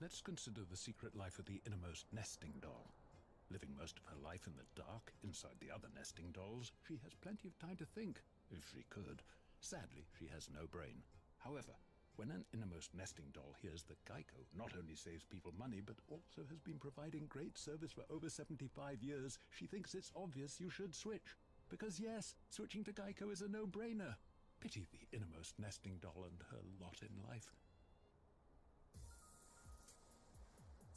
Let's consider the secret life of the innermost nesting doll. Living most of her life in the dark, inside the other nesting dolls, she has plenty of time to think, if she could. Sadly, she has no brain. However, when an innermost nesting doll hears that Geico not only saves people money, but also has been providing great service for over 75 years, she thinks it's obvious you should switch. Because yes, switching to Geico is a no-brainer. Pity the innermost nesting doll and her lot in life.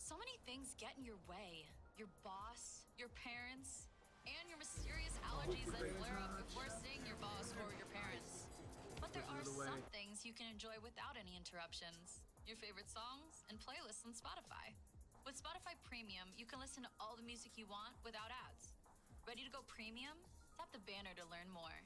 So many things get in your way. Your boss, your parents, and your mysterious allergies that flare up before seeing your boss or your parents. But there are some things you can enjoy without any interruptions. Your favorite songs and playlists on Spotify. With Spotify Premium, you can listen to all the music you want without ads. Ready to go premium? Tap the banner to learn more.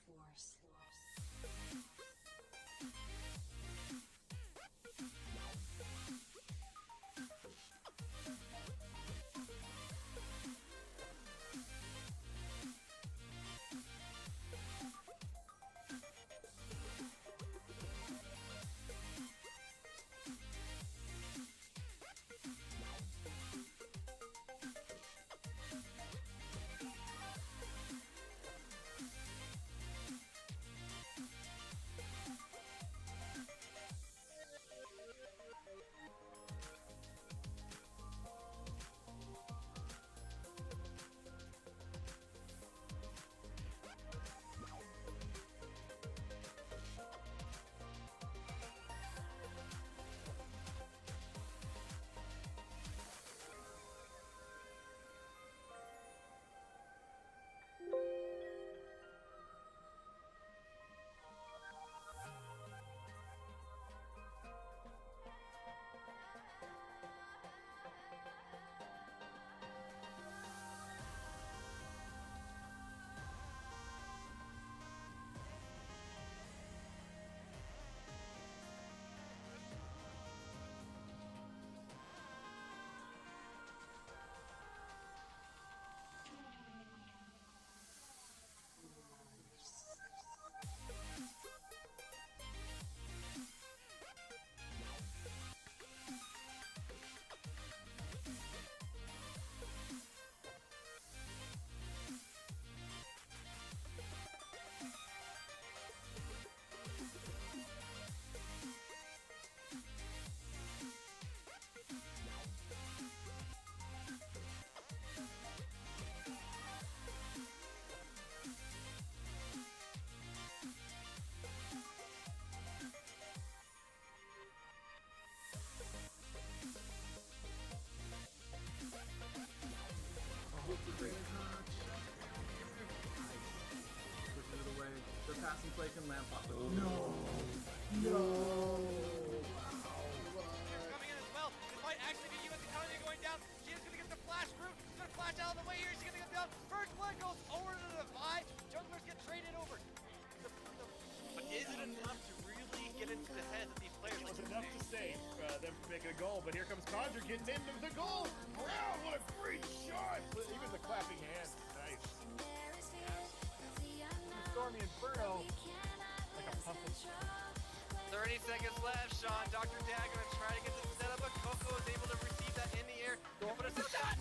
Force. Pushes it away. The passing play can lamp up. No! Coming in as well. This might actually be US economy going down. She is going to get the flash through. She's going to flash out of the way here. She's going to get down. First blood goes over to the Divide. Junglers get traded over. But is it enough to really get into the heads of these players? It was enough to save them from making a goal, but here comes Conjure getting into the goal. Brown, what a great shot! Even the clapping hands, nice. Stormy Inferno, like a puppet. 30 seconds left, Sean. Dr. Dag gonna try to get the setup, but Coco is able to receive that in the air. Don't put us in shot!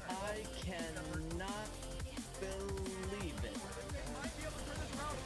I cannot believe it.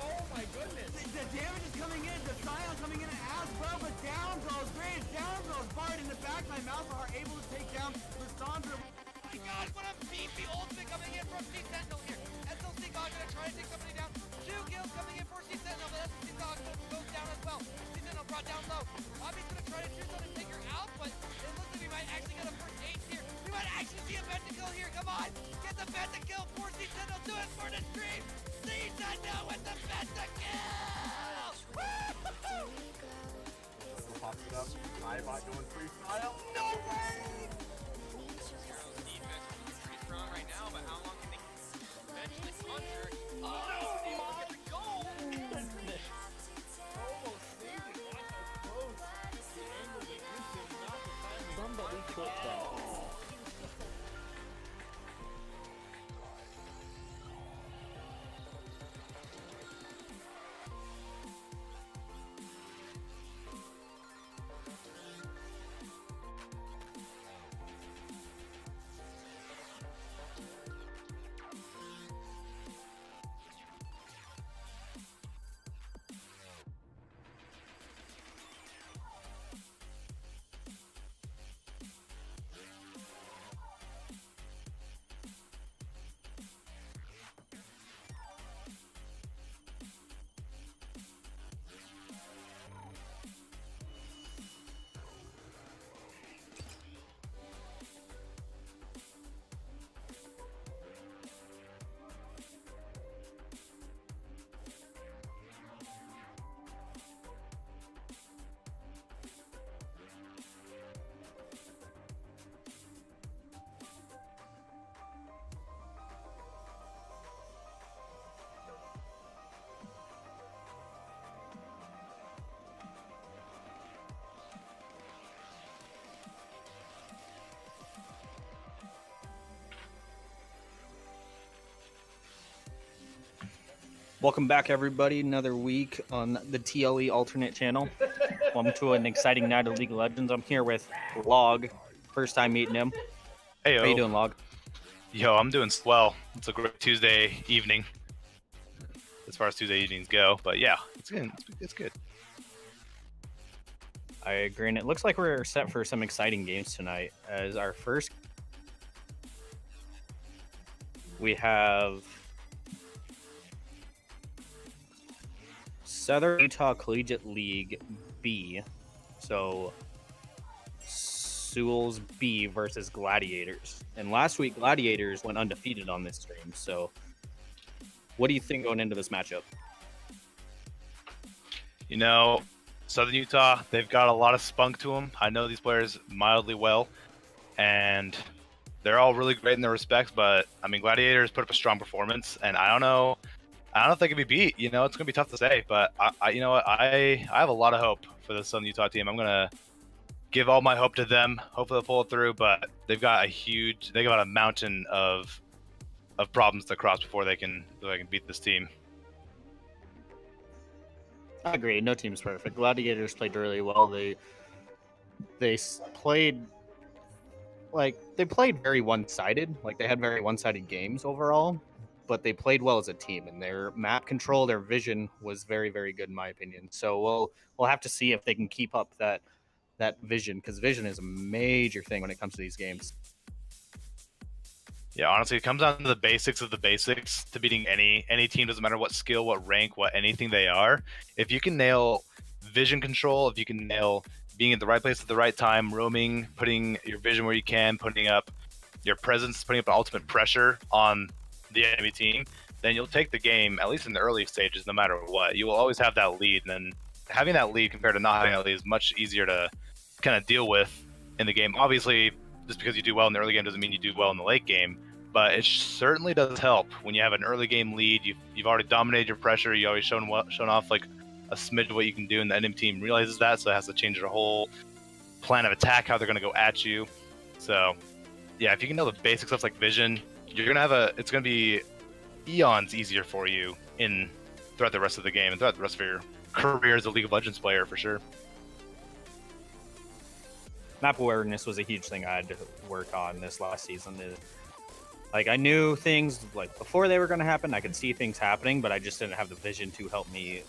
Oh my goodness! The damage is coming in, the Scion coming in as well, but down goes Graves, down goes Bart in the back. My mouth are able to take down Lissandra. Oh my god, what a beefy ultimate coming in from C Sentinel here. SLC God gonna try to take somebody down. 2 kills coming in for C Sentinel, but SLC God goes down as well. C Sentinel brought down low. Bobby's gonna try to do something to take her out, but it looks like we might actually get a first aid here. We might actually see a pentakill here. Come on, get the pentakill for C Sentinel. Do it for the stream. C Sentinel with the pentakill. Woo-hoo-hoo! Pops it up. Ibot going freestyle. No way! Heroes defense is pretty strong right now, but how long can they eventually conjure? Oh, able to get the goal! Almost saved it. Watch how close the angle they used to, not the timing. Somebody clip that. Welcome back, everybody. Another week on the TLE alternate channel. Welcome to an exciting night of League of Legends. I'm here with Log. First time meeting him. Hey, How you doing, Log? Yo, I'm doing swell. It's a great Tuesday evening, as far as Tuesday evenings go. But yeah, it's good. It's good. I agree, and it looks like we're set for some exciting games tonight. As our first, we have Southern Utah Collegiate League B. So Sewell's B versus Gladiators. And last week, Gladiators went undefeated on this stream. So what do you think going into this matchup? You know, Southern Utah, they've got a lot of spunk to them. I know these players mildly well, and they're all really great in their respects. But I mean, Gladiators put up a strong performance, and I don't know if they can be beat. You know, it's gonna be tough to say. But you know what? I have a lot of hope for the Southern Utah team. I'm gonna give all my hope to them. Hope they'll pull it through. But they've got a mountain of problems to cross before they can beat this team. I agree. No team's perfect. Gladiators played really well. They played very one-sided. Like, they had very one-sided games overall, but they played well as a team, and their map control, their vision was very, very good in my opinion. So we'll have to see if they can keep up that vision, because vision is a major thing when it comes to these games. Yeah, honestly, it comes down to the basics of the basics to beating any team. Doesn't matter what skill, what rank, what anything they are. If you can nail vision control, if you can nail being at the right place at the right time, roaming, putting your vision where you can, putting up your presence, putting up an ultimate pressure on the enemy team, then you'll take the game, at least in the early stages, no matter what. You will always have that lead, and then having that lead compared to not having that lead is much easier to kind of deal with in the game. Obviously, just because you do well in the early game doesn't mean you do well in the late game, but it certainly does help when you have an early game lead. You've already dominated your pressure. You already shown off like a smidge of what you can do, and the enemy team realizes that, so it has to change their whole plan of attack, how they're going to go at you. So yeah, if you can know the basic stuff like vision, you're going to have it's going to be eons easier for you throughout the rest of the game and throughout the rest of your career as a League of Legends player, for sure. Map awareness was a huge thing I had to work on this last season. Like, I knew things like before they were going to happen. I could see things happening, but I just didn't have the vision to help me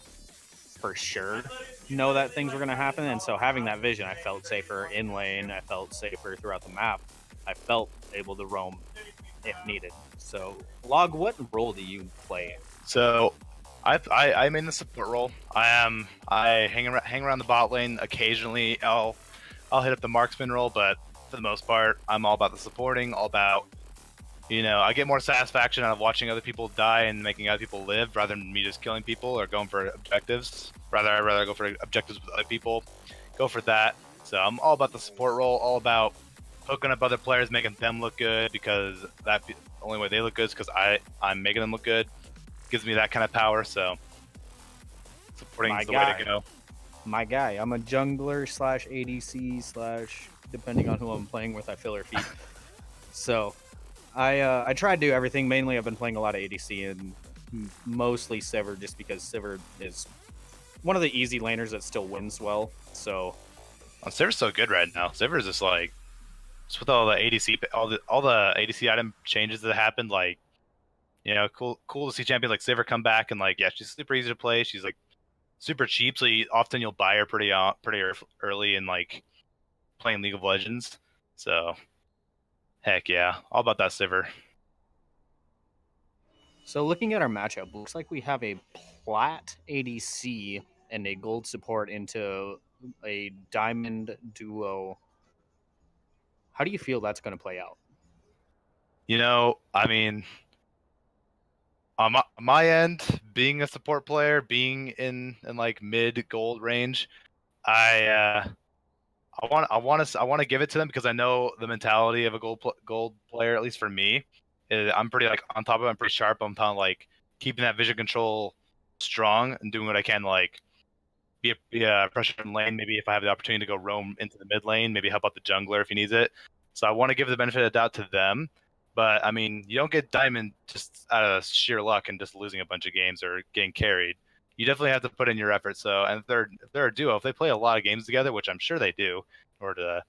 for sure know that things were going to happen. And so having that vision, I felt safer in lane. I felt safer throughout the map. I felt able to roam if needed. So, Log, what role do you play? So, I'm in the support role. I hang around the bot lane occasionally. I'll hit up the marksman role, but for the most part, I'm all about the supporting. All about, I get more satisfaction out of watching other people die and making other people live rather than me just killing people or going for objectives. I'd rather go for objectives with other people. Go for that. So I'm all about the support role. All about hooking up other players, making them look good, because the only way they look good is because I'm making them look good. Gives me that kind of power, so supporting is the way to go. My guy. I'm a jungler / ADC / depending on who I'm playing with, I fill her feet. So I try to do everything. Mainly I've been playing a lot of ADC and mostly Sivir, just because Sivir is one of the easy laners that still wins well. So Sivir's so good right now. Sivir is just like, just with all the ADC, all the ADC item changes that happened, like, cool to see champions like Sivir come back, and like, yeah, she's super easy to play. She's like super cheap, so often you'll buy her pretty early in like playing League of Legends. So heck yeah, all about that Sivir. So looking at our matchup, looks like we have a plat ADC and a gold support into a diamond duo. How do you feel that's going to play out? I mean, on my end, being a support player, being in like mid gold range, I want to give it to them, because I know the mentality of a gold player, at least for me. I'm pretty like on top of it. I'm pretty sharp. I'm kind of like keeping that vision control strong and doing what I can, like be a pressure in lane. Maybe if I have the opportunity to go roam into the mid lane, maybe help out the jungler if he needs it. So I want to give the benefit of the doubt to them. But I mean, you don't get diamond just out of sheer luck and just losing a bunch of games or getting carried. You definitely have to put in your effort. So, and if they're a duo, if they play a lot of games together, which I'm sure they do, in order to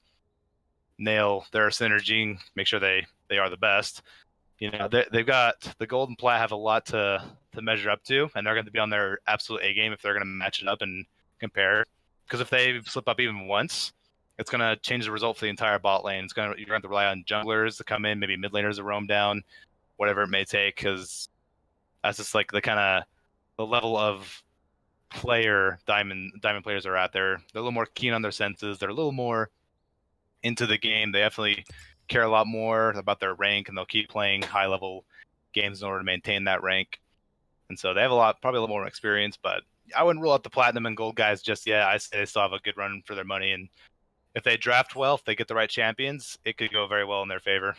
nail their synergy, make sure they are the best. They've got the gold and plat have a lot to measure up to, and they're going to be on their absolute A game if they're going to match it up and compare. Because if they slip up even once, it's going to change the result for the entire bot lane. You're going to have to rely on junglers to come in, maybe mid laners to roam down, whatever it may take, because that's just like the level of player diamond players are at. They're a little more keen on their senses. They're a little more into the game. They definitely care a lot more about their rank, and they'll keep playing high level games in order to maintain that rank. And so they have probably a little more experience, but I wouldn't rule out the platinum and gold guys just yet. I say they still have a good run for their money, and if they draft well, if they get the right champions, it could go very well in their favor.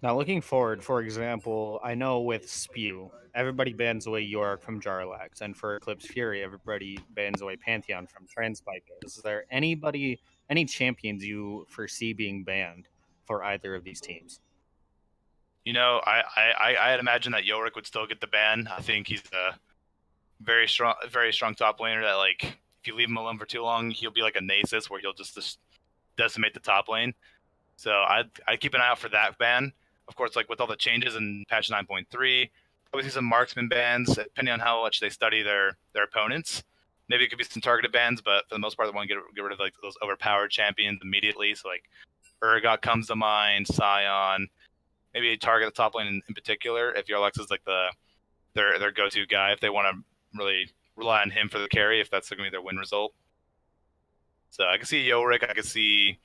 Now, looking forward, for example, I know with Spew, everybody bans away York from Jarlax, and for Eclipse Fury, everybody bans away Pantheon from Transpike. Is there any champions you foresee being banned for either of these teams? I'd imagine that Yorick would still get the ban. I think he's a very strong top laner that, like, if you leave him alone for too long, he'll be like a Nasus where he'll just decimate the top lane. So I'd keep an eye out for that ban. Of course, like with all the changes in patch 9.3, probably see some marksman bans, depending on how much they study their opponents. Maybe it could be some targeted bans, but for the most part, they want to get rid of like those overpowered champions immediately. So like Urgot comes to mind, Scion, maybe target the top lane in particular. If Yarlax is like their go-to guy, if they want to really rely on him for the carry, if that's going to be their win result. So I can see Yorick, I can see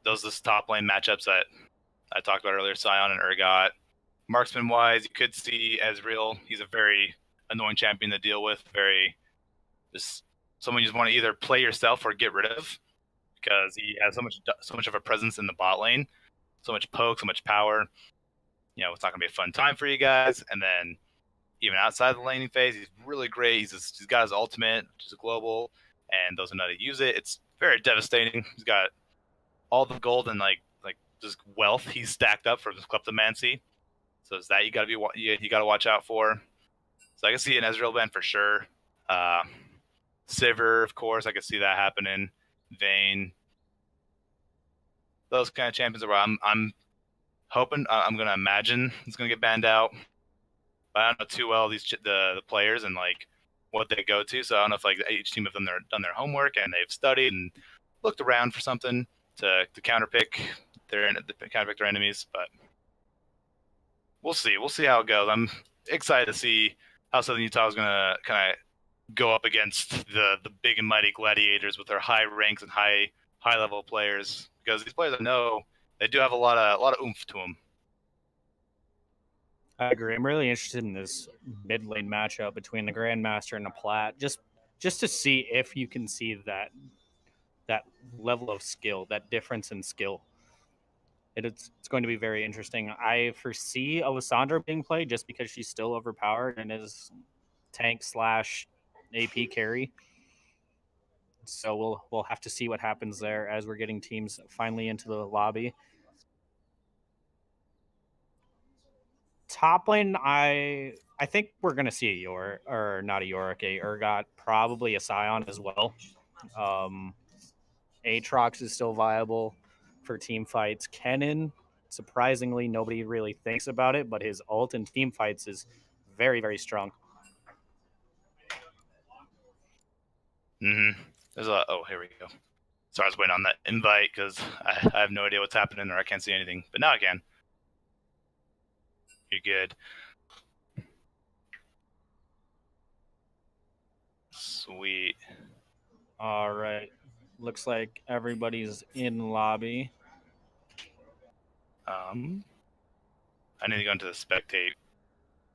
those top lane matchups that I talked about earlier, Scion and Urgot. Marksman wise, you could see Ezreal. He's a very annoying champion to deal with. Very just someone you just want to either play yourself or get rid of, because he has so much of a presence in the bot lane, so much poke, so much power. It's not gonna be a fun time for you guys. And then even outside the laning phase, he's really great. He's got his ultimate, which is global, and those who know how to use it, it's very devastating. He's got all the gold and like just wealth he's stacked up from his kleptomancy. So it's that you gotta watch out for. So I can see an Ezreal ban for sure. Sivir, of course, I can see that happening. Vayne, those kind of champions are where I'm hoping. I'm gonna imagine it's gonna get banned out. but I don't know too well the players and like what they go to. So I don't know if like each team have done their homework and they've studied and looked around for something to counterpick their enemies. But we'll see. We'll see how it goes. I'm excited to see how Southern Utah is gonna kind of go up against the big and mighty Gladiators with their high ranks and high level players, because these players I know they do have a lot of oomph to them. I agree. I'm really interested in this mid lane matchup between the Grandmaster and the Plat, just to see if you can see that level of skill, that difference in skill. It's going to be very interesting. I foresee Alessandra being played just because she's still overpowered and is tank / AP carry. So we'll have to see what happens there as we're getting teams finally into the lobby. Top lane, I think we're gonna see a Yorick, or not a Yorick, a Urgot, probably a Scion as well. Aatrox is still viable for team fights. Kennen, surprisingly, nobody really thinks about it, but his ult in team fights is very, very strong. There's here we go. Sorry, I was waiting on that invite because I have no idea what's happening or I can't see anything, but now I can. You're good. Sweet. All right. Looks like everybody's in lobby. I need to go into the spectate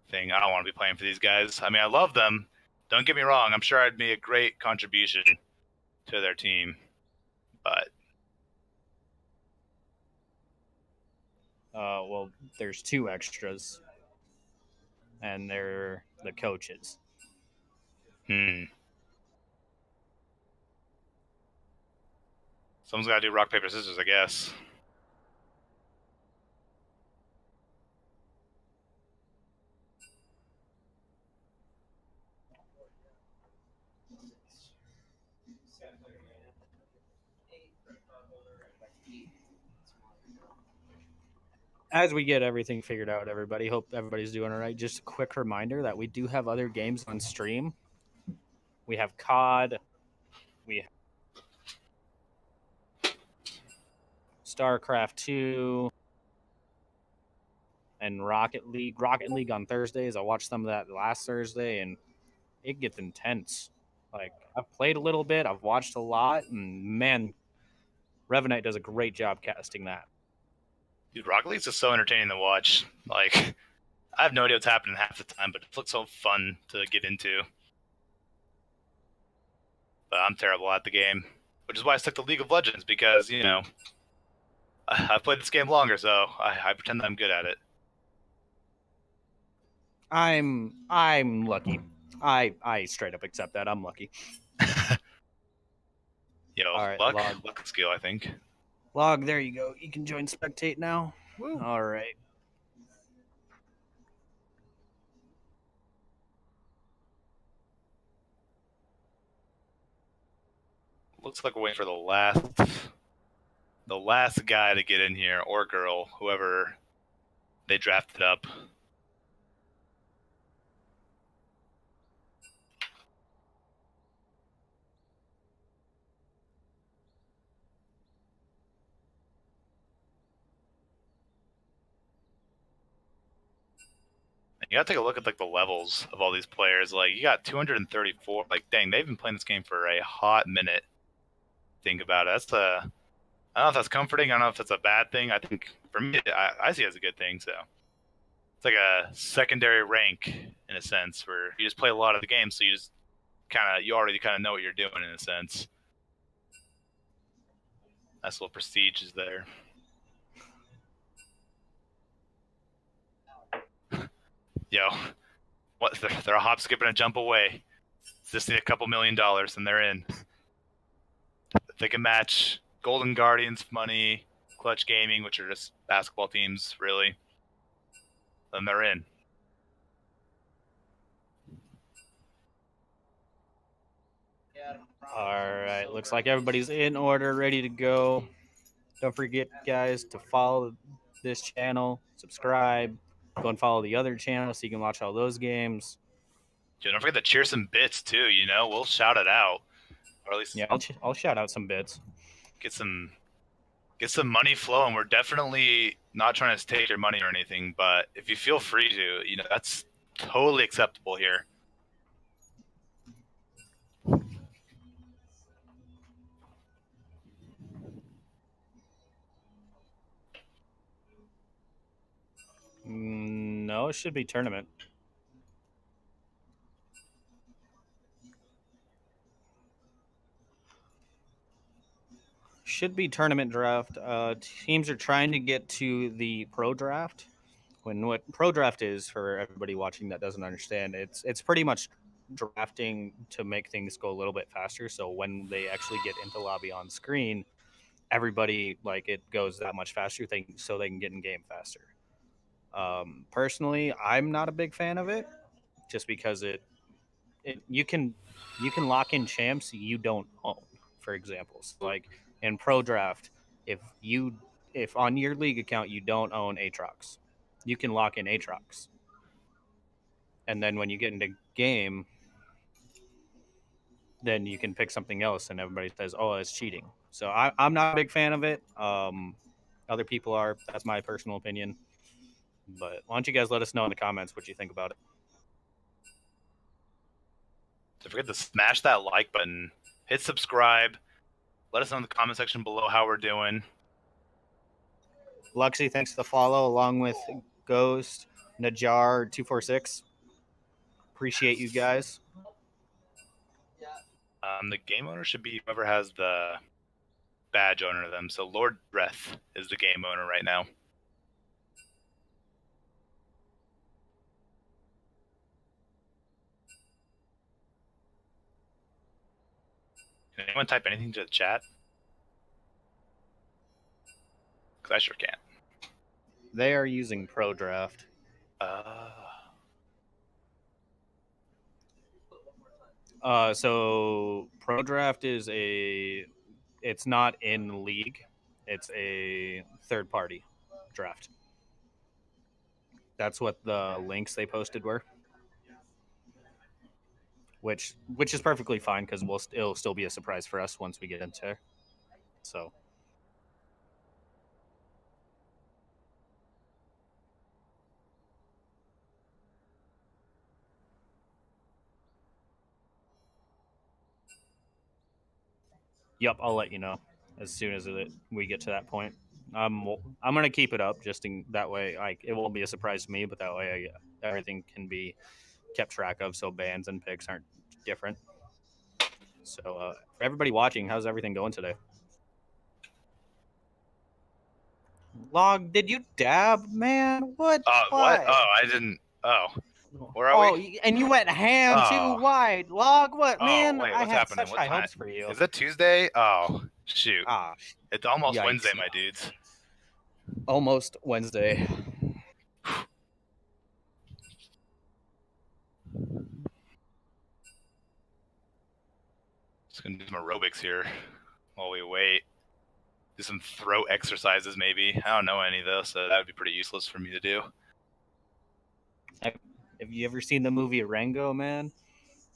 thing. I don't want to be playing for these guys. I mean, I love them. Don't get me wrong. I'm sure I'd be a great contribution to their team, but well, there's 2 extras, and they're the coaches. Someone's got to do rock, paper, scissors, I guess. As we get everything figured out, everybody, hope everybody's doing all right. Just a quick reminder that we do have other games on stream. We have COD. We have StarCraft 2 and Rocket League. Rocket League on Thursdays. I watched some of that last Thursday, and it gets intense. Like, I've played a little bit, I've watched a lot, and man, Revenite does a great job casting that. Dude, Rocket League's just so entertaining to watch. Like, I have no idea what's happening half the time, but it looks so fun to get into. But I'm terrible at the game, which is why I stuck to League of Legends, because, you know, I've played this game longer, so I pretend that I'm good at it. I'm lucky. I straight up accept that. I'm lucky. All right, luck and skill, I think. Log, there you go. You can join spectate now. Woo. All right. Looks like we're waiting for the last guy to get in here, or girl, whoever they drafted up. You gotta take a look at like the levels of all these players. Like, you got 234. Like, dang, they've been playing this game for a hot minute. Think about it. I don't know if that's comforting. I don't know if that's a bad thing. I think for me, I see it as a good thing. So it's like a secondary rank in a sense, where you just play a lot of the games, so you already kind of know what you're doing in a sense. Nice little prestige is there. Yo, what? They're a hop, skip, and a jump away. Just need a couple $1 million, and they're in. If they can match Golden Guardians money, Clutch Gaming, which are just basketball teams, really, then they're in. All right. Looks like everybody's in order, ready to go. Don't forget, guys, to follow this channel, subscribe, Go and follow the other channels so you can watch all those games. Dude, don't forget to cheer some bits too. You know, we'll shout it out, or at least Yeah, I'll shout out some bits. Get some money flowing. We're definitely not trying to take your money or anything, but if you feel free to, you know, that's totally acceptable here. No, it should be tournament. Should be tournament draft. Teams are trying to get to the pro draft. When what pro draft is, for everybody watching that doesn't understand, it's pretty much drafting to make things go a little bit faster. So when they actually get into lobby on screen, everybody like it goes that much faster. So they can get in game faster. Personally, I'm not a big fan of it, just because you can lock in champs you don't own. For example, so like in pro draft, if on your league account you don't own Aatrox, you can lock in Aatrox, and then when you get into game, then you can pick something else, and everybody says, "Oh, it's cheating." So I'm not a big fan of it. Other people are. That's my personal opinion. But why don't you guys let us know in the comments what you think about it? Don't forget to smash that like button, hit subscribe, let us know in the comment section below how we're doing. Luxy, thanks for the follow, along with Ghost, Najar246. Appreciate you guys. The game owner should be whoever has the badge owner of them. So Lord Breath is the game owner right now. Can anyone type anything to the chat? Because I sure can't. They are using Pro Draft. So Pro Draft is it's not in league. It's a third party draft. That's what the links they posted were. Which is perfectly fine because it'll still be a surprise for us once we get into it. So yep, I'll let you know as soon as we get to that point. I'm gonna keep it up just in that way. It won't be a surprise to me, but that way everything can be kept track of, so bans and picks aren't different. So for everybody watching, how's everything going today? Log, did you dab, man? What? What? Oh, I didn't. Oh, where are we? And you went ham too. Why? Log, what, man? Wait, I what's had happening? such What high time? hopes for you. Is it Tuesday? Oh, shoot. It's almost yikes. Wednesday, my dudes. Almost Wednesday. Just gonna do some aerobics here while we wait. Do some throat exercises, maybe. I don't know any of those, so that would be pretty useless for me to do. Have you ever seen the movie Rango, man?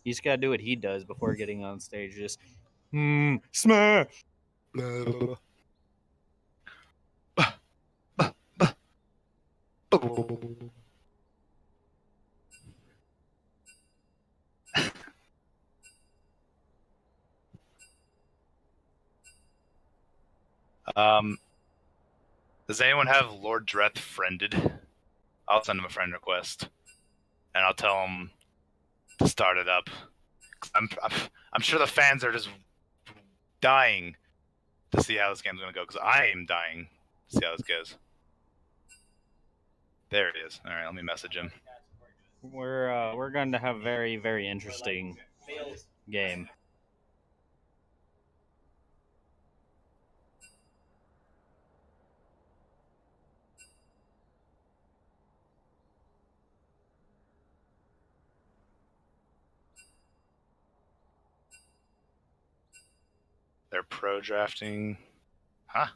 You just gotta do what he does before getting on stage. Just, smash! Does anyone have Lord Dreth friended? I'll send him a friend request, and I'll tell him to start it up. I'm sure the fans are just dying to see how this game's gonna go, because I am dying to see how this goes. There it is. All right, let me message him. We're going to have very, very interesting game. They're pro drafting. Huh?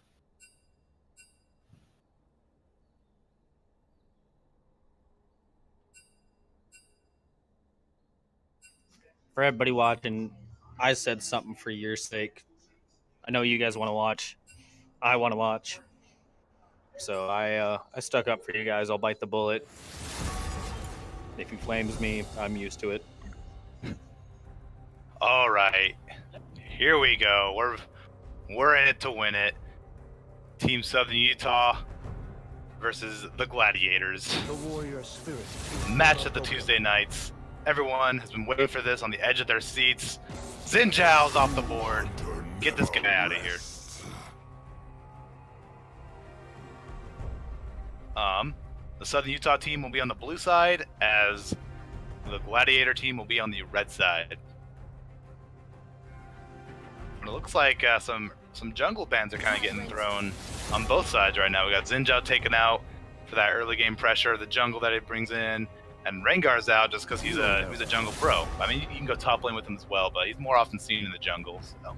for everybody watching, I said something for your sake. I know you guys want to watch. I want to watch. So I stuck up for you guys. I'll bite the bullet. If he flames me, I'm used to it. All right, here we go. We're in it to win it. Team Southern Utah versus the Gladiators. The warrior spirit. Match of the Tuesday nights. Everyone has been waiting for this on the edge of their seats. Xin Zhao's off the board. Get this guy out of here. The Southern Utah team will be on the blue side, as the Gladiator team will be on the red side. And it looks like some jungle bans are kind of getting thrown on both sides right now. We got Xin Zhao taken out for that early game pressure, the jungle that he brings in, and Rengar's out just because he's a jungle pro. I mean, you can go top lane with him as well, but he's more often seen in the jungle, so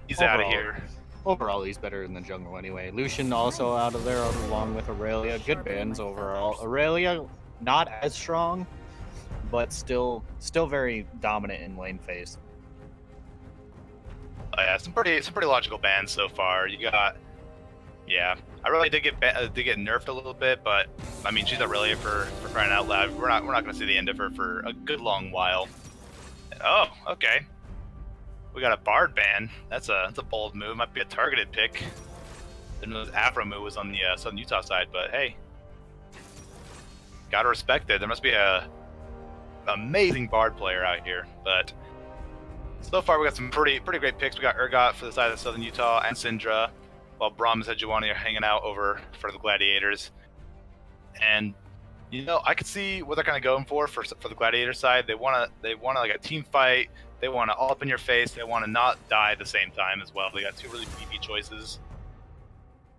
he's out of here. Overall, he's better in the jungle anyway. Lucian also out of there along with Aurelia. Good bans overall. Aurelia not as strong, but still very dominant in lane phase. Yeah, some pretty logical bans so far. You got, yeah, Aurelia did get nerfed a little bit, but I mean, she's Aurelia for crying out loud. We're not going to see the end of her for a good long while. Oh, okay. We got a Bard ban. That's a bold move. Might be a targeted pick. Didn't know this Afro move was on the Southern Utah side, but hey, gotta respect it. There must be a amazing Bard player out here. But so far, we got some pretty great picks. We got Urgot for the side of Southern Utah and Syndra, while Braum and Sejuani are hanging out over for the Gladiators. And you know, I could see what they're kind of going for the Gladiator side. They want like a team fight. They want to all up in your face. They want to not die at the same time as well. They got two really beefy choices,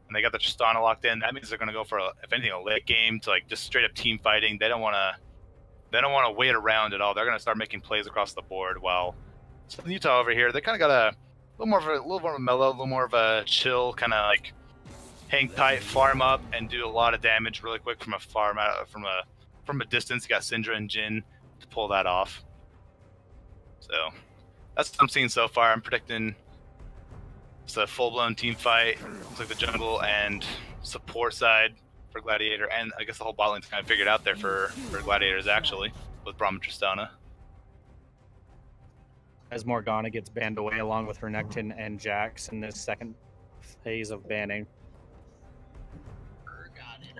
and they got the Tristana locked in. That means they're going to go for, if anything, a late game to like just straight up team fighting. They don't want to wait around at all. They're going to start making plays across the board. While Southern Utah over here, they kind of got a little more of a mellow, a little more of a chill kind of like hang tight, farm up, and do a lot of damage really quick from a distance. You got Syndra and Jhin to pull that off. So that's what I'm seeing so far. I'm predicting it's a full-blown team fight. Looks like the jungle and support side for Gladiator, and I guess the whole bot lane's kind of figured out there for Gladiators actually, with Braum and Tristana. As Morgana gets banned away along with Renekton and Jax in this second phase of banning.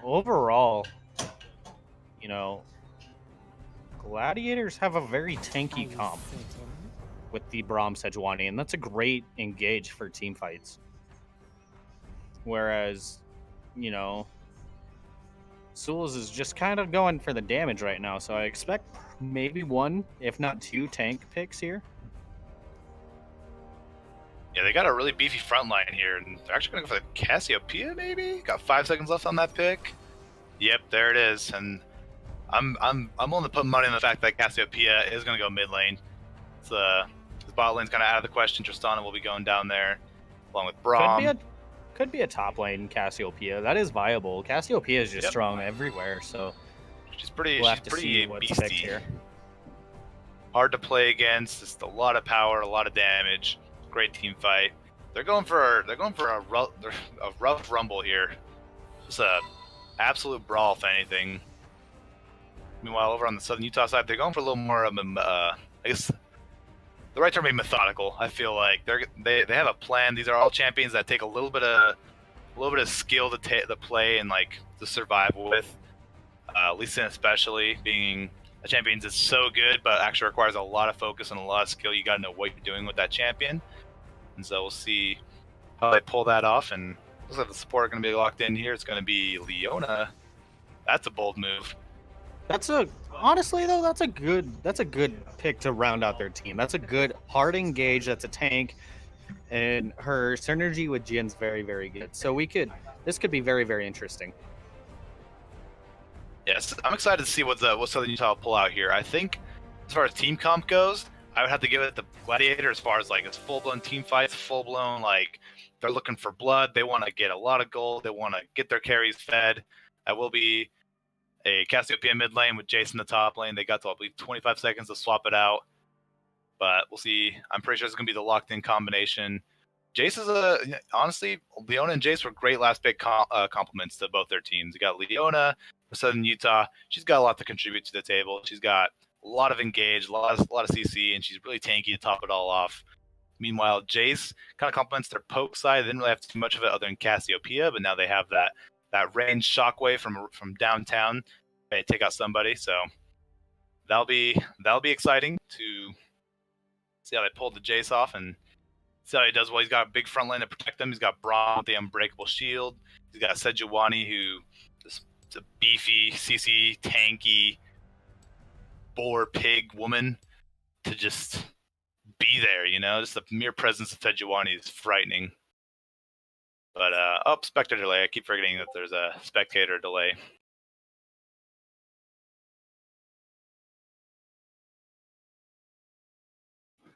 Overall, you know, Gladiators have a very tanky comp with the Braum Sejuani, and that's a great engage for team fights. Whereas, you know, Souls is just kind of going for the damage right now, so I expect maybe one, if not two, tank picks here. Yeah, they got a really beefy front line here, and they're actually going to go for the Cassiopeia, maybe? Got 5 seconds left on that pick. Yep, there it is, and I'm willing to put money on the fact that Cassiopeia is going to go mid lane. The bot lane's kind of out of the question. Tristana will be going down there, along with Braum. Could be a top lane Cassiopeia. That is viable. Cassiopeia is just strong everywhere, so she's pretty what's picked here. Hard to play against. Just a lot of power, a lot of damage. Great team fight. They're going for a rough rumble here. Just a absolute brawl, if anything. Meanwhile, over on the Southern Utah side, they're going for a little more of a, I guess the right term would be methodical. I feel like they have a plan. These are all champions that take a little bit of skill to play and like to survive with. Lee Sin especially being a champion that's so good, but actually requires a lot of focus and a lot of skill. You got to know what you're doing with that champion, and so we'll see how they pull that off. And looks like the support are going to be locked in here. It's going to be Leona. That's a bold move. Honestly though, that's a good pick to round out their team. That's a good hard engage. That's a tank, and her synergy with Jin's very, very good. So this could be very, very interesting. Yes, I'm excited to see what Southern Utah will pull out here. I think as far as team comp goes, I would have to give it the Gladiator as far as like it's full-blown team fights, full-blown like they're looking for blood. They want to get a lot of gold. They want to get their carries fed. That will be a Cassiopeia mid lane with Jason the top lane. They got to, I believe, 25 seconds to swap it out. but we'll see. I'm pretty sure it's going to be the locked-in combination. Jace is honestly, Leona and Jace were great last pick compliments to both their teams. You got Leona from Southern Utah. She's got a lot to contribute to the table. She's got a lot of engage, a lot of CC, and she's really tanky to top it all off. Meanwhile, Jace kind of complements their poke side. They didn't really have too much of it other than Cassiopeia, but now they have that range shockwave from downtown. They take out somebody, so that'll be exciting to see how they pulled the Jace off and see how he does well. He's got a big front line to protect him. He's got Braum with the unbreakable shield. He's got Sejuani, who is a beefy, CC, tanky, boar pig woman to just be there, just the mere presence of Sejuani is frightening. But spectator delay. I keep forgetting that there's a spectator delay.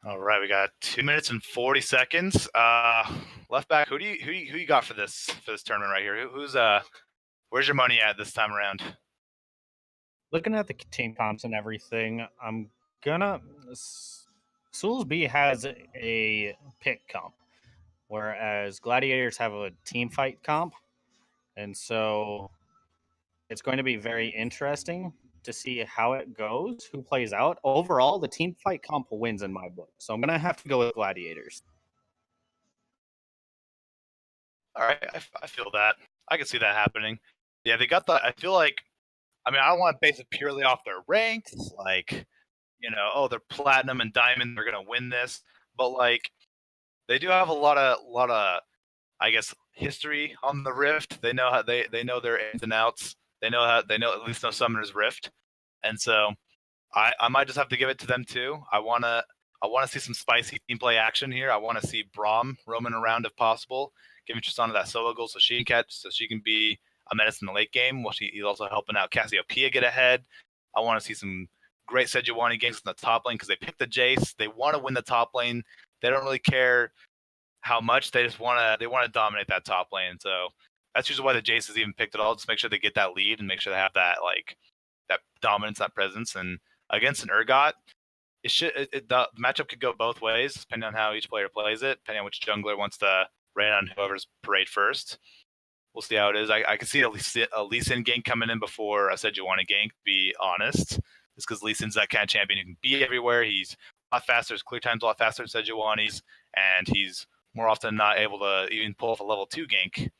All right, we got 2 minutes and 40 seconds. Left back, who you got for this tournament right here? Where's your money at this time around? Looking at the team comps and everything, I'm gonna. Soulsby has a pick comp, whereas Gladiators have a team fight comp, and so it's going to be very interesting to see how it goes, who plays out. Overall, the team fight comp wins in my book, so I'm gonna have to go with Gladiators. All right, I feel that. I can see that happening. Yeah, they got the. I feel like. I mean, I don't want to base it purely off their ranks, like, they're platinum and diamond, they're gonna win this, but like, they do have a lot of, I guess, history on the Rift. They know how they know their ins and outs. They at least know Summoner's Rift, and so I might just have to give it to them too. I wanna see some spicy team play action here. I want to see Braum roaming around if possible, giving Tristana that solo goal so she can be a menace in the late game. While he's also helping out Cassiopeia get ahead. I want to see some great Sejuani games in the top lane because they picked the Jace. They want to win the top lane. They don't really care how much. They just want to dominate that top lane. So that's usually why the Jace is even picked at all. Just make sure they get that lead and make sure they have that that dominance, that presence. And against an Urgot, the matchup could go both ways depending on how each player plays it, depending on which jungler wants to rain on whoever's parade first. We'll see how it is. I can see a Lee Sin gank coming in before a Sejuani gank, to be honest. Just because Lee Sin's that kind of champion who can be everywhere. He's a lot faster. His clear time's a lot faster than Sejuani's. And he's more often than not able to even pull off a level 2 gank in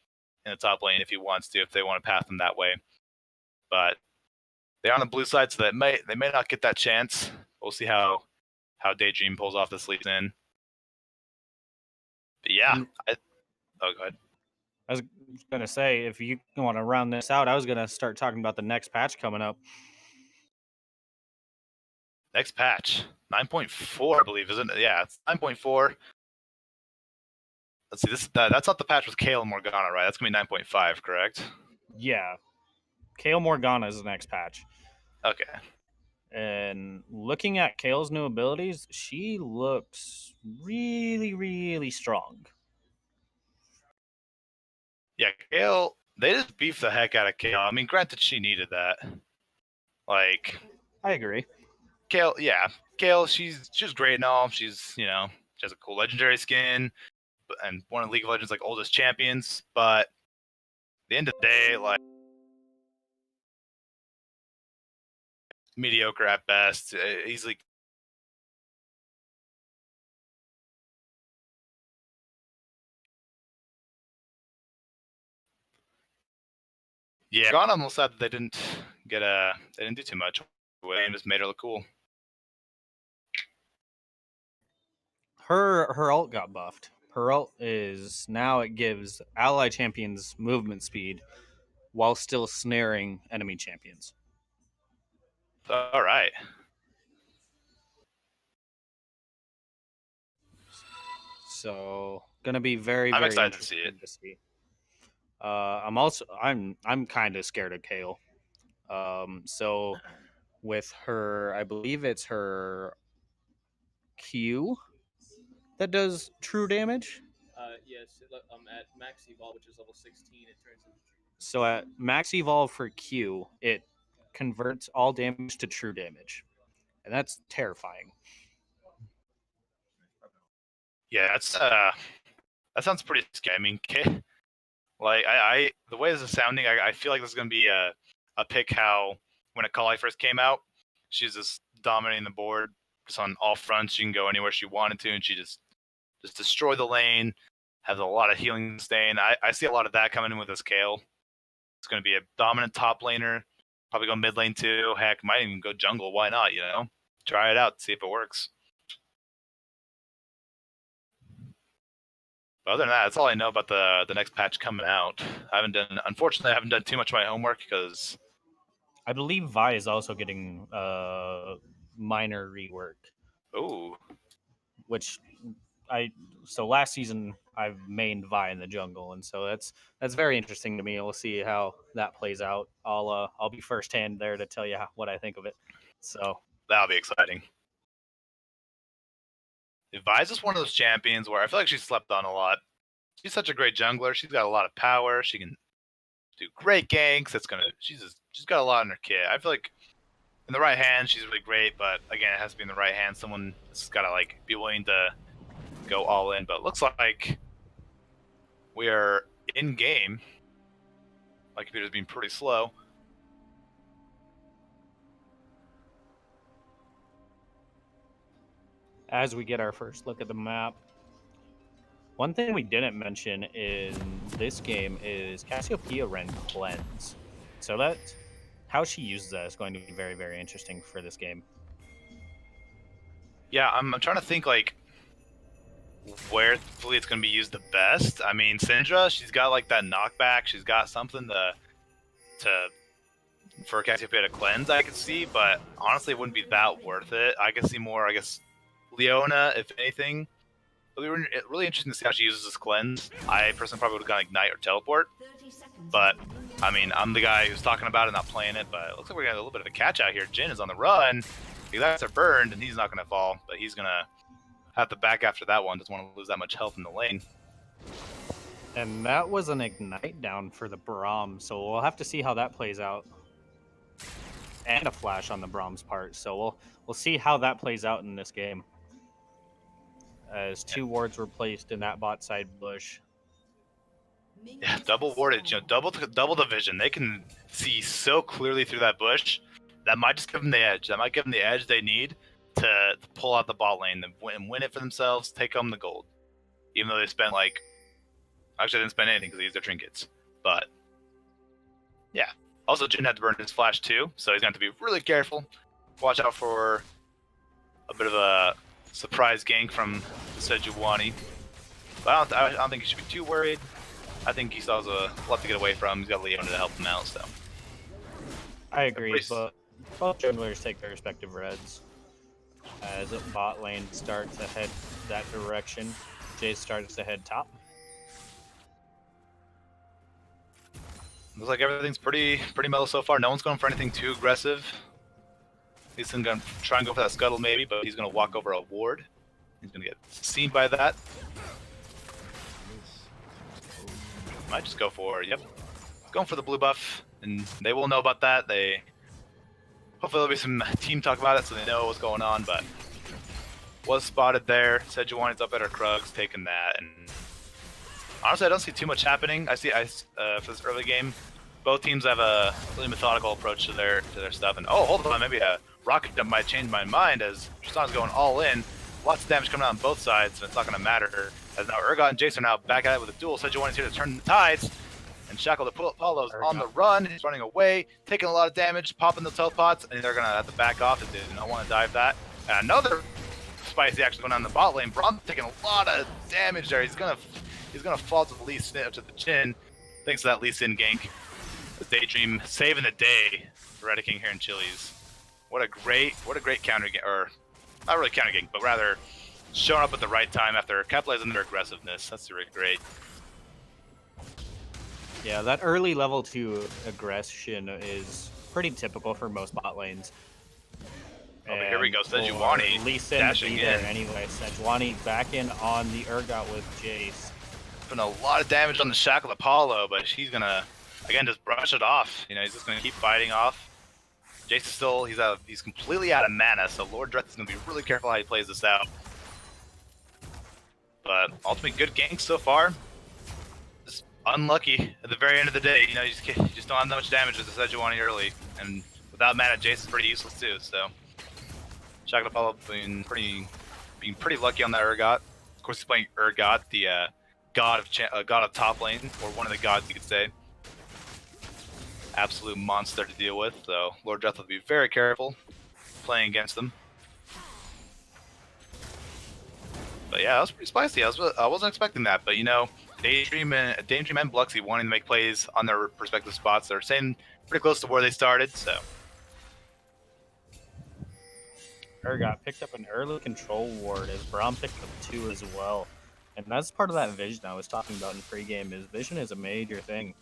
the top lane if he wants to, if they want to path him that way. But they're on the blue side, so they may not get that chance. We'll see how Daydream pulls off this Lee Sin. But yeah. Go ahead. I was going to say, if you want to round this out, I was going to start talking about the next patch coming up. Next patch, 9.4, I believe, isn't it? Yeah, it's 9.4. Let's see, that's not the patch with Kayle and Morgana, right? That's going to be 9.5, correct? Yeah. Kayle Morgana is the next patch. Okay. And looking at Kayle's new abilities, she looks really, really strong. Yeah, Kayle, they just beefed the heck out of Kayle. I mean, granted, she needed that. I agree. Kayle, she's great and all. She has a cool legendary skin and one of League of Legends oldest champions. But at the end of the day, mediocre at best. Easily. Yeah, Morgana almost sad that they didn't do too much. And just made her look cool. Her ult got buffed. Her ult is now it gives ally champions movement speed while still snaring enemy champions. All right. So gonna be very I'm very excited to see it. I'm kind of scared of Kayle. So with her, I believe it's her Q that does true damage. Yes, at max evolve, which is level 16, it turns into true. So at max evolve for Q, it converts all damage to true damage, and that's terrifying. Yeah, that sounds pretty scary. I mean, like I the way this is sounding, I feel like this is gonna be a pick how when Akali first came out, she's just dominating the board, just on all fronts. She can go anywhere she wanted to, and she just destroy the lane. Has a lot of healing sustain. I see a lot of that coming in with this Kale. It's going to be a dominant top laner. Probably go mid lane too. Heck, might even go jungle. Why not? You know, try it out, see if it works. But other than that, that's all I know about the next patch coming out. Unfortunately, I haven't done too much of my homework because I believe Vi is also getting minor rework. Oh, which so last season I've mained Vi in the jungle, and so that's very interesting to me. We'll see how that plays out. I'll be firsthand there to tell you what I think of it. So that'll be exciting. Vi's just one of those champions where I feel like she's slept on a lot. She's such a great jungler. She's got a lot of power. She can do great ganks. She's got a lot in her kit. I feel like in the right hand she's really great, but again, it has to be in the right hand. Someone has got to like be willing to go all in. But it looks like we are in game. My computer's being pretty slow. as we get our first look at the map, one thing we didn't mention in this game is Cassiopeia ran Cleanse. So that how she uses that is going to be very, very interesting for this game. Yeah, I'm trying to think like where it's going to be used the best. I mean, Syndra, she's got like that knockback. She's got something to for Cassiopeia to cleanse, I could see, but honestly, it wouldn't be that worth it. I could see more, I guess, Leona, if anything. It'll be really interesting to see how she uses this cleanse. I personally probably would have gone Ignite or Teleport, but I mean, I'm the guy who's talking about it, not playing it, but it looks like we're getting a little bit of a catch out here. Jhin is on the run. The Ignite's are burned, and he's not going to fall, but he's going to have to back after that one. Doesn't want to lose that much health in the lane. And that was an Ignite down for the Braum, so we'll have to see how that plays out. And a flash on the Braum's part, so we'll see how that plays out in this game. As 2 wards were placed in that bot side bush. Yeah, double wardage, double the vision. They can see so clearly through that bush. That might just give them the edge. That might give them the edge they need to pull out the bot lane and win it for themselves, take home the gold. Even though they spent like, actually they didn't spend anything because they used their trinkets. But yeah. Also, Jhin had to burn his flash too, so he's going to have to be really careful. Watch out for a bit of a surprise gank from Sejuani. But I don't think he should be too worried. I think he still has a lot to get away from. He's got Leona to help him out, so. I agree, but both junglers take their respective reds. As bot lane starts to head that direction, Jay starts to head top. Looks like everything's pretty mellow so far. No one's going for anything too aggressive. He's going to try and go for that scuttle maybe, but he's going to walk over a ward. He's going to get seen by that. Might just go for, yep, going for the blue buff, and they will know about that. Hopefully there'll be some team talk about it so they know what's going on, but was spotted there. Sejuani's up at her Krugs, taking that, and honestly, I don't see too much happening. I see for this early game, both teams have a really methodical approach to their stuff. And oh, hold on, maybe a rocket dump might change my mind as Tristan's going all in. Lots of damage coming out on both sides, and it's not going to matter. As now Urgot and Jace are now back at it with a duel. Sejuani's here to turn the tides. And Shackle the Apollo's on the run. He's running away, taking a lot of damage, popping the telepots, and they're going to have to back off if they do not want to dive that. And another spicy action going on in the bot lane. Braum taking a lot of damage there. He's gonna fall to the Lee Sin, to the chin. Thanks to that Lee Sin gank. Daydream saving the day for Red King here in Chili's. What a great counter gank, or not really counter gank, but rather showing up at the right time after capitalizing their aggressiveness. That's really great. Yeah, that early level 2 aggression is pretty typical for most bot lanes. Oh, but here we go, Sejuani Lee Sin dashing to be there anyway. Sejuani back in on the Urgot with Jace. Putting a lot of damage on the Shackle Apollo, but he's gonna again just brush it off. You know, he's just gonna keep fighting off. Jace is still he's completely out of mana, so Lord Dreth is gonna be really careful how he plays this out. But ultimately, good gank so far. Just unlucky at the very end of the day. You know, you just don't have that much damage with the Sejuani early, and without mana, Jason's pretty useless too. So Shackle Apollo being pretty lucky on that Urgot. Of course, he's playing Urgot, the god of top lane, or one of the gods you could say. Absolute monster to deal with. So Lord Death will be very careful playing against them. But yeah, that was pretty spicy. I wasn't expecting that, but you know, Daydream and Bluxy wanting to make plays on their respective spots. They're staying pretty close to where they started, so. Urgot picked up an early control ward as Braum picked up 2 as well. And that's part of that vision I was talking about in pregame, is vision is a major thing.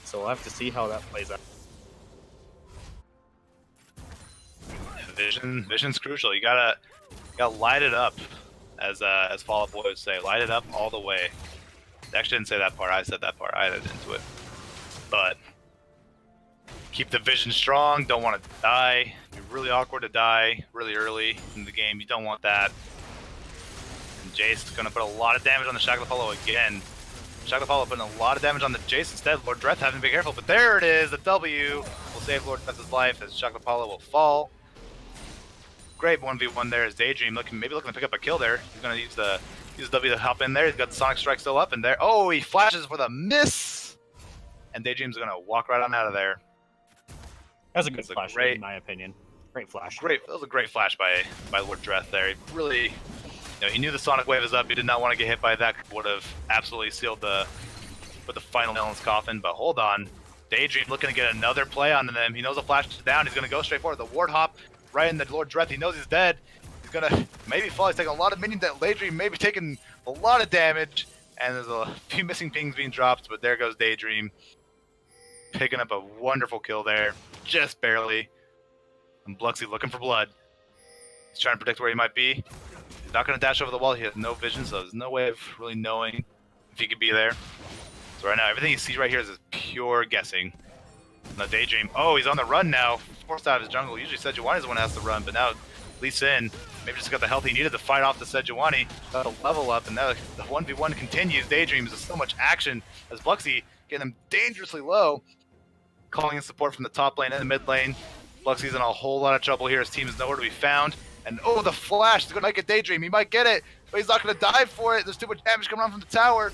So we'll have to see how that plays out. Vision's crucial. You gotta light it up, as Fall Out Boy would say. Light it up all the way. I actually didn't say that part. I said that part. I added into it. But keep the vision strong. Don't want to die. It'd be really awkward to die really early in the game. You don't want that. And Jace is going to put a lot of damage on the Shackle Apollo again. Shackle Apollo putting a lot of damage on the Jace instead. Lord Dreth having to be careful. But there it is. The W will save Lord Dreth's life as Shackle Apollo will fall. Great 1v1 there as Daydream maybe looking to pick up a kill there. He's going to use the W to hop in there. He's got the Sonic Strike still up in there. Oh, he flashes for the miss! And Daydream's going to walk right on out of there. That was a good flash, in my opinion. Great flash. That was a great flash by Lord Dreth there. He really, you know, he knew the Sonic Wave was up. He did not want to get hit by that. Would have absolutely put the final nail in his coffin. But hold on. Daydream looking to get another play on them. He knows the flash is down. He's going to go straight forward. The ward hop right in the Lord Dreth. He knows he's dead. He's going to maybe fall. He's taking a lot of minions. That Daydream maybe taking a lot of damage. And there's a few missing pings being dropped. But there goes Daydream. Picking up a wonderful kill there. Just barely. And Bluxy looking for blood. He's trying to predict where he might be. He's not going to dash over the wall. He has no vision, so there's no way of really knowing if he could be there. So right now, everything you see right here is just pure guessing. Now Daydream. Oh, he's on the run now. Forced out of his jungle. Usually Sejuani is the one who has to run, but now Lee Sin maybe just got the health he needed to fight off the Sejuani. Got a level up, and now the 1v1 continues. Daydream is so much action as Bluxy getting him dangerously low. Calling in support from the top lane and the mid lane. Bluxy's in a whole lot of trouble here. His team is nowhere to be found. And oh, the flash is going to make a Daydream. He might get it, but he's not going to dive for it. There's too much damage coming on from the tower.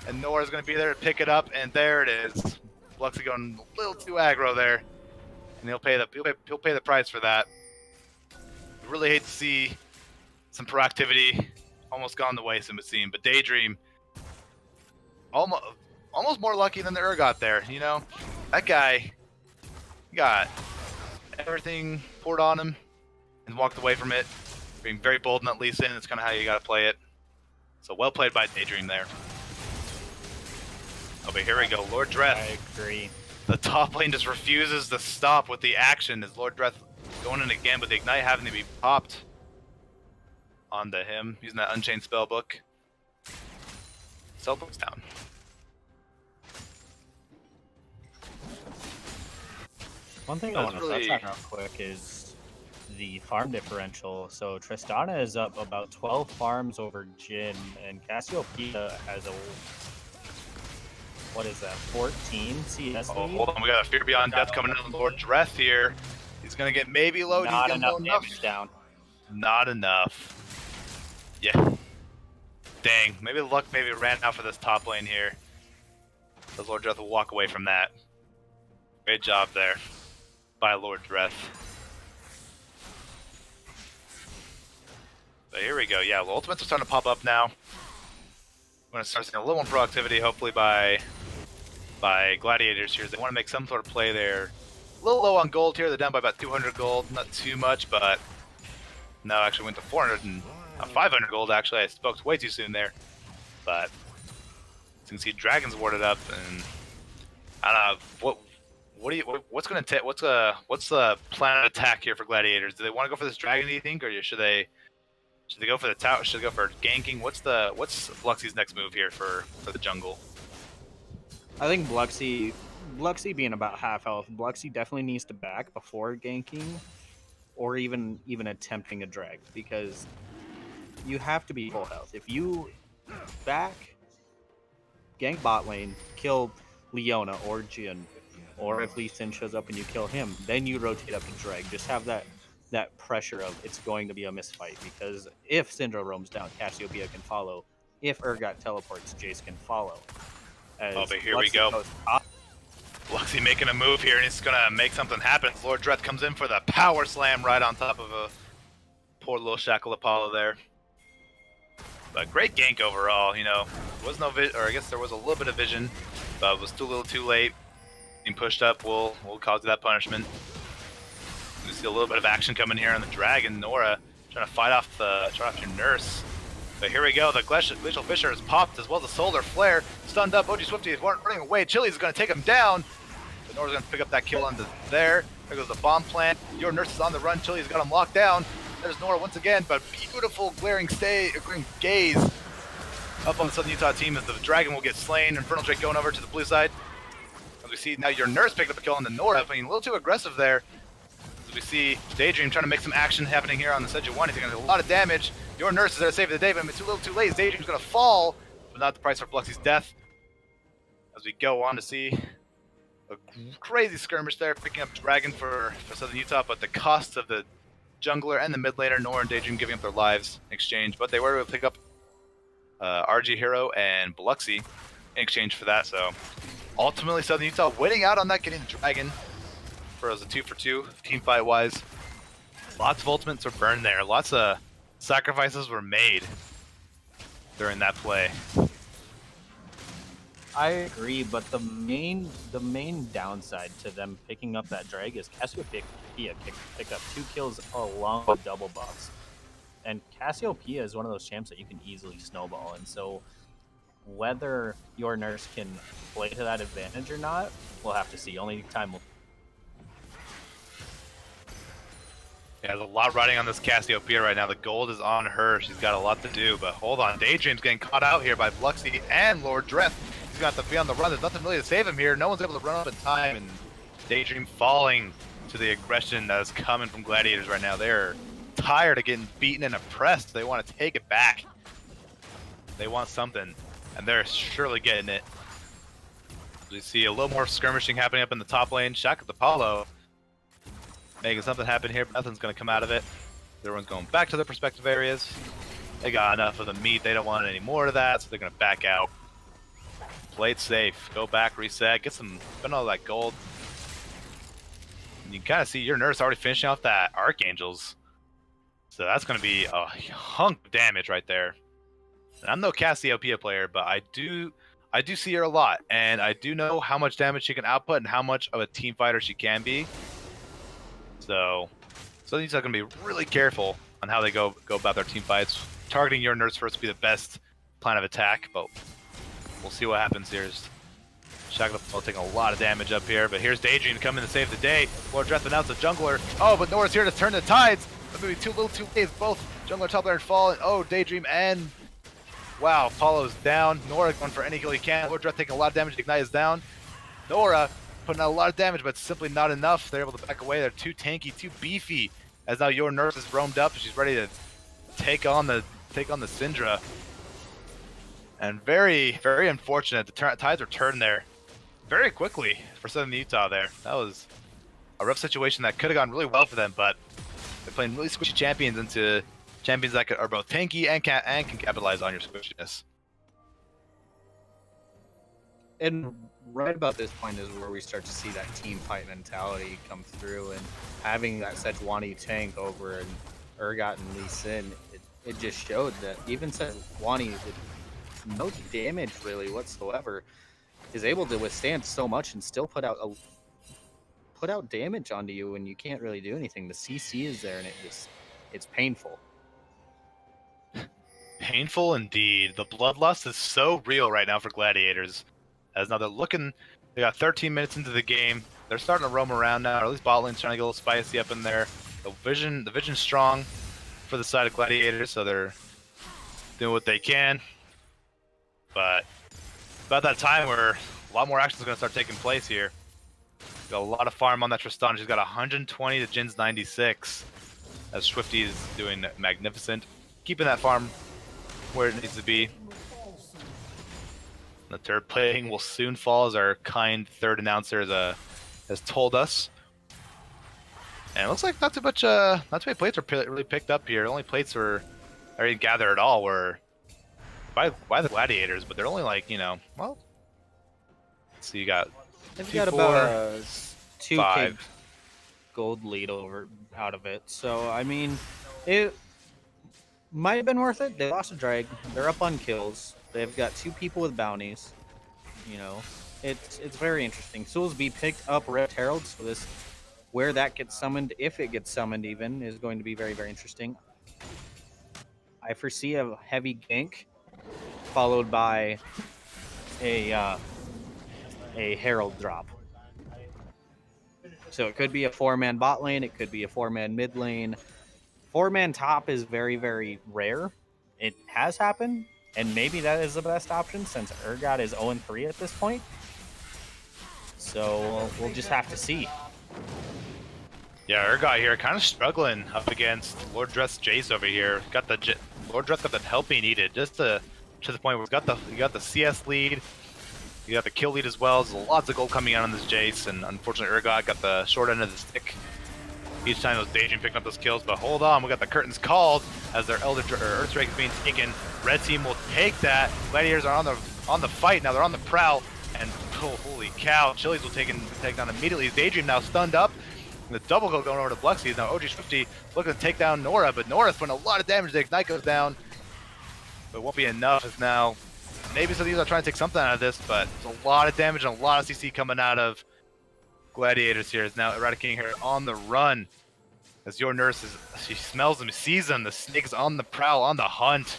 And Nora's going to be there to pick it up, and there it is. Bluxy going a little too aggro there. And he'll pay the price for that. I really hate to see some proactivity almost gone the waste, it would seem. But Daydream, almost more lucky than the Urgot there, you know? That guy, he got everything poured on him and walked away from it. Being very bold in that Lee Sin, that's kind of how you got to play it. So well played by Daydream there. Oh, but here we go, Lord Dreth. I agree. The top lane just refuses to stop with the action as Lord Dreth going in again, but the Ignite having to be popped onto him using that Unchained Spellbook. Spellbook's down. One thing I want to touch on real quick is the farm differential. So Tristana is up about 12 farms over Jhin, and Cassiopeia has a, what is that, 14 CS Oh, lead? hold on, we got a Fear Beyond Death coming in on Lord Dreth here. He's going to get maybe low. Not enough damage down. Not enough. Yeah. Dang, maybe luck ran out for this top lane here. But Lord Dreth will walk away from that. Great job there by Lord Dreth. But here we go. Yeah, well, ultimates are starting to pop up now. We're going to start seeing a little more proactivity, hopefully by Gladiators here. They want to make some sort of play there. A little low on gold here. They're down by about 200 gold. Not too much, but no, actually went to 400 and 500 gold. Actually, I spoke way too soon there. But as you can see, Dragon's warded up, and I don't know what's the plan of attack here for Gladiators? Do they want to go for this Dragon? Do you think, or should they go for the tower? Should they go for ganking? What's Bluxy's next move here for the jungle? I think Bluxy being about half health, Bluxy definitely needs to back before ganking, or even attempting a drag, because you have to be full health. If you back, gank bot lane, kill Leona or Jin, or if Lee Sin shows up and you kill him, then you rotate up to Drag. Just have that pressure of it's going to be a misfight, because if Syndra roams down, Cassiopeia can follow. If Urgot teleports, Jace can follow. Oh, but here we go. Luxy making a move here, and he's gonna make something happen. Lord Dreth comes in for the power slam right on top of a poor little Shackle Apollo there. But great gank overall, you know. There was no or I guess there was a little bit of vision, but it was too little too late. Being pushed up will cause that punishment. We see a little bit of action coming here on the Dragon. Nora trying to fight off your nurse. But here we go, the Glacial Fissure is popped, as well as the Solar Flare. Stunned up, OG Swifty is running away. Chili's is going to take him down. But Nora's going to pick up that kill onto there. There goes the bomb plant. Your nurse is on the run. Chili's got him locked down. There's Nora once again, but beautiful glaring gaze up on the Southern Utah team as the Dragon will get slain. Infernal Drake going over to the blue side. As we see now your nurse picked up a kill on the Nora, being a little too aggressive there. As we see Daydream trying to make some action happening here on the Sejuani. He's going to do a lot of damage. Your nurse is there to save the day, but it's a little too late. Daydream's going to fall, but not the price for Bluxy's death. As we go on to see a crazy skirmish there, picking up Dragon for Southern Utah, but the cost of the jungler and the mid laner, Nora and Daydream, giving up their lives in exchange. But they were able to pick up RG Hero and Bluxy in exchange for that. So ultimately, Southern Utah winning out on that, getting the Dragon for as a 2-for-2 team fight wise. Lots of ultimates were burned there. Lots of sacrifices were made during that play. I agree, but the main downside to them picking up that drag is Cassiopeia pick up 2 kills along with double buffs. And Cassiopeia is one of those champs that you can easily snowball, and so whether your nurse can play to that advantage or not, we'll have to see. Only time will. Yeah, there's a lot riding on this Cassiopeia right now. The gold is on her. She's got a lot to do, but hold on. Daydream's getting caught out here by Bluxy and Lord Dreth. He's got to be on the run. There's nothing really to save him here. No one's able to run up in time, and Daydream falling to the aggression that is coming from Gladiators right now. They're tired of getting beaten and oppressed. They want to take it back. They want something, and they're surely getting it. We see a little more skirmishing happening up in the top lane. Shackle Apollo making something happen here, but nothing's going to come out of it. Everyone's going back to their respective areas. They got enough of the meat. They don't want any more of that, so they're going to back out. Play it safe. Go back, reset, spend all that gold. And you can kind of see your nurse already finishing off that Archangels. So that's going to be a hunk of damage right there. And I'm no Cassiopeia player, but I do see her a lot, and I do know how much damage she can output and how much of a team fighter she can be. So these are going to be really careful on how they go about their team fights. Targeting your nurse first would be the best plan of attack, but we'll see what happens here. Shackle taking a lot of damage up here, but here's Daydream coming to save the day. Lord Dreth announced a jungler. Oh, but Nora's here to turn the tides. But maybe too little too late. Both jungler top laner fall, and oh, Daydream and wow, Apollo's down. Nora going for any kill he can. Lord Dreth taking a lot of damage. Ignite is down. Nora putting out a lot of damage, but simply not enough. They're able to back away. They're too tanky, too beefy. As now your nurse is roamed up, and she's ready to take on the Syndra. And very, very unfortunate. The tides were turned there very quickly for Southern Utah there. That was a rough situation that could have gone really well for them, but they're playing really squishy champions into champions that are both tanky and can capitalize on your squishiness. And right about this point is where we start to see that team fight mentality come through, and having that Sejuani tank over and Urgot and Lee Sin, it just showed that even Sejuani, with no damage really whatsoever, is able to withstand so much and still put out damage onto you when you can't really do anything. The CC is there, and it's painful. Painful indeed. The bloodlust is so real right now for Gladiators. As now they got 13 minutes into the game. They're starting to roam around now, or at least bot lane's trying to get a little spicy up in there. The vision's strong for the side of Gladiators, so they're doing what they can. But about that time where a lot more action is going to start taking place here. Got a lot of farm on that Tristan. She's got 120 to Jin's 96. As Swifty is doing magnificent. keeping that farm where it needs to be. The turret plating will soon fall, as our kind third announcer has told us. And it looks like not too many plates are really picked up here. The only plates are already gathered at all were by the gladiators, but they're only like, you know, well, let's see, you got They've 2, got 4, about a 2K 5. gold lead out of it. So I mean, it might have been worth it. They lost a drag. They're up on kills. They've got 2 people with bounties. You know, it's very interesting. Soulsby picked up Rift Herald, so this where that gets summoned, if it gets summoned even, is going to be very, very interesting. I foresee a heavy gank followed by a Herald drop. So it could be a 4-man bot lane, it could be a 4-man mid lane. 4-man top is very, very rare. It has happened, and maybe that is the best option since Urgot is 0-3 at this point. So we'll just have to see. Yeah, Urgot here kind of struggling up against Lord Dress Jace over here. Got the Lord Dress got the help he needed, just to the point where he got the CS lead, he got the kill lead as well. There's lots of gold coming out on this Jace, and unfortunately Urgot got the short end of the stick each time those Daydream picking up those kills. But hold on, we got the curtains called as their Earthdrake is being taken. Red team will take that. Gladiators are on the fight now. They're on the prowl, and oh, holy cow! Chili's will take down immediately. Daydream now stunned up. The double kill going over to Bluxy. Now OG50 looking to take down Nora, but Nora's putting a lot of damage. The Ignite goes down, but it won't be enough. As now maybe some of these are trying to take something out of this, but there's a lot of damage and a lot of CC coming out of Gladiators here. Is now eradicating her on the run. As your nurse she smells them, sees them. The snake's on the prowl, on the hunt,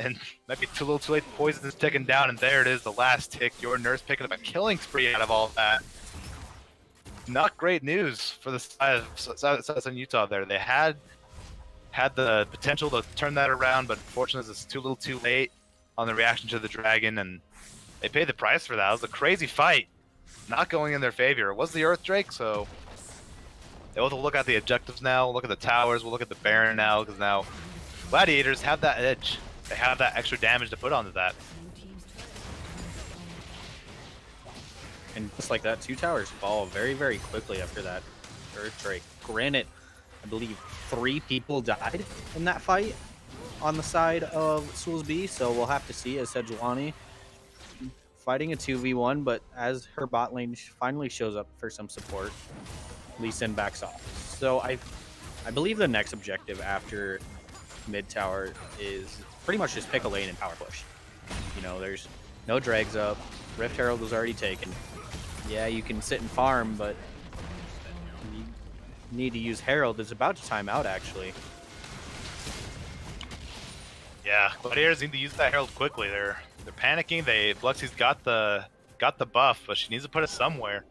and might be too little too late. Poison is ticking down, and there it is, the last tick. Your nurse picking up a killing spree out of all that. Not great news for the side of Utah there. They had the potential to turn that around, but unfortunately it's too little too late on the reaction to the dragon, and they paid the price for that. It was a crazy fight, not going in their favor. It was the Earthdrake, so they'll have to look at the objectives now, look at the towers, we'll look at the Baron now, because now Gladiators have that edge. They have that extra damage to put onto that. And just like that, 2 towers fall very, very quickly after that Earthdrake. Granted, I believe 3 people died in that fight on the side of Soulsby, so we'll have to see as Sejuani fighting a 2v1, but as her bot lane finally shows up for some support, Lee Sin backs off. So I believe the next objective after mid tower is pretty much just pick a lane and power push. You know, there's no drags up, Rift Herald was already taken. Yeah, you can sit and farm, but you need to use Herald. It's about to time out, actually. Yeah, Gladiators need to use that Herald quickly. They're panicking. Bluxy's got the buff, but she needs to put it somewhere.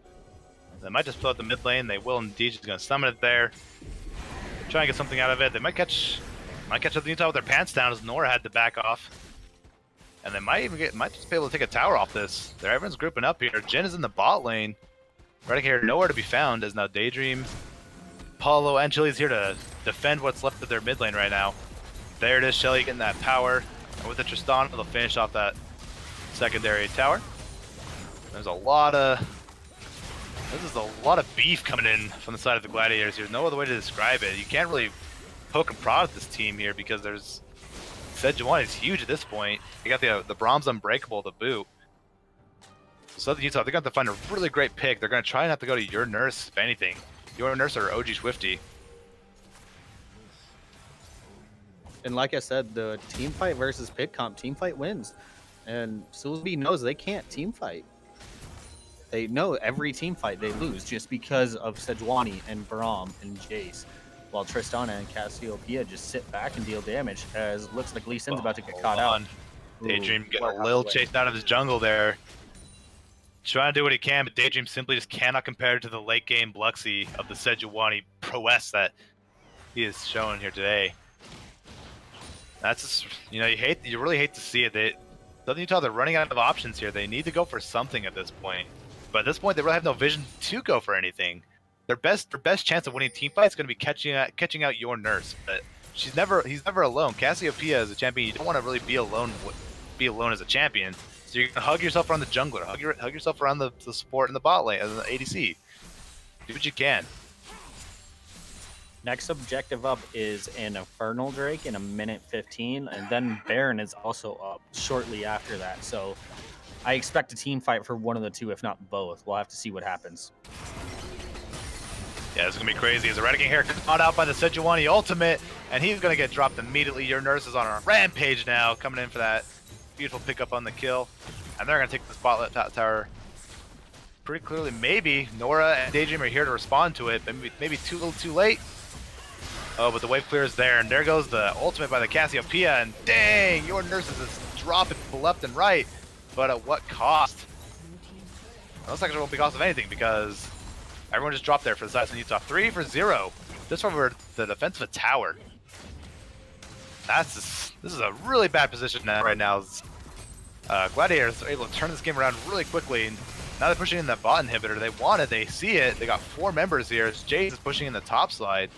They might just pull out the mid lane. They will indeed. She's going to summon it there. Try and get something out of it. They might catch up the Utah with their pants down as Nora had to back off. And they might just be able to take a tower off this. Everyone's grouping up here. Jin is in the bot lane. Redick here nowhere to be found, as now Daydream, Paulo, and Chili's here to defend what's left of their mid lane right now. There it is, Shelly getting that power. And with the Tristan, they'll finish off that secondary tower. There's a lot of beef coming in from the side of the Gladiators here. No other way to describe it. You can't really poke and prod at this team here because there's Sejuani is huge at this point. You got the Brahms Unbreakable to boot. Southern Utah, they're going to have to find a really great pick. They're going to try not to go to your nurse, if anything. Your nurse or OG Swifty. And like I said, the team fight versus pick comp, team fight wins. And Soulsby knows they can't team fight. They know every team fight they lose just because of Sejuani and Braum and Jace. While Tristana and Cassiopeia just sit back and deal damage, as it looks like Lee Sin's about to get caught out. Daydream getting a little chased out of his jungle there. Trying to do what he can, but Daydream simply just cannot compare to the late game Bluxy of the Sejuani prowess that he is showing here today. That's just, you really hate to see it. Southern Utah, they're running out of options here. They need to go for something at this point. But at this point, they really have no vision to go for anything. Their best chance of winning team fight is going to be catching out your nurse. But he's never alone. Cassiopeia is a champion. You don't want to really be alone as a champion. So you're gonna hug yourself around the jungler, hug yourself around the support in the bot lane, and the ADC. Do what you can. Next objective up is an Infernal Drake in 1:15, and then Baron is also up shortly after that. So I expect a team fight for one of the two, if not both. We'll have to see what happens. Yeah, this is gonna be crazy. As Eradicating Hair caught out by the Sejuani ultimate, and he's gonna get dropped immediately. Your Nurse is on a rampage now, coming in for that beautiful pickup on the kill, and they're gonna take the spotlight tower pretty clearly. Maybe Nora and Daydream are here to respond to it, but maybe too little, too late. Oh, but the wave clear is there, and there goes the ultimate by the Cassiopeia, and dang, Your Nurse is just dropping people left and right, but at what cost? It looks like it won't be cost of anything because everyone just dropped there for the side of Utah. 3 for 0, just over the defense of a tower. This is a really bad position now, right now. Gladiators are able to turn this game around really quickly, and now they're pushing in that bot inhibitor. They want it, they see it. They got 4 members here. Jace is pushing in the top slide.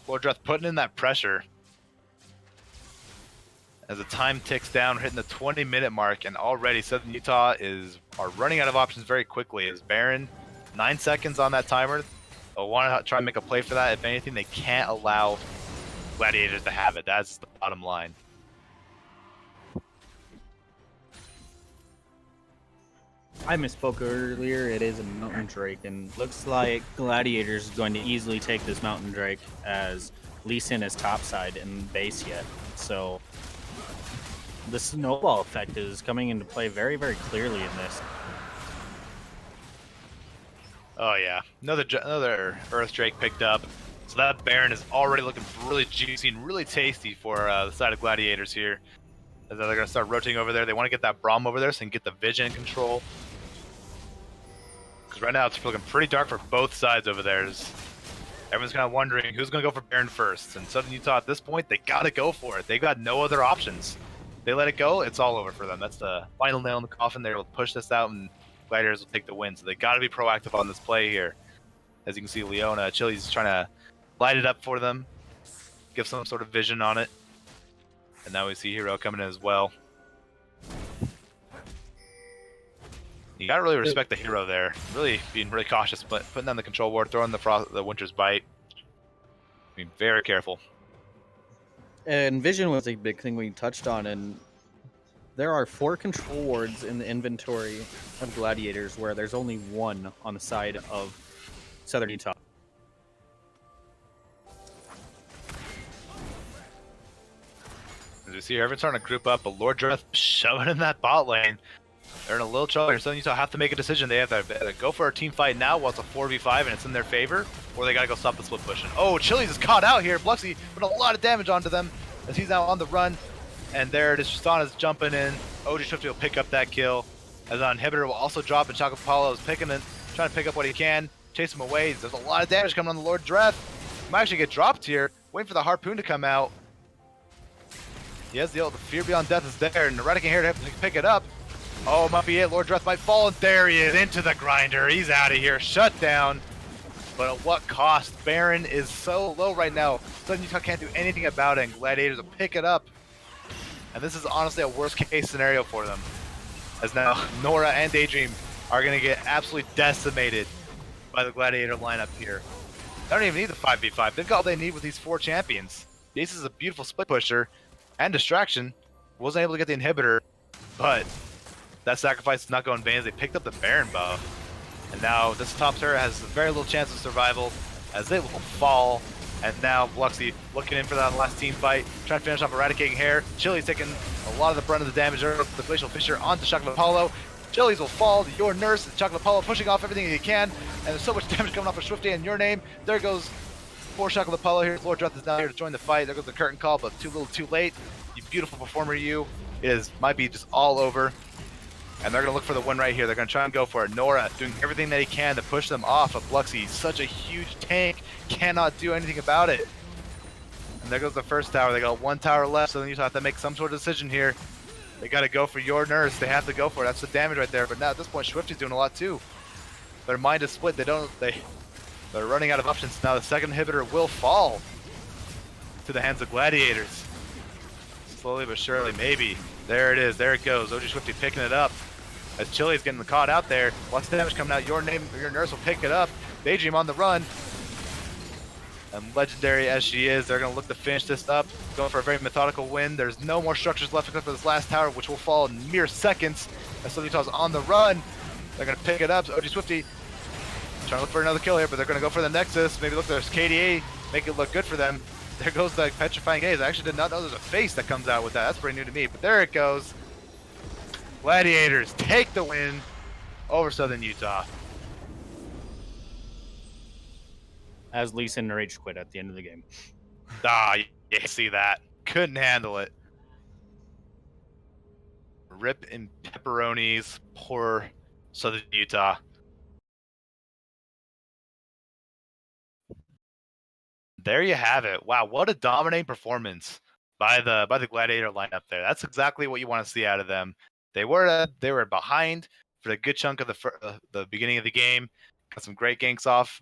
Lord Dreth putting in that pressure. As the time ticks down, hitting the 20-minute mark, and already Southern Utah are running out of options very quickly. As Baron, 9 seconds on that timer. They'll want to try and make a play for that. If anything, they can't allow Gladiators to have it. That's the bottom line. I misspoke earlier. It is a Mountain Drake, and looks like Gladiators is going to easily take this Mountain Drake as Lee Sin is topside and base yet. So the snowball effect is coming into play very, very clearly in this. Oh yeah, another Earth Drake picked up. So that Baron is already looking really juicy and really tasty for the side of Gladiators here. As they're going to start rotating over there. They want to get that Braum over there so they can get the vision control. Because right now it's looking pretty dark for both sides over there. Everyone's kind of wondering who's going to go for Baron first. And Southern Utah at this point, they got to go for it. They got no other options. They let it go, it's all over for them. That's the final nail in the coffin. They're able to push this out, and Gladiators will take the win. So they got to be proactive on this play here. As you can see, Leona, Chili's trying to light it up for them, give some sort of vision on it. And now we see Hero coming in as well. You gotta really respect the Hero there. Really being really cautious, but putting down the control ward, throwing the Winter's Bite. Being very careful. And vision was a big thing we touched on, and there are 4 control wards in the inventory of Gladiators, where there's only 1 on the side of Southern Utah. As we see here, everyone's starting to group up, but Lord Dreth shoving in that bot lane. They're in a little trouble here. Southern Utah have to make a decision. They have to go for a team fight now while it's a 4v5 and it's in their favor, or they gotta go stop the split pushing. Oh, Chili's is caught out here. Bluxy put a lot of damage onto them as he's now on the run. And there it is, Tristana's jumping in. OG Swifty will pick up that kill. As an inhibitor will also drop, and Chocolate Paulo is picking it, trying to pick up what he can, chase him away. There's a lot of damage coming on the Lord Dreth. He might actually get dropped here, waiting for the harpoon to come out. He has the Fear Beyond Death is there, and Eradicating Hair to pick it up. Oh, might be it. Lord Dreth might fall, and there he is, into the grinder. He's out of here, shut down. But at what cost? Baron is so low right now. Southern Utah can't do anything about it, and Gladiators will pick it up. And this is honestly a worst case scenario for them. As now Nora and Daydream are going to get absolutely decimated by the Gladiator lineup here. They don't even need the 5v5. They've got all they need with these 4 champions. Jace is a beautiful split pusher and distraction. Wasn't able to get the inhibitor, but that sacrifice is not going in vain as they picked up the Baron buff. And now this top tier has very little chance of survival as they will fall. And now Bluxy looking in for that last team fight, trying to finish off Eradicating Hair. Chili's taking a lot of the brunt of the damage there. The Glacial Fisher onto Chocolate Apollo. Chili's will fall to Your Nurse, and Chocolate Apollo pushing off everything he can. And there's so much damage coming off of Swifty and Your Name. There goes poor Chocolate Apollo here. Lord Dreth is down here to join the fight. There goes the curtain call, but too little too late. You beautiful performer, you. It might be just all over. And they're going to look for the win right here. They're going to try and go for it. Nora doing everything that he can to push them off of Bluxy. Such a huge tank. Cannot do anything about it. And there goes the first tower. They got 1 tower left, so then you have to make some sort of decision here. They got to go for Your Nurse. They have to go for it. That's the damage right there. But now at this point, Swifty's doing a lot too. Their mind is split. They're running out of options. Now the second inhibitor will fall. to the hands of Gladiators. Slowly but surely, maybe. There it is. There it goes. OG Swifty picking it up. As Chili's getting caught out there. Lots of damage coming out. Your nurse will pick it up. Daydream on the run. And legendary as she is, they're going to look to finish this up. Going for a very methodical win. There's no more structures left except for this last tower, which will fall in mere seconds. As Southern Utah's on the run. They're going to pick it up. OG Swifty trying to look for another kill here, but they're going to go for the Nexus. Maybe look, there's KDA. Make it look good for them. There goes the petrifying gaze. I actually did not know there's a face that comes out with that. That's pretty new to me, but there it goes. Gladiators take the win over Southern Utah. As Lee Sin rage quit at the end of the game. You see that. Couldn't handle it. Rip in pepperonis. Poor Southern Utah. There you have it. Wow, what a dominating performance by the Gladiator lineup there. That's exactly what you want to see out of them. They were behind for a good chunk of the beginning of the game. Got some great ganks off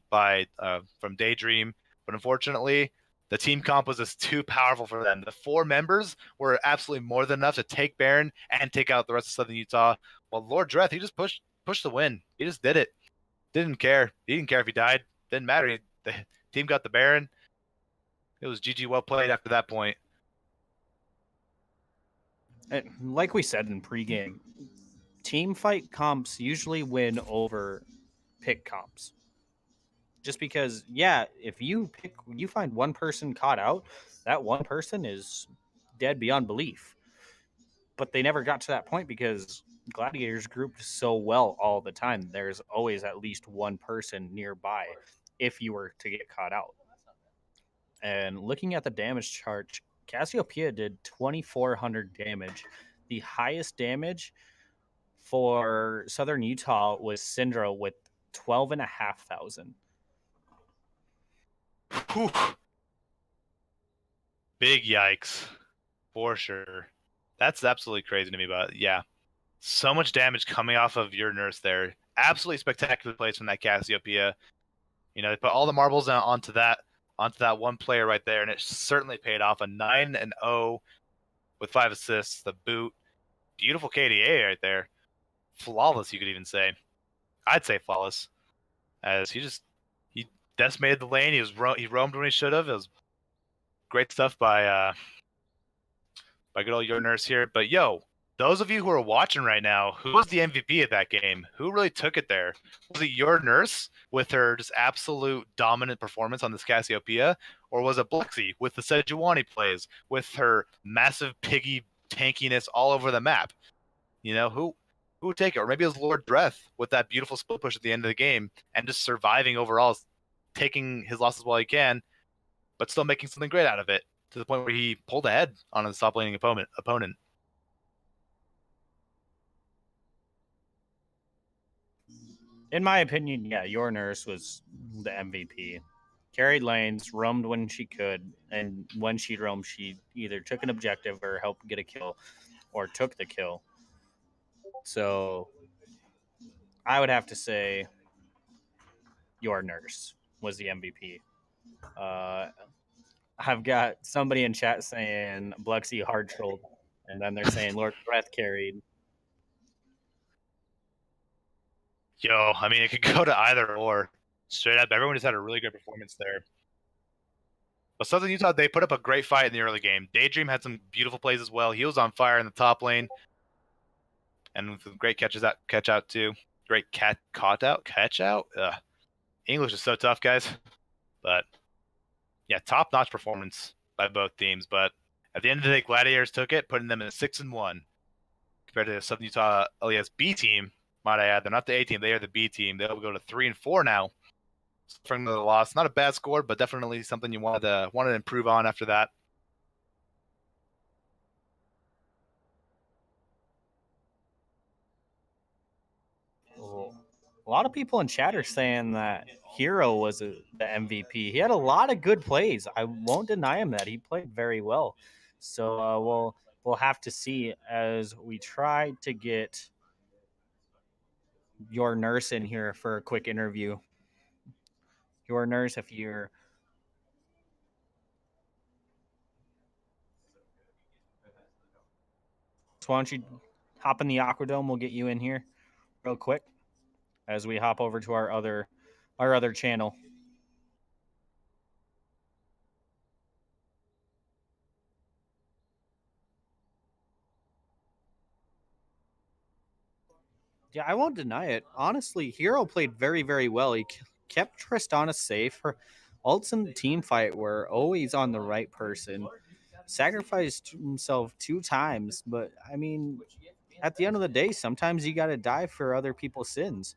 from Daydream, but unfortunately, the team comp was just too powerful for them. The 4 members were absolutely more than enough to take Baron and take out the rest of Southern Utah. While Lord Dreth, he just pushed the win. He just did it. Didn't care. He didn't care if he died. Didn't matter. The team got the Baron. It was GG well played after that point. Like we said in pregame, team fight comps usually win over pick comps. Just because, if you find one person caught out, that one person is dead beyond belief. But they never got to that point because Gladiators grouped so well all the time. There's always at least one person nearby if you were to get caught out. And looking at the damage chart, Cassiopeia did 2,400 damage. The highest damage for Southern Utah was Syndra with 12,500. Whew. Big yikes, for sure. That's absolutely crazy to me, but yeah. So much damage coming off of your nurse there. Absolutely spectacular plays from that Cassiopeia. You know, they put all the marbles onto that one player right there, and it certainly paid off. A 9-0 with 5 assists, the boot. Beautiful KDA right there. Flawless, you could even say. I'd say flawless. As he decimated the lane. He roamed when he should have. It was great stuff by good old your nurse here. But yo, those of you who are watching right now, who was the MVP of that game? Who really took it there? Was it your nurse with her just absolute dominant performance on this Cassiopeia? Or was it Blexy with the Sejuani plays, with her massive piggy tankiness all over the map? You know, who would take it? Or maybe it was Lord Breath with that beautiful split push at the end of the game and just surviving overall, taking his losses while he can, but still making something great out of it to the point where he pulled ahead on a top laning opponent. In my opinion, your nurse was the MVP. Carried lanes, roamed when she could, and when she roamed, she either took an objective or helped get a kill or took the kill. So I would have to say your nurse was the MVP. I've got somebody in chat saying Blexy hard trolled, and then they're saying Lord Breath carried. Yo, I mean, it could go to either or. Straight up, everyone just had a really good performance there. But Southern Utah, they put up a great fight in the early game. Daydream had some beautiful plays as well. He was on fire in the top lane. And with some great catch out too. Great catch out? Ugh. English is so tough, guys. But yeah, top-notch performance by both teams. But at the end of the day, Gladiators took it, putting them in 6-1 compared to the Southern Utah LES B team. Might I add, they're not the A team; they are the B team. They'll go to 3-4 now, from the loss. Not a bad score, but definitely something you wanted to improve on after that. A lot of people in chat are saying that Hero was the MVP. He had a lot of good plays. I won't deny him that. He played very well. So we'll have to see as we try to get your nurse in here for a quick interview. Your nurse, if you're So why don't you hop in the Aquadome? We'll get you in here real quick as we hop over to our other channel. Yeah, I won't deny it. Honestly, Hero played very, very well. He kept Tristana safe. Her ults in the team fight were always on the right person. Sacrificed himself 2 times, but I mean, at the end of the day, sometimes you got to die for other people's sins.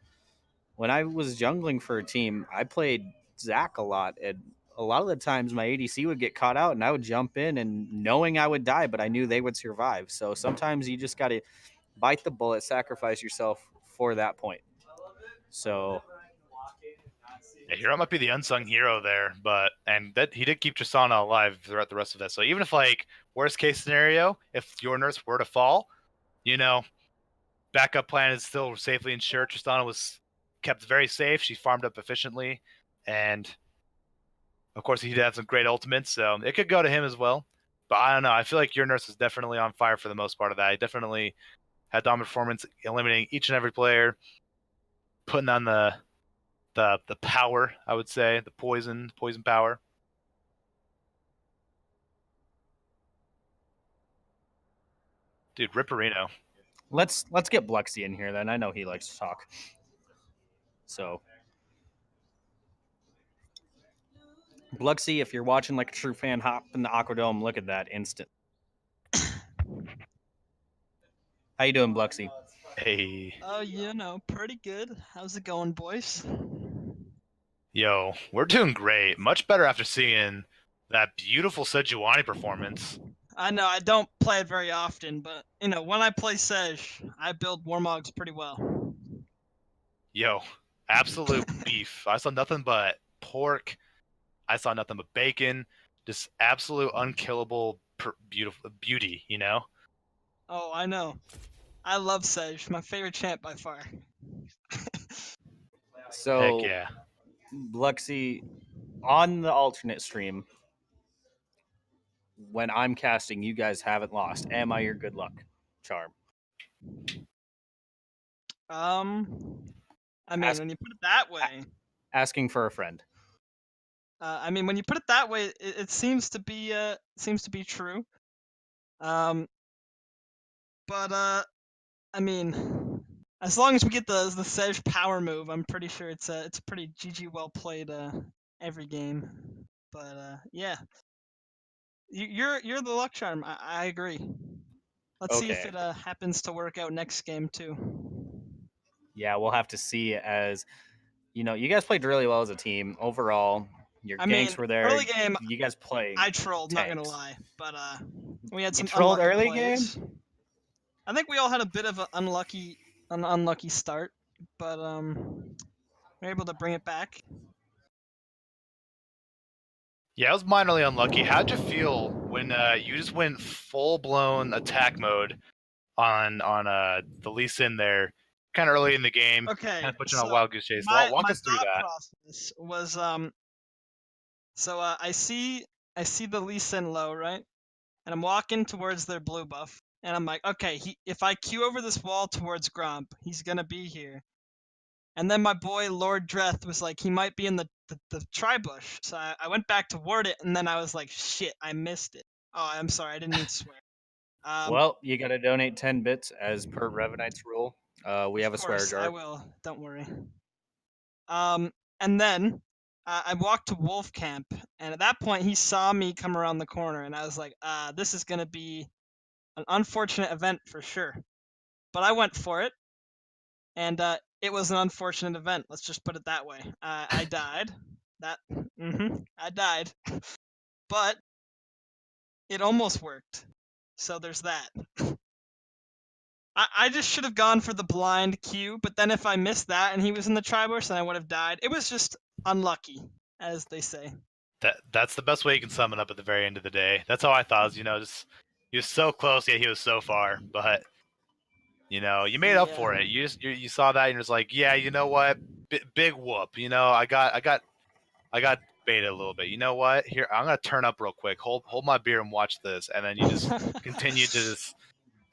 When I was jungling for a team, I played Zac a lot, and a lot of the times my ADC would get caught out, and I would jump in, and knowing I would die, but I knew they would survive. So sometimes you just got to bite the bullet, sacrifice yourself for that point. So yeah, Hero might be the unsung hero there, and that he did keep Tristana alive throughout the rest of that. So even if, like, worst case scenario, if your nurse were to fall, you know, backup plan is still safely ensured. Tristana was kept very safe. She farmed up efficiently, and of course he did have some great ultimates, so it could go to him as well. But I don't know. I feel like your nurse is definitely on fire for the most part of that. He definitely had dominant performance, eliminating each and every player, putting on the power, I would say, the poison power. Dude, Ripperino. let's get Bluxy in here then. I know he likes to talk. So Bluxy, if you're watching like a true fan, hop in the Aquadome. Look at that instant. How you doing, Bluxy? Hey. Oh, pretty good. How's it going, boys? Yo, we're doing great. Much better after seeing that beautiful Sejuani performance. I know I don't play it very often, but when I play Sej, I build Warmogs pretty well. Yo, absolute beef. I saw nothing but pork. I saw nothing but bacon. Just absolute unkillable beauty, you know? Oh, I know. I love Sej. My favorite champ by far. So Heck yeah. Bluxy, on the alternate stream, when I'm casting, you guys haven't lost. Am I your good luck charm? I mean, when you put it that way, Asking for a friend. when you put it that way, it seems to be true. But as long as we get the Sej power move, I'm pretty sure it's a pretty GG well played every game. But yeah, you're the luck charm. I agree. Let's see if it happens to work out next game too. Yeah, we'll have to see. As you guys played really well as a team overall. Your ganks were there. Early game, you guys played. I trolled, tanks. not gonna lie, but we had some trolled unlucky early plays. game. I think we all had a bit of an unlucky start, but we're able to bring it back. Yeah, I was minorly unlucky. How'd you feel when you just went full-blown attack mode on the Lee Sin there, kind of early in the game? Okay, kind of put you on a wild goose chase. Walk us through that. Process was so I see the Lee Sin low, right, and I'm walking towards their blue buff, and I'm like, okay, if I Q over this wall towards Gromp, he's gonna be here. And then my boy Lord Dreth was like, he might be in the tri-bush. So I went back to ward it, and then I was like, shit, I missed it. Oh, I'm sorry, I didn't mean to swear. Well, you got to donate 10 bits as per Revenite's rule. We have a swear jar. I will. Don't worry. And then I walked to Wolf Camp, and at that point he saw me come around the corner, and I was like, this is gonna be an unfortunate event for sure. But I went for it, and it was an unfortunate event. Let's just put it that way. I died. I died. But it almost worked. So there's that. I just should have gone for the blind Q, but then if I missed that and he was in the tri-bush, then I would have died. It was just unlucky, as they say. That's the best way you can sum it up at the very end of the day. That's how I thought. Just he was so close, yet he was so far. But you made up for it. You saw that and you're just like, yeah, you know what? Big whoop. I got baited a little bit. You know what? Here, I'm gonna turn up real quick. Hold my beer and watch this, and then you just continue to just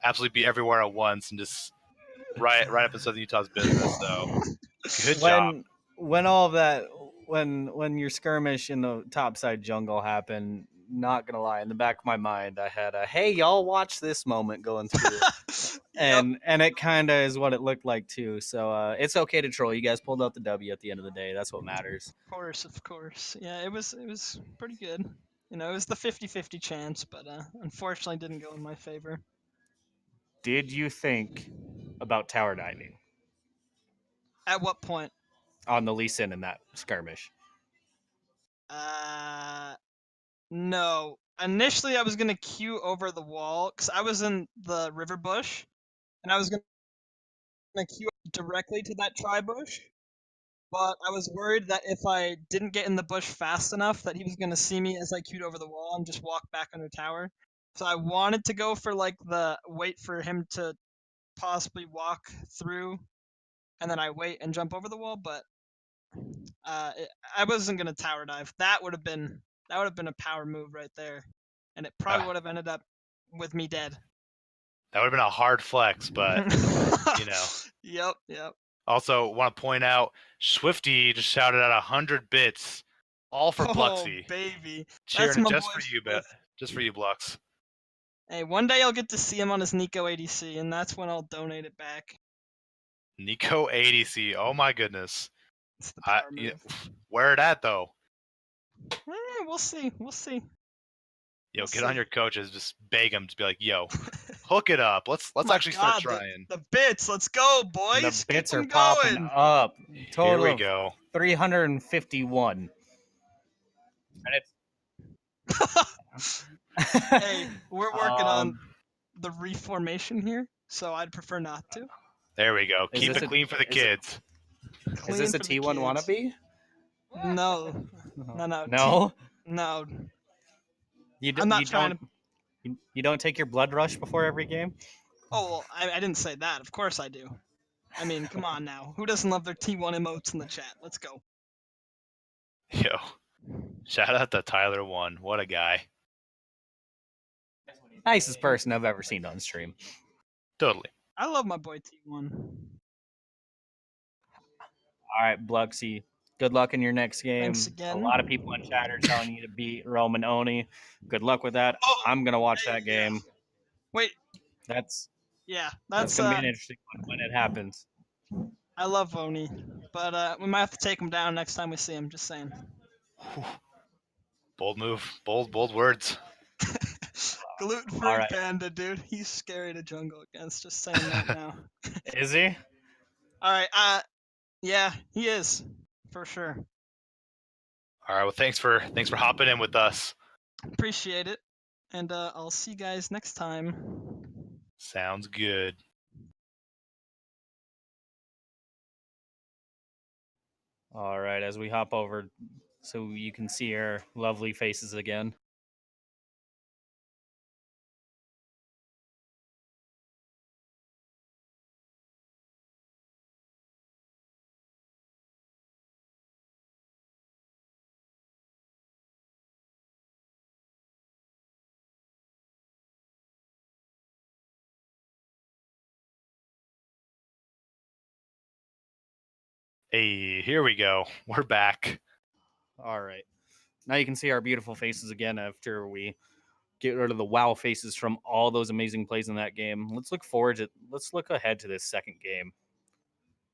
absolutely be everywhere at once and just right up in Southern Utah's business. So good job. When all of that, when your skirmish in the topside jungle happened, not gonna lie, in the back of my mind, I had a "Hey, y'all, watch this" moment going through, and it kind of is what it looked like too. So it's okay to troll. You guys pulled out the W at the end of the day. That's what matters. Of course. Yeah, it was pretty good. You know, it was the 50-50 chance, but unfortunately didn't go in my favor. Did you think about tower diving At what point? on the Lee Sin in that skirmish? No. Initially, I was gonna queue over the wall because I was in the river bush, and I was gonna queue directly to that tri bush. But I was worried that if I didn't get in the bush fast enough, that he was gonna see me as I queued over the wall and just walk back under tower. So I wanted to go for like the wait for him to possibly walk through, and then I wait and jump over the wall. But I wasn't gonna tower dive. That would have been a power move right there, and it probably would have ended up with me dead. That would have been a hard flex, but you know. Yep. Also, want to point out, Swifty just shouted out 100 bits, all for Bluxy. Oh baby, cheering that's just for you, just for you, Blux. Hey, one day I'll get to see him on his Nico ADC, and that's when I'll donate it back. Nico ADC, oh my goodness. It's the power move. Where it at though? We'll see. Yo, get on your coaches, just beg them to be like, yo, hook it up. Let's actually start trying. The bits, let's go, boys. The bits are popping up. Total Here we go. 351. And it's hey, we're working on the reformation here, so I'd prefer not to. There we go. Keep it clean for the kids. Is this a T1 wannabe? No. No. You don't take your blood rush before every game? Oh, well, I didn't say that. Of course I do. I mean, come on now. Who doesn't love their T1 emotes in the chat? Let's go. Yo. Shout out to Tyler1. What a guy. Nicest person I've ever seen on stream. Totally. I love my boy T1. All right, Bluxy. Good luck in your next game. Thanks again. A lot of people in chat are telling you to beat Roman Oni. Good luck with that. I'm gonna watch that game. Wait. That's that's gonna be an interesting one when it happens. I love Oni, but we might have to take him down next time we see him. Just saying. Bold move. Bold words. Gluten-free panda, dude. He's scary to jungle against. Just saying that now. Is he? All right. Yeah, he is. For sure. All right. Well, thanks for hopping in with us. Appreciate it. And I'll see you guys next time. Sounds good. All right, as we hop over so you can see our lovely faces again. Hey, here we go. We're back. All right. Now you can see our beautiful faces again after we get rid of the wow faces from all those amazing plays in that game. Let's look ahead to this second game.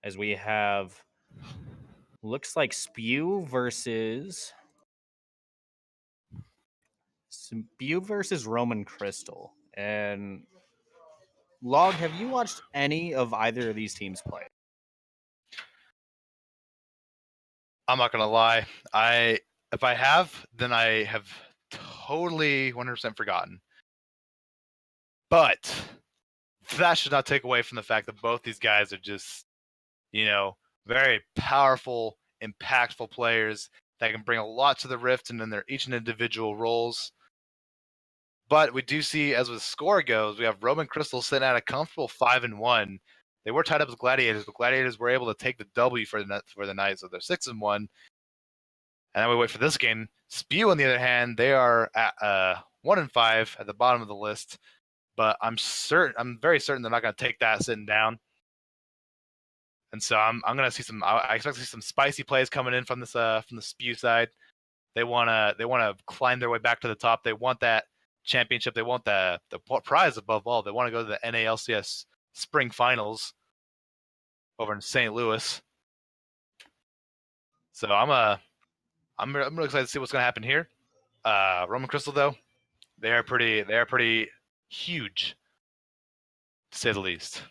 As we have looks like Spew versus Roman Crystal. And Log, have you watched any of either of these teams play? I'm not gonna lie. If I have, then I have totally 100% forgotten. But that should not take away from the fact that both these guys are just, very powerful, impactful players that can bring a lot to the Rift and in their each and individual roles. But we do see, as the score goes, we have Roman Crystal sitting at a comfortable 5-1. They were tied up with Gladiators, but Gladiators were able to take the W for the night, so they're 6-1. And then we wait for this game. Spew, on the other hand, they are at 1-5 at the bottom of the list. but I'm very certain they're not going to take that sitting down. And so I'm going to see I expect to see some spicy plays coming in from the Spew side. They want to climb their way back to the top. They want that championship. They want the prize above all. They want to go to the NALCS Spring Finals over in St. Louis. So I'm really excited to see what's going to happen here. Roman Crystal though, they are pretty huge, to say the least.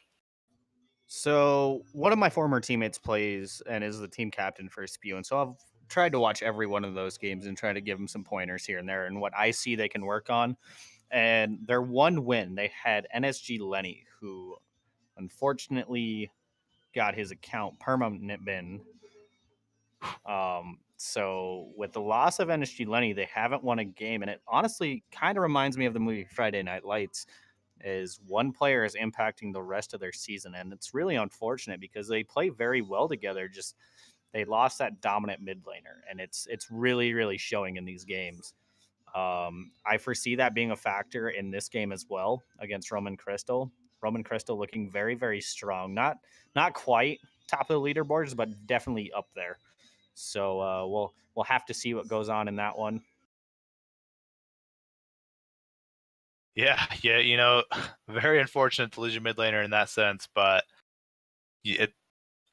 So one of my former teammates plays and is the team captain for Spew, and so I've tried to watch every one of those games and try to give them some pointers here and there and what I see they can work on. And their one win, they had NSG Lenny, who unfortunately got his account permanent bin. So with the loss of NSG Lenny, they haven't won a game, and it honestly kind of reminds me of the movie Friday Night Lights. Is one player is impacting the rest of their season, and it's really unfortunate because they play very well together. Just they lost that dominant mid laner, and it's really showing in these games. I foresee that being a factor in this game as well against Roman Crystal. Roman Crystal looking very strong, not quite top of the leaderboards, but definitely up there. So we'll have to see what goes on in that one. Yeah, very unfortunate to lose your mid laner in that sense, but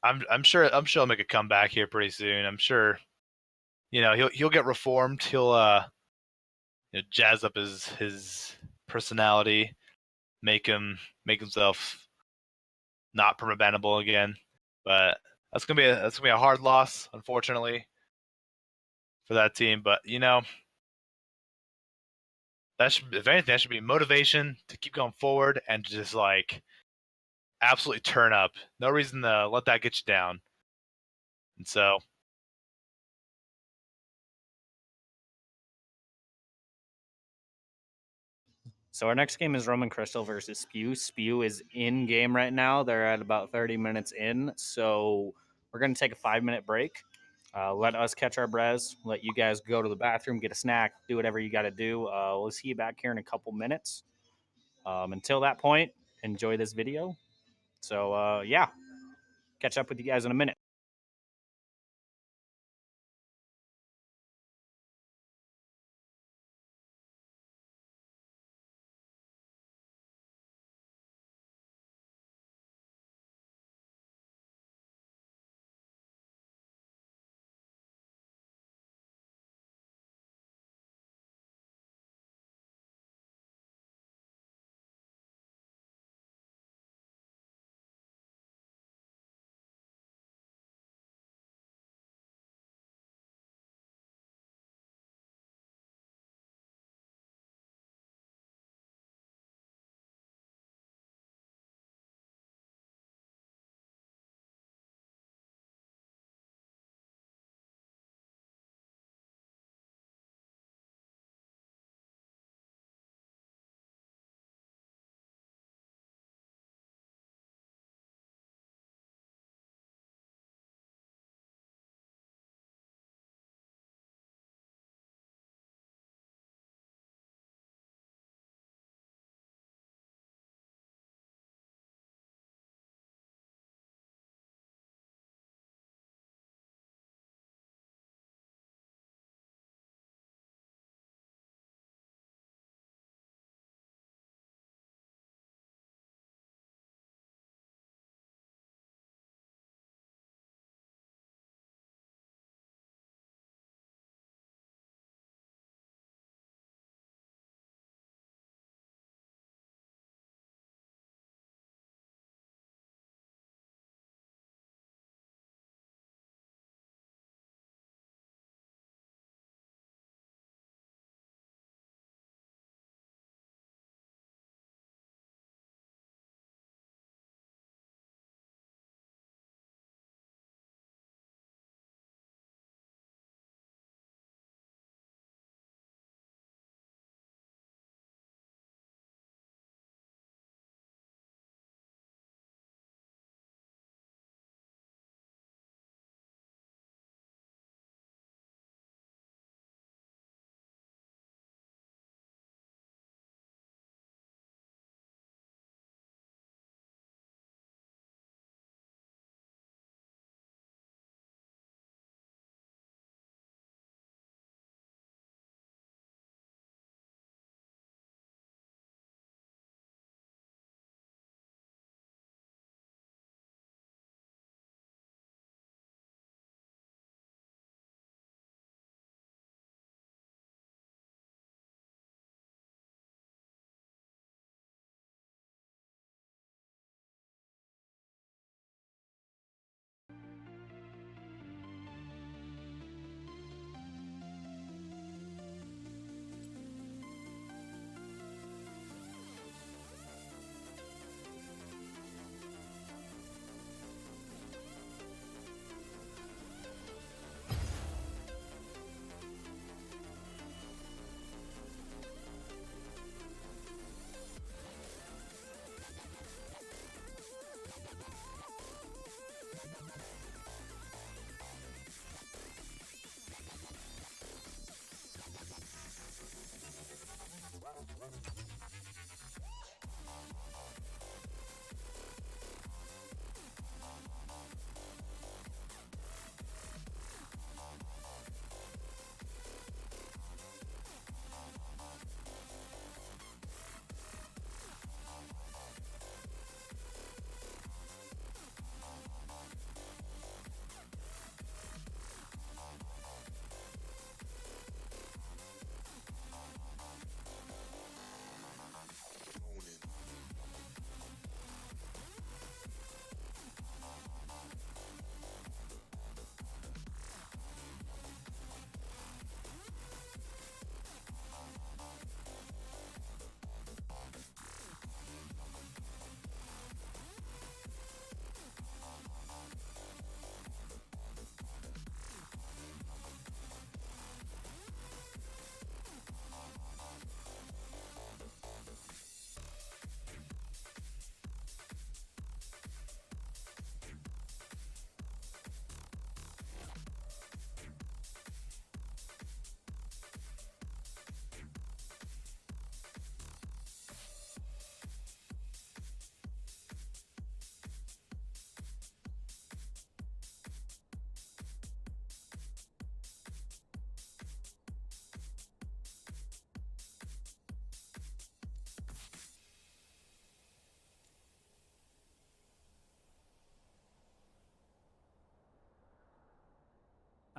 I'm sure he'll make a comeback here pretty soon. I'm sure, he'll get reformed. He'll jazz up his personality, make himself not permabannable again. But that's gonna be a hard loss, unfortunately, for that team. But if anything, that should be motivation to keep going forward and just like absolutely turn up. No reason to let that get you down. And so our next game is Roman Crystal versus Spew. Spew is in game right now. They're at about 30 minutes in. So we're going to take a 5-minute break. Let us catch our breaths. Let you guys go to the bathroom, get a snack, do whatever you got to do. We'll see you back here in a couple minutes. Until that point, enjoy this video. So, yeah, catch up with you guys in a minute.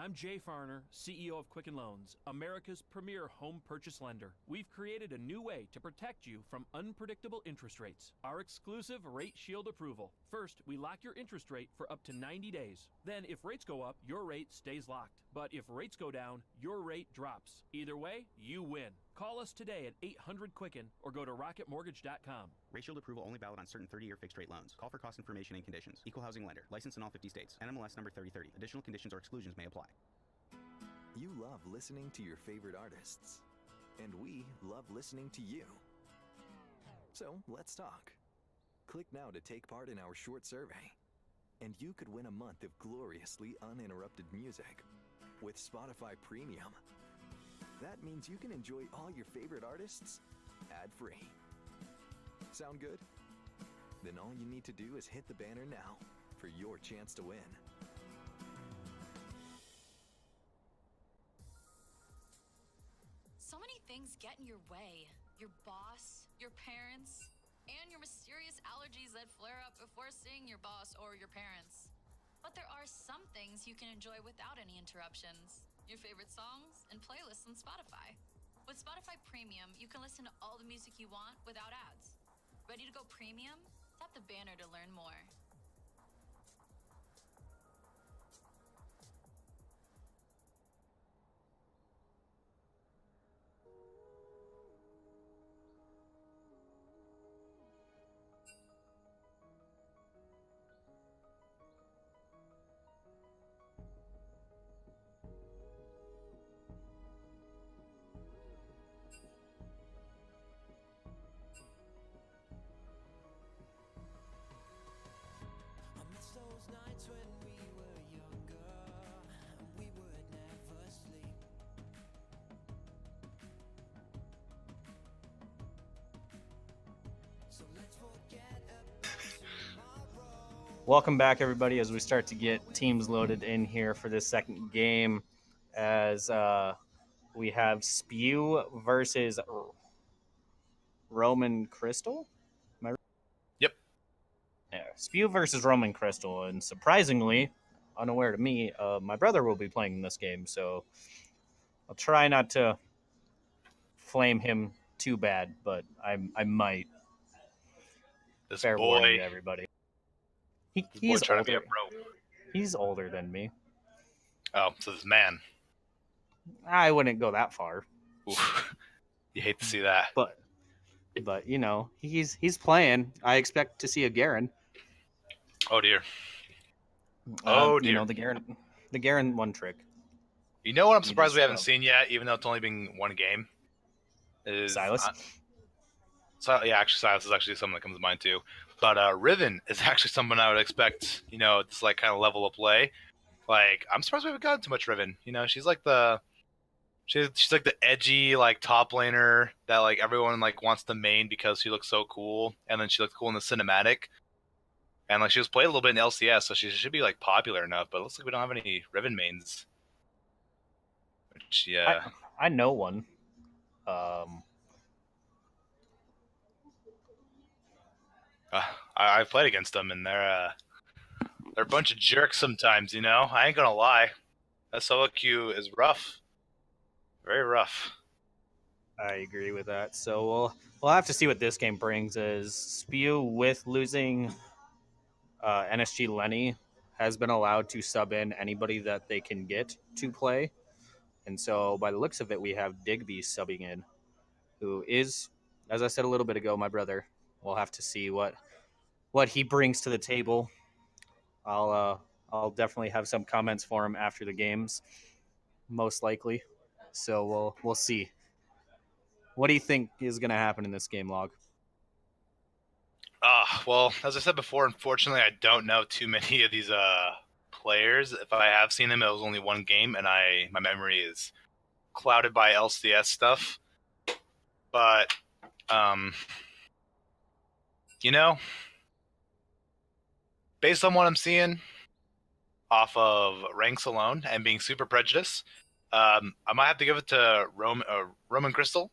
I'm Jay Farner, CEO of Quicken Loans, America's premier home purchase lender. We've created a new way to protect you from unpredictable interest rates. Our exclusive Rate Shield approval. First, we lock your interest rate for up to 90 days. Then, if rates go up, your rate stays locked. But if rates go down, your rate drops. Either way, you win. Call us today at 800-QUICKEN or go to rocketmortgage.com. Rate Shield approval only valid on certain 30-year fixed-rate loans. Call for cost information and conditions. Equal housing lender. Licensed in all 50 states. NMLS number 3030. Additional conditions or exclusions may apply. You love listening to your favorite artists. And we love listening to you. So, let's talk. Click now to take part in our short survey. And you could win a month of gloriously uninterrupted music with Spotify Premium. That means you can enjoy all your favorite artists ad-free. Sound good? Then all you need to do is hit the banner now for your chance to win. So many things get in your way. Your boss, your parents, and your mysterious allergies that flare up before seeing your boss or your parents. But there are some things you can enjoy without any interruptions. Your favorite songs and playlists on Spotify. With Spotify Premium, you can listen to all the music you want without ads. Ready to go premium? Tap the banner to learn more. Nights when we were younger, we would never sleep. So let's forget about tomorrow. Welcome back, everybody, as we start to get teams loaded in here for this second game. As we have Spew versus Roman Crystal. Yep. Yeah, Spew versus Roman Crystal, and surprisingly, unaware to me, my brother will be playing this game, so I'll try not to flame him too bad, but I might. This Fair boy, warning to everybody. He's trying to be a older. pro. He's older than me. Oh, so this man. I wouldn't go that far. Oof. You hate to see that. But you know, he's playing. I expect to see a Garen. Oh dear. Oh dear. You know, the Garen one trick. You know what I'm surprised we haven't seen yet, even though it's only been one game? Is Silas? Yeah, actually Silas is actually someone that comes to mind too. But Riven is actually someone I would expect, you know, this like kind of level of play. Like, I'm surprised we haven't gotten too much Riven. You know, she's like the edgy like top laner that like everyone like wants to main because she looks so cool, and then she looks cool in the cinematic. And like she was played a little bit in LCS, so she should be like popular enough. But it looks like we don't have any Riven mains. Which, yeah, I know one. I've played against them, and they're a bunch of jerks sometimes. You know, I ain't gonna lie. That solo queue is rough, very rough. I agree with that. So we'll have to see what this game brings. As Spew, with losing NSG Lenny, has been allowed to sub in anybody that they can get to play, and so by the looks of it, we have Digby subbing in, who is, as I said a little bit ago, my brother. We'll have to see what he brings to the table. I'll definitely have some comments for him after the games, most likely. So we'll see. What do you think is going to happen in this game, Log? Well, as I said before, unfortunately, I don't know too many of these players. If I have seen them, it was only one game, and my memory is clouded by LCS stuff. But you know, based on what I'm seeing off of ranks alone and being super prejudiced, I might have to give it to Roman Crystal.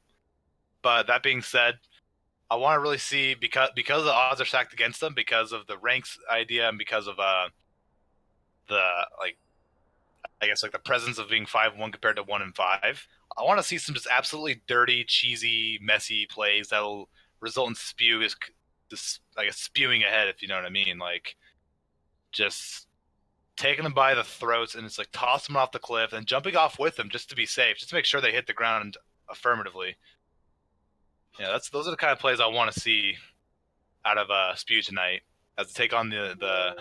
But that being said, I want to really see, because the odds are stacked against them, because of the ranks idea and because of the I guess like the presence of being 5-1 compared to 1-5. I want to see some just absolutely dirty, cheesy, messy plays that'll result in spew is just I guess spewing ahead, if you know what I mean. Like just taking them by the throats and it's like tossing them off the cliff and jumping off with them just to be safe, just to make sure they hit the ground affirmatively. Yeah, those are the kind of plays I want to see out of Spew tonight as to take on the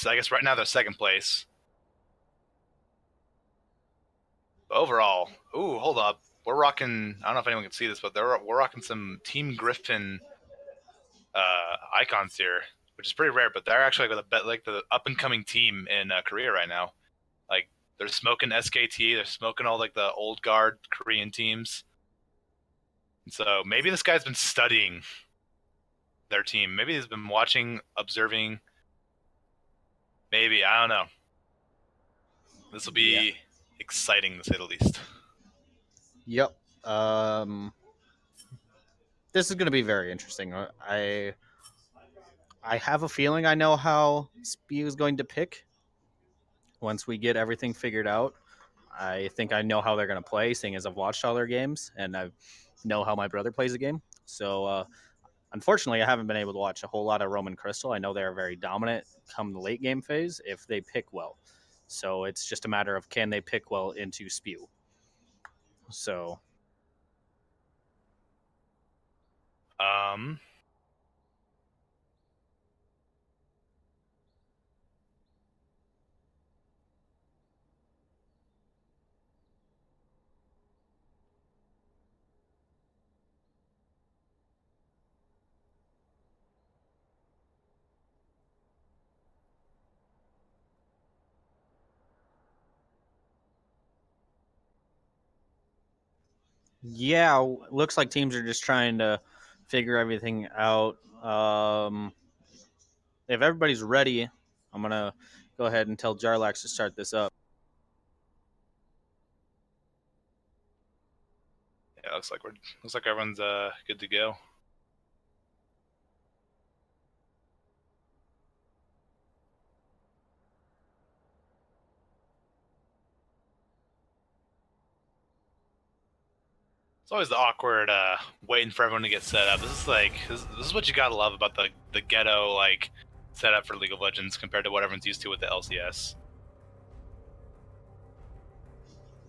I guess right now they're second place. But overall, ooh, hold up, we're rocking. I don't know if anyone can see this, but we're rocking some Team Griffin icons here, which is pretty rare. But they're actually like the up and coming team in Korea right now. Like they're smoking SKT, they're smoking all like the old guard Korean teams. And so maybe this guy's been studying their team. Maybe he's been watching, observing. Maybe, I don't know. This will be exciting to say the least. Yep. This is going to be very interesting. I have a feeling I know how Spew is going to pick once we get everything figured out. I think I know how they're going to play, seeing as I've watched all their games and I know how my brother plays a game. So, unfortunately, I haven't been able to watch a whole lot of Roman Crystal. I know they're very dominant come the late game phase if they pick well. So it's just a matter of can they pick well into Spew. So, yeah, looks like teams are just trying to figure everything out. If everybody's ready, I'm going to go ahead and tell Jarlax to start this up. Yeah, looks like everyone's good to go. It's always the awkward waiting for everyone to get set up. This is what you gotta love about the ghetto like setup for League of Legends compared to what everyone's used to with the LCS.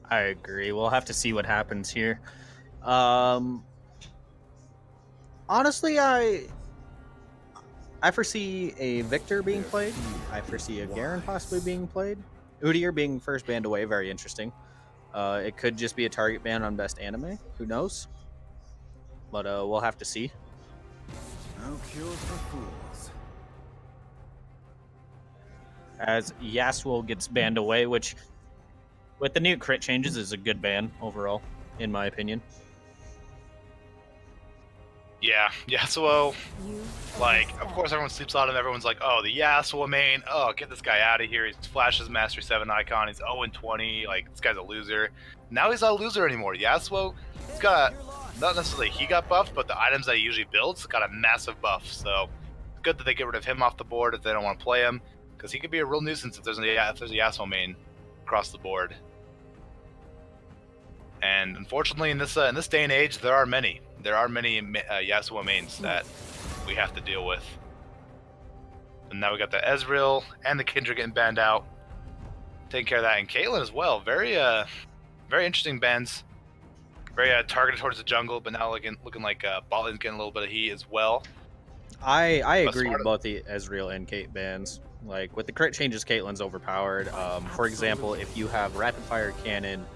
I agree. We'll have to see what happens here. Honestly, I foresee a Victor being played. I foresee a Garen possibly being played. Udyr being first banned away, very interesting. It could just be a target ban on best anime. Who knows? But we'll have to see. No cure for fools. As Yasuo gets banned away, which with the new crit changes is a good ban overall, in my opinion. Yeah, Yasuo, like, of course everyone sleeps on him. Everyone's like, oh, the Yasuo main. Oh, get this guy out of here. He's Flash's Mastery 7 icon. He's 0-20. Like, this guy's a loser. Now he's not a loser anymore. Yasuo, he's got, not necessarily he got buffed, but the items that he usually builds got a massive buff. So, it's good that they get rid of him off the board if they don't want to play him, because he could be a real nuisance if there's a Yasuo main across the board. And unfortunately, in this day and age, there are many Yasuo mains that we have to deal with. And now we got the Ezreal and the Kindred getting banned out, taking care of that, and Caitlyn as well. Very interesting bans. Very targeted towards the jungle, but now looking like bot lane's getting a little bit of heat as well. I agree with both the Ezreal and Cait bans. Like with the crit changes, Caitlyn's overpowered. For example, if you have rapid fire cannon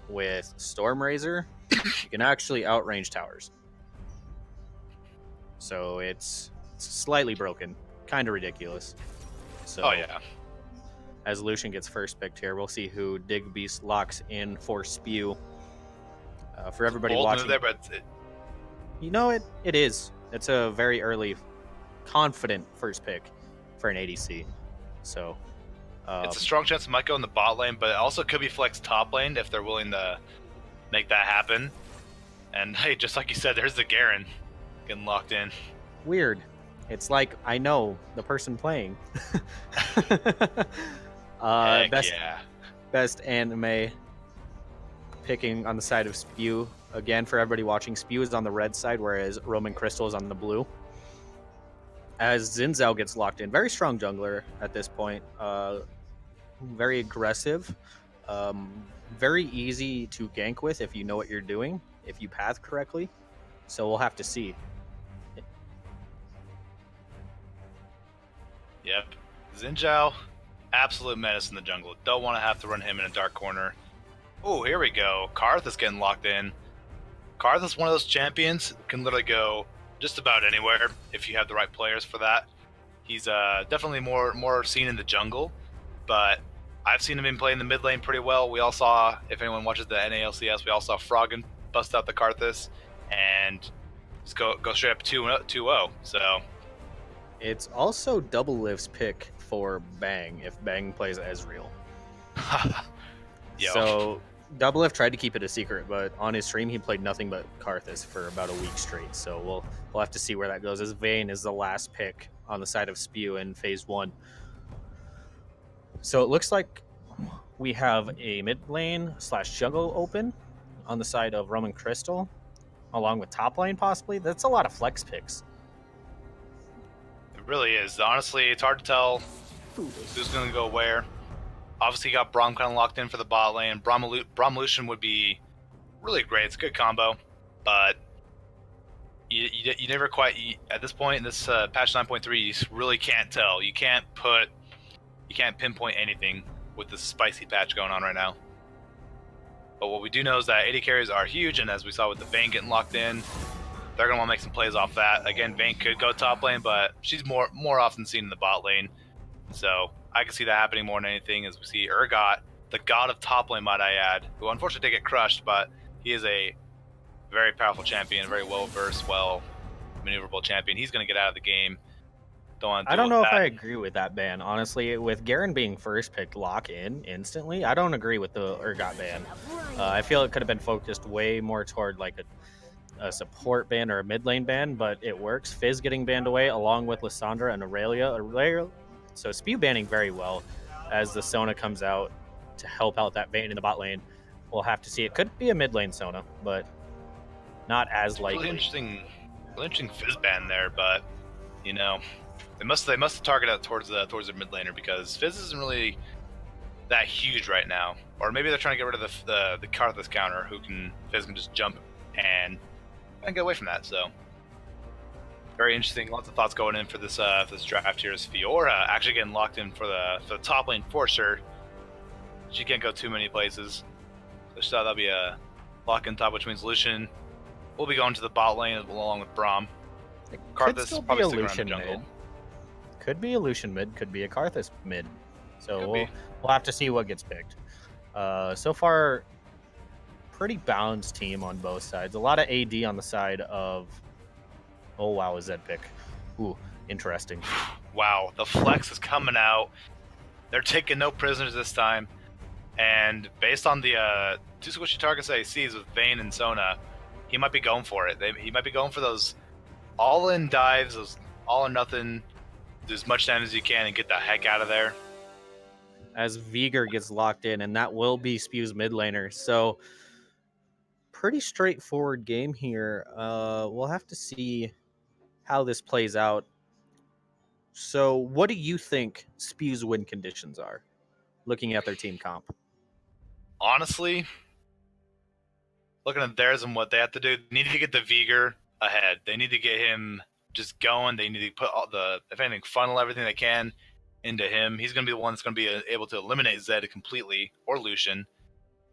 with Storm Razor, you can actually outrange towers. So it's slightly broken, kind of ridiculous. So, oh yeah. As Lucian gets first picked here, we'll see who Digbeast locks in for Spew. For everybody Bold watching, move there, but you know it is. It's a very early, confident first pick for an ADC. So it's a strong chance it might go in the bot lane, but it also could be flex top lane if they're willing to make that happen. And hey, just like you said, there's the Garen getting locked in. Weird. It's like I know the person playing. Heck Best, yeah. best anime picking on the side of Spew. Again, for everybody watching, Spew is on the red side, whereas Roman Crystal is on the blue. As Xin Zhao gets locked in, very strong jungler at this point. Very aggressive. Very easy to gank with if you know what you're doing, if you path correctly. So we'll have to see. Yep. Xin Zhao, absolute menace in the jungle. Don't want to have to run him in a dark corner. Oh, here we go. Karth is getting locked in. Karth is one of those champions who can literally go just about anywhere if you have the right players for that. He's definitely more seen in the jungle, but I've seen him play in the mid lane pretty well. We all saw, if anyone watches the NALCS, we all saw Froggen bust out the Karthus and just go straight up 2-0. So it's also Double Lift's pick for Bang if Bang plays Ezreal. So Double Lift tried to keep it a secret, but on his stream he played nothing but Karthus for about a week straight. So we'll have to see where that goes. As Vayne is the last pick on the side of Spew in Phase 1. So it looks like we have a mid lane / jungle open on the side of Roman Crystal, along with top lane possibly. That's a lot of flex picks. It really is. Honestly, it's hard to tell who's going to go where. Obviously, you got Braum kind of locked in for the bot lane. Braum Lucian would be really great. It's a good combo, but you never quite, at this point in this patch 9.3, you really can't tell. You can't pinpoint anything with the spicy patch going on right now. But what we do know is that AD carries are huge, and as we saw with the Vayne getting locked in, they're going to want to make some plays off that. Again, Vayne could go top lane, but she's more often seen in the bot lane. So I can see that happening more than anything as we see Urgot, the god of top lane, might I add, who unfortunately did get crushed, but he is a very powerful champion, very well-versed, well-maneuverable champion. He's going to get out of the game. I don't know if I agree with that ban, honestly. With Garen being first picked lock in instantly, I don't agree with the Urgot ban. I feel it could have been focused way more toward like a support ban or a mid lane ban, but it works. Fizz getting banned away along with Lissandra and Aurelia. So Spew banning very well as the Sona comes out to help out that Vayne in the bot lane. We'll have to see. It could be a mid lane Sona, but not as likely. Really interesting Fizz ban there, but you know, they must have targeted out towards the mid laner because Fizz isn't really that huge right now. Or maybe they're trying to get rid of the Karthus counter, Fizz can just jump and get away from that. So very interesting. Lots of thoughts going in for this draft here. Is Fiora actually getting locked in for the top lane for sure? She can't go too many places. So she thought that'd be a lock in top, which means Lucian will be going to the bot lane along with Braum. Karthus probably sticking around the jungle. Could be a Lucian mid, could be a Karthus mid. So we'll have to see what gets picked. So far, pretty balanced team on both sides. A lot of AD on the side of... Oh, wow, a Zed pick. Ooh, interesting. Wow, the flex is coming out. They're taking no prisoners this time. And based on the two squishy targets that he sees with Vayne and Sona, he might be going for it. He might be going for those all-in dives, those all-or-nothing, do as much damage as you can and get the heck out of there. As Veigar gets locked in, and that will be Spew's mid laner. So, pretty straightforward game here. We'll have to see how this plays out. So, what do you think Spew's win conditions are, looking at their team comp? Honestly, looking at theirs and what they have to do, they need to get the Veigar ahead. They need to get him just going. They need to put all if anything, funnel everything they can into him. He's going to be the one that's going to be able to eliminate Zed completely, or Lucian,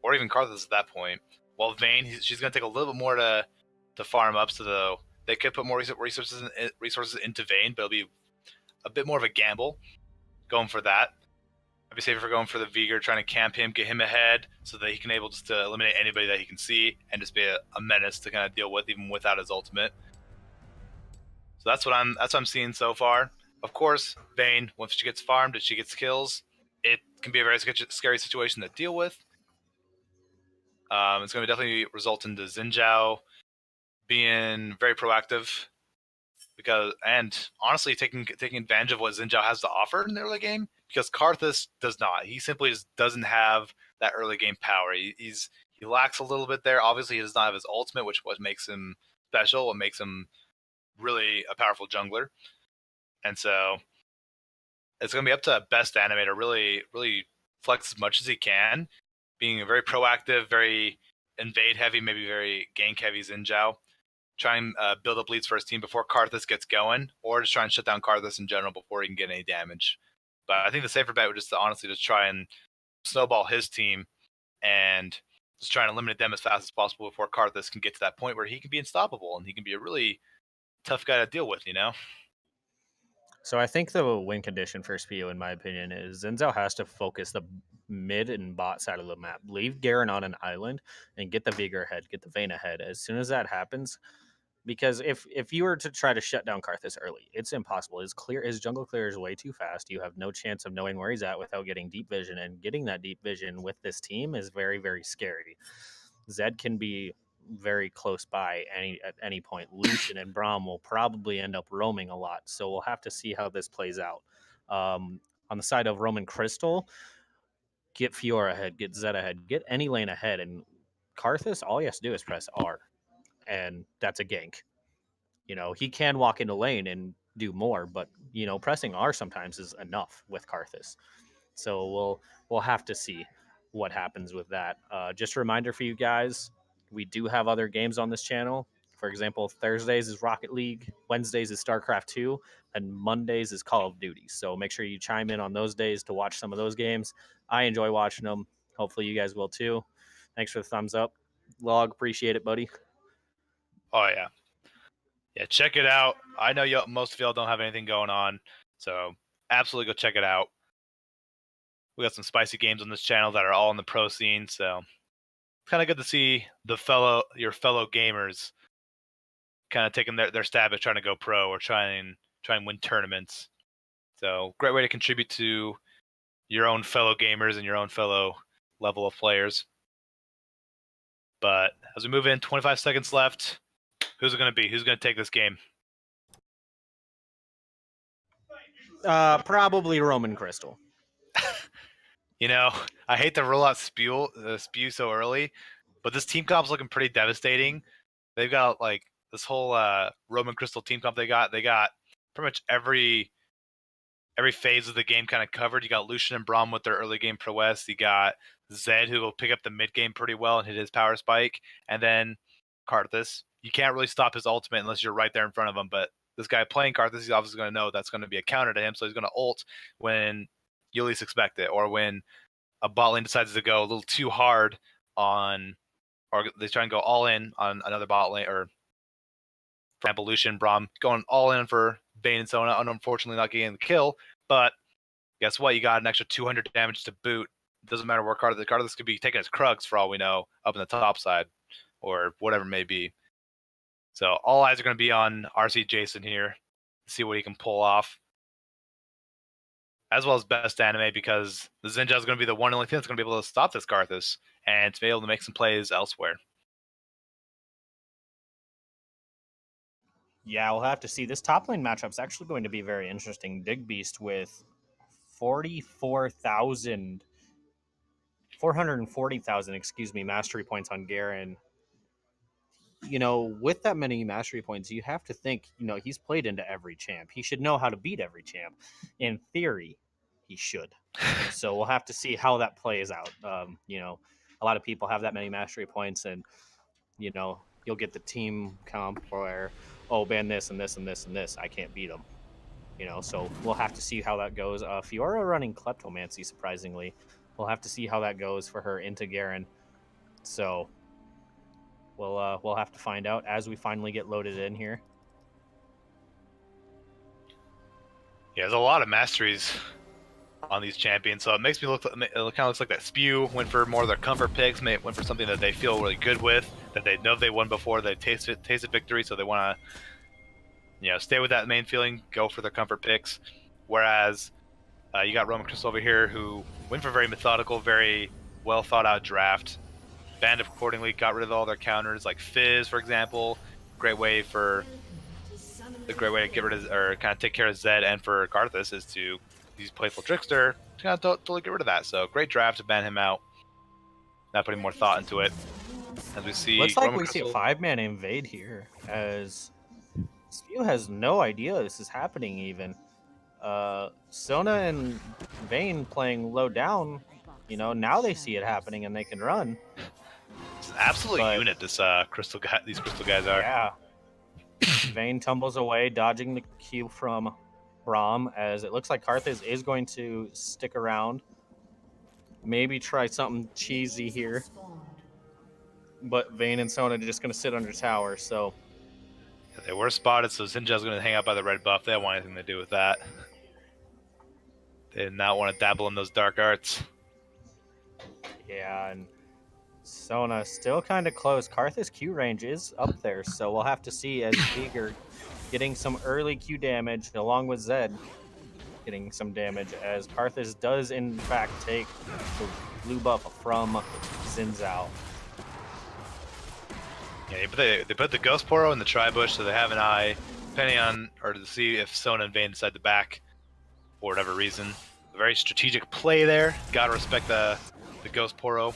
or even Karthus at that point. While Vayne, she's going to take a little bit more to farm up, so they could put more resources into Vayne, but it'll be a bit more of a gamble going for that. I'd be safer for going for the Veigar, trying to camp him, get him ahead, so that he can able just to eliminate anybody that he can see, and just be a menace to kind of deal with, even without his ultimate. So that's what I'm seeing so far. Of course, Vayne, once she gets farmed and she gets kills, it can be a very scary situation to deal with. It's going to definitely result into Xin Zhao being very proactive, and honestly taking advantage of what Xin Zhao has to offer in the early game, because Karthus does not. He simply just doesn't have that early game power. He lacks a little bit there. Obviously, he does not have his ultimate, which what makes him special, what makes him really a powerful jungler. And so it's going to be up to best animator really flex as much as he can, being very proactive, very invade heavy, maybe very gank heavy Xin Zhao. Try and build up leads for his team before Karthus gets going, or just try and shut down Karthus in general before he can get any damage. But I think the safer bet would just to honestly just try and snowball his team and just try and eliminate them as fast as possible before Karthus can get to that point where he can be unstoppable and he can be a really tough guy to deal with, you know? So I think the win condition for Spio, in my opinion, is Xin Zhao has to focus the mid and bot side of the map. Leave Garen on an island and get the Vigor ahead, get the Vayne ahead. As soon as that happens, because if you were to try to shut down Karthus early, it's impossible. His jungle clear is way too fast. You have no chance of knowing where he's at without getting deep vision, and getting that deep vision with this team is very, very scary. Zed can be very close by at any point. Lucian and Braum will probably end up roaming a lot, so we'll have to see how this plays out. On the side of Roman Crystal, get Fiora ahead, get Zed ahead, get any lane ahead, and Karthus, all he has to do is press R, and that's a gank. You know, he can walk into lane and do more, but you know, pressing R sometimes is enough with Karthus. So we'll have to see what happens with that. Just a reminder for you guys, we do have other games on this channel. For example, Thursdays is Rocket League, Wednesdays is StarCraft 2, and Mondays is Call of Duty. So make sure you chime in on those days to watch some of those games. I enjoy watching them. Hopefully you guys will too. Thanks for the thumbs up. Log, appreciate it, buddy. Oh, yeah. Yeah, check it out. I know most of y'all don't have anything going on, so absolutely go check it out. We got some spicy games on this channel that are all in the pro scene, so it's kind of good to see your fellow gamers kind of taking their stab at trying to go pro or try and win tournaments. So great way to contribute to your own fellow gamers and your own fellow level of players. But as we move in, 25 seconds left. Who's it going to be? Who's going to take this game? Probably Roman Crystal. You know, I hate to roll out spew so early, but this team comp's looking pretty devastating. They've got like this whole Roman Crystal team comp they got pretty much every phase of the game kind of covered. You got Lucian and Braum with their early game prowess. You got Zed, who will pick up the mid game pretty well and hit his power spike. And then Karthus. You can't really stop his ultimate unless you're right there in front of him. But this guy playing Karthus, he's obviously going to know that's going to be a counter to him. So he's going to ult when you least expect it, or when a bot lane decides to go a little too hard on, or they try and go all in on another bot lane, or for example, Lucian, Braum going all in for Vayne and so on, unfortunately not getting the kill. But guess what? You got an extra 200 damage to boot. It doesn't matter where Karthus could be taking his Krugs for all we know up in the top side or whatever it may be. So all eyes are going to be on RC Jason here to see what he can pull off, as well as best anime, because the Xin Zhao is going to be the one and only thing that's going to be able to stop this Karthus and to be able to make some plays elsewhere. Yeah, we'll have to see. This top lane matchup is actually going to be very interesting. Dig Beast with 440,000 mastery points on Garen. You know, with that many mastery points, you have to think, you know, he's played into every champ. He should know how to beat every champ. In theory, he should. So we'll have to see how that plays out. You know, a lot of people have that many mastery points, and, you know, you'll get the team comp where, oh, ban this and this and this and this. I can't beat them. You know, so we'll have to see how that goes. Fiora running Kleptomancy, surprisingly. We'll have to see how that goes for her into Garen. So we'll have to find out as we finally get loaded in here. Yeah, there's a lot of masteries on these champions, so it makes me look. It kind of looks like that Spew went for more of their comfort picks, went for something that they feel really good with, that they know they won before, they tasted victory, so they want to, you know, stay with that main feeling, go for their comfort picks. Whereas you got Roman Crystal over here, who went for very methodical, very well thought out draft, banned accordingly, got rid of all their counters, like Fizz, for example. Great way to get rid of, or kind of take care of Zed, and for Karthus is to use Playful Trickster to kind of totally get rid of that. So great draft to ban him out. not putting more thought into it. As we see, Looks like Roman we see a Crystal- 5-man invade here, as Spew has no idea this is happening even. Sona and Vayne playing low down, you know, now they see it happening and they can run. It's an absolute unit, this these crystal guys are. Yeah. Vayne tumbles away, dodging the Q from Braum, as it looks like Karthus is going to stick around. Maybe try something cheesy here. But Vayne and Sona are just going to sit under tower, so... They were spotted, so Zinja's going to hang out by the red buff. They don't want anything to do with that. They did not want to dabble in those dark arts. Yeah, and Sona still kind of close. Karthus Q range is up there, so we'll have to see as Vigor getting some early Q damage, along with Zed getting some damage, as Karthus does in fact take the blue buff from Xin Zhao. Yeah, but they put the Ghost Poro in the Tri-Bush, so they have an eye, depending on, or to see if Sona and Vayne decide to back for whatever reason. A very strategic play there. Gotta respect the Ghost Poro.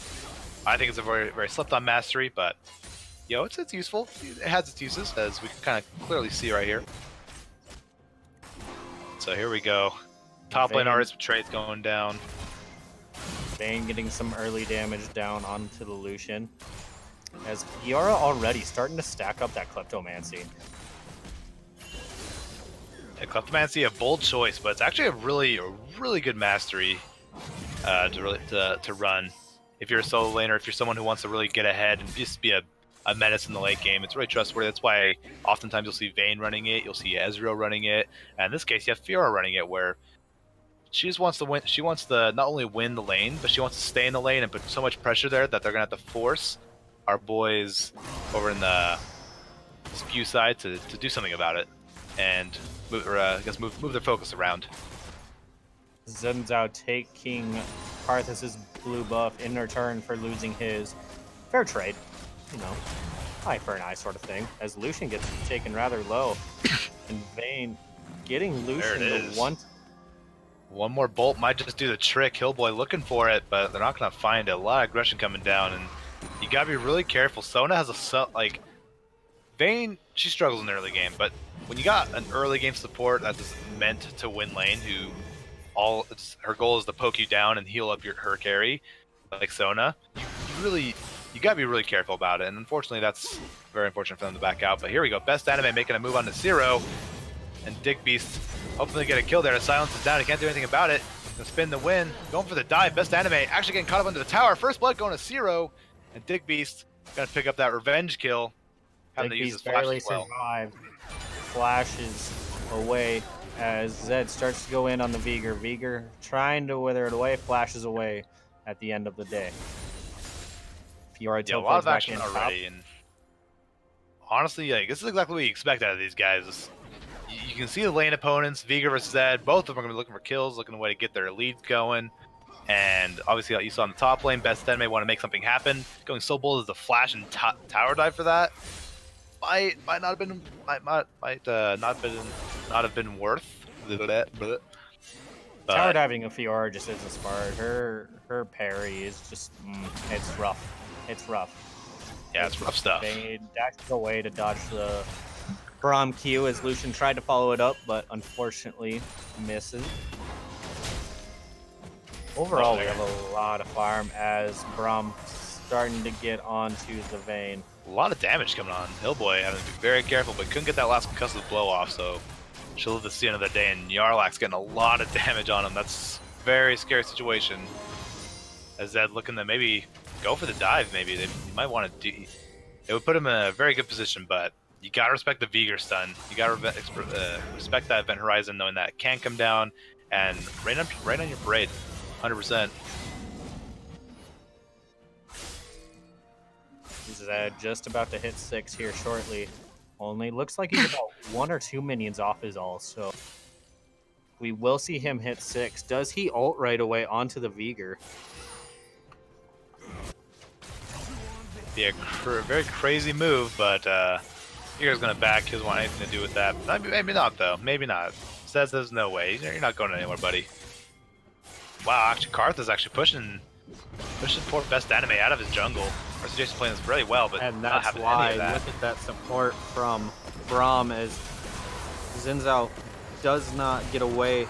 I think it's a very, very slept-on mastery, but it's useful. It has its uses, as we can kind of clearly see right here. So here we go. Top lane artist trades going down. Vayne getting some early damage down onto the Lucian. As Fiora already starting to stack up that Kleptomancy. Yeah, Kleptomancy, a bold choice, but it's actually a really good mastery to run. If you're a solo laner, if you're someone who wants to really get ahead and just be a menace in the late game, it's really trustworthy. That's why oftentimes you'll see Vayne running it, you'll see Ezreal running it, and in this case you have Fiora running it, where she just wants to win. She wants to not only win the lane, but she wants to stay in the lane and put so much pressure there that they're gonna have to force our boys over in the Spew side to do something about it and move their focus around. Xin Zhao taking Karthus' blue buff in return for losing his. Fair trade, you know, eye for an eye sort of thing, as Lucian gets taken rather low. And Vayne getting Lucian the one. One more bolt might just do the trick. Hillboy looking for it, but they're not going to find it. A lot of aggression coming down, and you got to be really careful. Sona has Vayne, she struggles in the early game, but when you got an early game support that's meant to win lane, who her goal is to poke you down and heal up her carry, like Sona, you gotta be really careful about it. And unfortunately, that's very unfortunate for them to back out. But here we go, Best Anime making a move on to Zero, and Dig Beast hopefully get a kill there. Silence is down. He can't do anything about it. Gonna spin the win, going for the dive. Best Anime actually getting caught up under the tower. First blood going to Zero, and Dig Beast gonna pick up that revenge kill. Having to use his flash as well. Survived. Flashes away as Zed starts to go in on the Vigor. Vigor trying to wither it away, flashes away at the end of the day. Fiora a lot of action already, and honestly, this is exactly what you expect out of these guys. You can see the lane opponents, Vigor versus Zed, both of them are going to be looking for kills, looking for a way to get their leads going. And obviously, like you saw on the top lane, Best Anime want to make something happen. Going so bold as the flash and tower dive for that might not have been worth it. Tower diving of Fiora just isn't smart. Her parry is just it's rough. It's rough. Yeah, it's rough stuff. They dashed away to dodge the Braum Q as Lucian tried to follow it up, but unfortunately misses. Overall, we have a lot of farm as Braum starting to get onto the Vayne. A lot of damage coming on. Hillboy having to be very careful, but couldn't get that last concussive blow off, so she'll live to see another day, and Yarlak's getting a lot of damage on him. That's a very scary situation. As Zed looking to maybe go for the dive, maybe. They might want to do... It would put him in a very good position, but you gotta respect the Vigor stun. You gotta respect that Event Horizon, knowing that it can come down, and right on your parade, 100%. Zed just about to hit 6 here shortly. Only looks like he's about 1 or 2 minions off his ult, so we will see him hit 6. Does he ult right away onto the Vigor? Be a very crazy move, but Vigor's gonna back. He doesn't want anything to do with that. Maybe not, though. Maybe not. Says there's no way. You're not going anywhere, buddy. Wow, actually, Karth is actually pushing Pushing poor best anime out of his jungle. Versus Jason playing this really well, but And not that's having why, any of that. look at that support from Braum as Xin Zhao does not get away.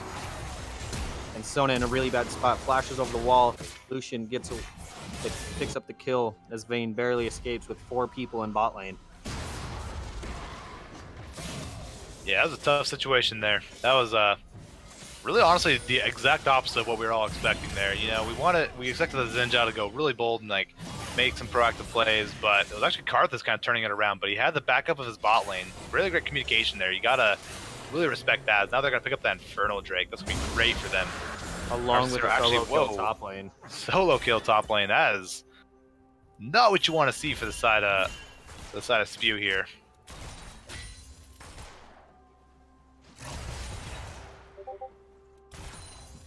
And Sona in a really bad spot, flashes over the wall. Lucian picks up the kill as Vayne barely escapes with 4 people in bot lane. Yeah, that was a tough situation there. That was really honestly the exact opposite of what we were all expecting there. You know, we expected the Xin Zhao to go really bold and like make some proactive plays, but it was actually Karthus kind of turning it around, but he had the backup of his bot lane. Really great communication there. You gotta really respect that. Now they're gonna pick up that Infernal Drake. That's gonna be great for them. Along with a solo kill top lane. Solo kill top lane. That is not what you want to see for the side of Spew here.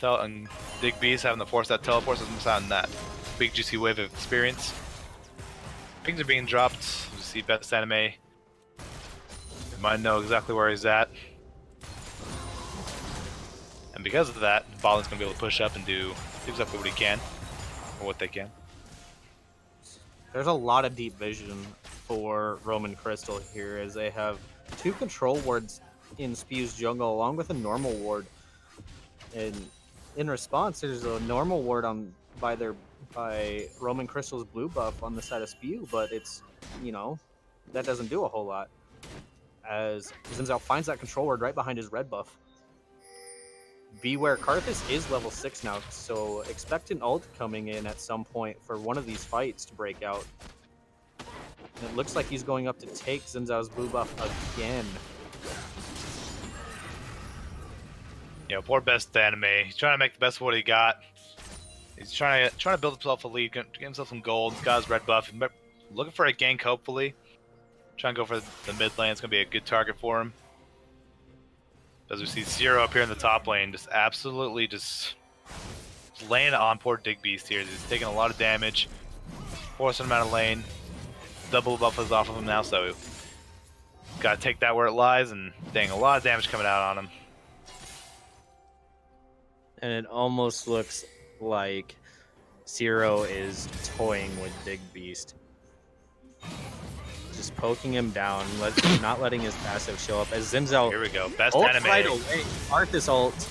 And Digbee's having to force that teleport, so miss out on that big juicy wave of experience. Things are being dropped. You see best anime. You might know exactly where he's at. And because of that, Ballin's gonna be able to push up and do exactly what he can, or what they can. There's a lot of deep vision for Roman Crystal here, as they have 2 control wards in Spew's jungle, along with a normal ward. And in response, there's a normal ward by Roman Crystal's blue buff on the side of Spew, but it's, you know, that doesn't do a whole lot, as Xin Zhao finds that control ward right behind his red buff. Beware, Karthus is level 6 now, so expect an ult coming in at some point for one of these fights to break out. And it looks like he's going up to take Xin Zhao's blue buff again. You know, poor best anime. He's trying to make the best of what he got. He's trying to build himself a lead, get himself some gold. He's got his red buff. Looking for a gank, hopefully. Trying to go for the mid lane. It's going to be a good target for him. As we see Zero up here in the top lane, just absolutely just laying it on poor Digbeast here. He's taking a lot of damage, forcing him out of lane. Double buff is off of him now, so gotta take that where it lies, and dang, a lot of damage coming out on him. And it almost looks like Zero is toying with Digbeast. Just poking him down, not letting his passive show up. As Xin Zhao, here we go, best ult anime. Right away. Arthas ult.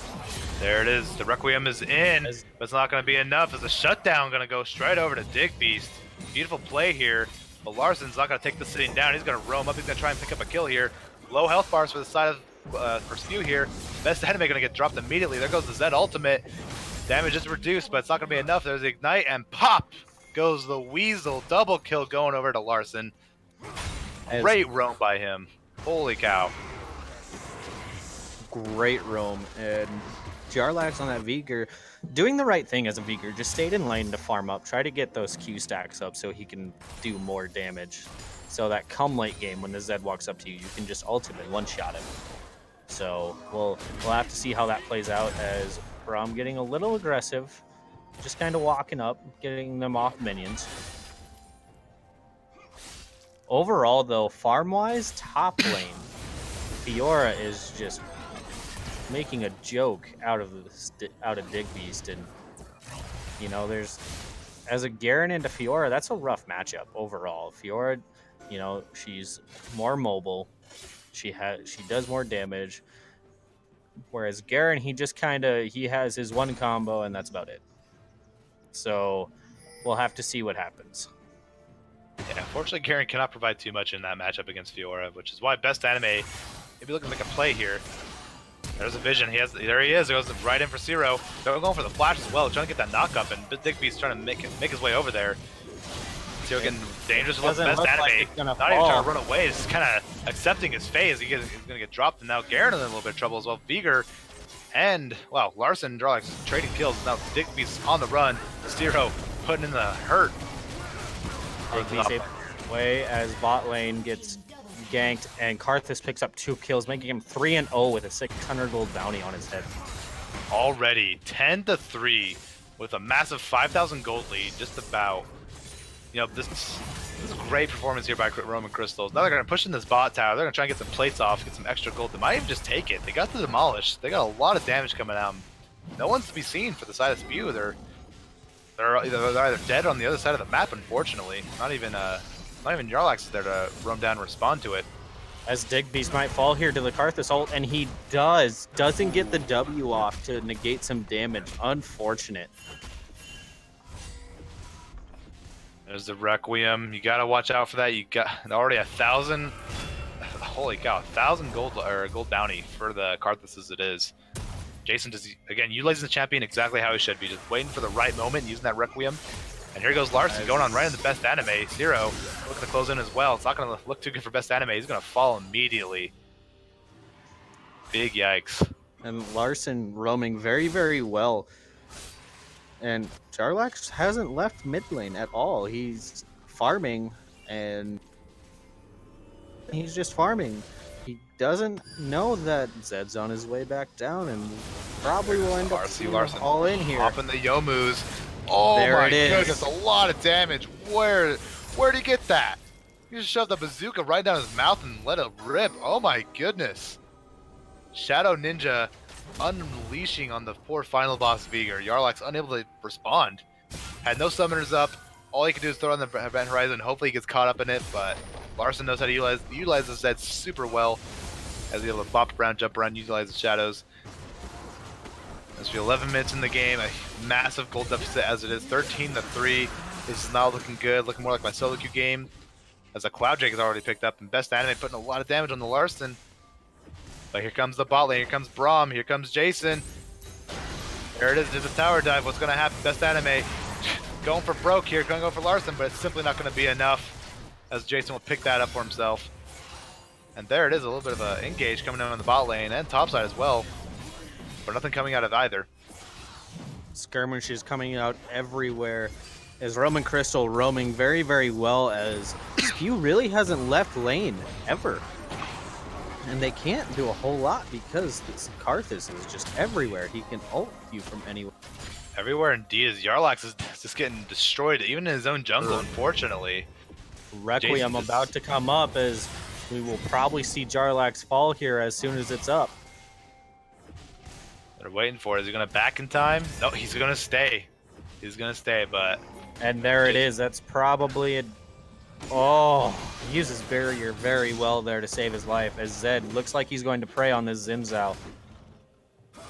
There it is. The Requiem is in, but it's not going to be enough. As the shutdown going to go straight over to Digbeast. Beautiful play here, but Larson's not going to take the sitting down. He's going to roam up. He's going to try and pick up a kill here. Low health bars for the side of for Spew here. Best anime going to get dropped immediately. There goes the Zed ultimate. Damage is reduced, but it's not going to be enough. There's the Ignite, and pop goes the Weasel. Double kill going over to Larson. Great roam by him. Holy cow. Great roam. And Jarlax on that Vigor, doing the right thing as a Vigor. Just stayed in lane to farm up. Try to get those Q stacks up so he can do more damage. So that come late game, when the Zed walks up to you, you can just ultimate one-shot him. So we'll have to see how that plays out, as Braum getting a little aggressive. Just kind of walking up, getting them off minions. Overall, though, farm-wise, top lane, Fiora is just making a joke out of Digbeast, and you know, as a Garen into Fiora, that's a rough matchup overall. Fiora, you know, she's more mobile, she does more damage, whereas Garen, he has his one combo and that's about it. So we'll have to see what happens. Yeah, unfortunately, Garen cannot provide too much in that matchup against Fiora, which is why best anime may be looking like a play here. There's a vision. There he is. He goes right in for Zero. They're going for the flash as well, trying to get that knock up, and Digbeast's trying to make his way over there. Zero getting dangerous with best anime. Not even trying to run away, just kind of accepting his fate. He's going to get dropped, and now Garen is in a little bit of trouble as well. Vigor and, wow, Larson and Jarlax trading kills. Now Digbeast's on the run. Zero putting in the hurt. Way as bot lane gets ganked, and Karthus picks up 2 kills, making him 3-0 with a 600 gold bounty on his head. Already 10-3 with a massive 5,000 gold lead, just about. You know, this is a great performance here by Roman Crystals. Now they're going to push in this bot tower. They're going to try and get some plates off, get some extra gold. They might even just take it. They got the demolish. They got a lot of damage coming out. No one's to be seen for the side of Spew. They're They're either dead or on the other side of the map, unfortunately. Not even Jarlax is there to roam down and respond to it. As Digbeast might fall here to the Karthus ult, and he doesn't get the W off to negate some damage. Unfortunate. There's the Requiem. You gotta watch out for that. You got already 1,000. Holy cow, 1,000 gold bounty for the Karthus as it is. Jason does again utilizing the champion exactly how he should be, just waiting for the right moment, using that Requiem. And here goes Larson going on right in the best anime. Zero looking to close in as well. It's not going to look too good for best anime. He's going to fall immediately. Big yikes. And Larson roaming very, very well. And Jarlax hasn't left mid lane at all. He's farming, and he's just farming. He doesn't know that Zed's on his way back down, and probably will end up Larson all in here. Popping the Yomus. Oh there my it is. goodness, a lot of damage. Where'd he get that? He just shoved the bazooka right down his mouth and let it rip. Oh my goodness. Shadow Ninja unleashing on the poor final boss Vigor. Jarlax unable to respond. Had no summoners up. All he could do is throw on the event horizon. Hopefully he gets caught up in it, but Larson knows how to utilize the Zed super well. As he's able to bop around, jump around, utilize the shadows. As we 11 minutes in the game, a massive gold deficit as it is, 13-3. This is not looking good, looking more like my solo queue game. As a Cloud Drake is already picked up, and best anime putting a lot of damage on the Larson. But here comes the bot lane, here comes Braum, here comes Jason. There it is, there's a tower dive. What's going to happen? Best anime going for broke here, going to go for Larson, but it's simply not going to be enough as Jason will pick that up for himself. And there it is, a little bit of an engage coming in on the bot lane and top side as well. But nothing coming out of either. Skirmishes coming out everywhere. As Roman Crystal roaming very, very well, as Spew really hasn't left lane ever. And they can't do a whole lot because this Karthus is just everywhere. He can ult you from anywhere. Everywhere indeed, as Jarlax is just getting destroyed, even in his own jungle, unfortunately. Requiem about to come up, as we will probably see Jarlax fall here as soon as it's up. They're waiting for it. Is he going to back in time? No, he's going to stay. He's going to stay, but... And there it is. That's probably a... Oh, he uses barrier very well there to save his life, as Zed looks like he's going to prey on this Xin Zhao.